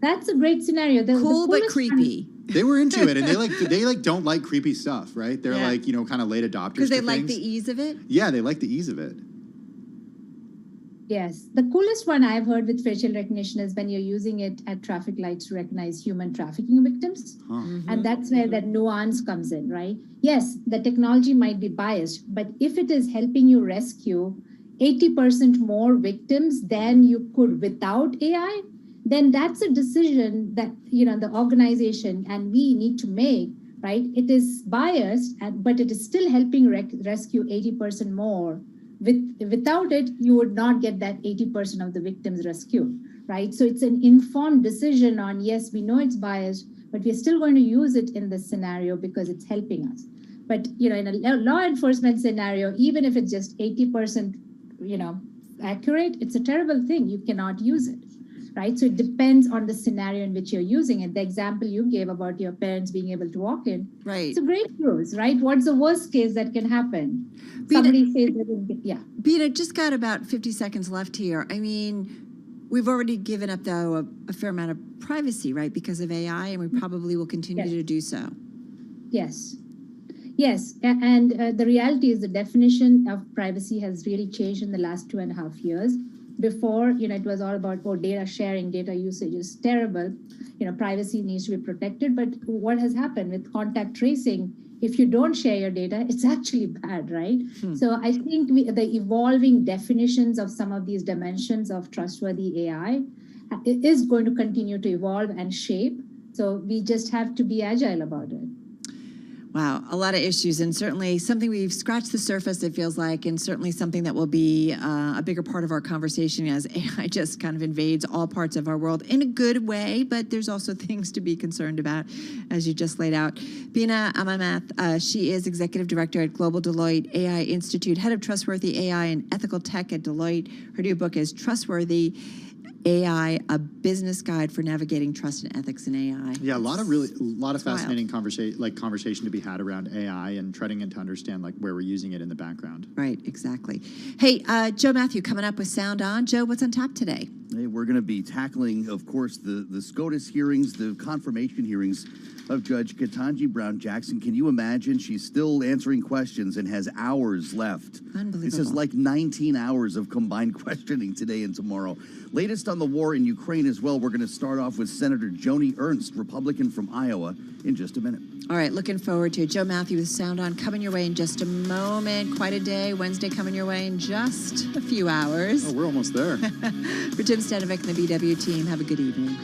that's a great scenario. Cool but creepy. They were into it, and they don't like creepy stuff, right? They're kind of late adopters. Because they like the ease of it? Yeah, they like the ease of it. Yes. The coolest one I've heard with facial recognition is when you're using it at traffic lights to recognize human trafficking victims. And that's where that nuance comes in, right? Yes, the technology might be biased, but if it is helping you rescue 80% more victims than you could without AI, then that's a decision that the organization and we need to make, right? It is biased, but it is still helping rescue 80% more. Without it, you would not get that 80% of the victims rescued, right? So it's an informed decision on, yes, we know it's biased, but we're still going to use it in this scenario because it's helping us. But in a law enforcement scenario, even if it's just 80%, accurate, it's a terrible thing. You cannot use it. Right? So it depends on the scenario in which you're using it. The example you gave about your parents being able to walk in. Right. It's a great news, right? What's the worst case that can happen? Somebody says that, Bina, just got about 50 seconds left here. I mean, we've already given up, though, a fair amount of privacy, right, because of AI, and we probably will continue to do so. Yes. Yes, and the reality is the definition of privacy has really changed in the last 2.5 years. Before, it was all about, data sharing, data usage is terrible. Privacy needs to be protected. But what has happened with contact tracing, if you don't share your data, it's actually bad, right? So I think the evolving definitions of some of these dimensions of trustworthy AI is going to continue to evolve and shape. So we just have to be agile about it. Wow, a lot of issues, and certainly something we've scratched the surface, it feels like, and certainly something that will be a bigger part of our conversation as AI just kind of invades all parts of our world in a good way, but there's also things to be concerned about, as you just laid out. Bina Amamath, she is Executive Director at Global Deloitte AI Institute, Head of Trustworthy AI and Ethical Tech at Deloitte. Her new book is Trustworthy AI, a business guide for navigating trust and ethics in AI. Yeah, a lot of fascinating conversation to be had around AI and trying to understand where we're using it in the background. Right, exactly. Hey, Joe Matthew coming up with Sound On. Joe, what's on tap today? Hey, we're going to be tackling, of course, the SCOTUS hearings, the confirmation hearings of Judge Ketanji Brown Jackson. Can you imagine? She's still answering questions and has hours left. Unbelievable. This is like 19 hours of combined questioning today and tomorrow. Latest on the war in Ukraine as well. We're going to start off with Senator Joni Ernst, Republican from Iowa, in just a minute. All right, looking forward to it. Joe Matthew with Sound On coming your way in just a moment. Quite a day. Wednesday coming your way in just a few hours. Oh, we're almost there. For Tim Stanovic and the BW team, have a good evening.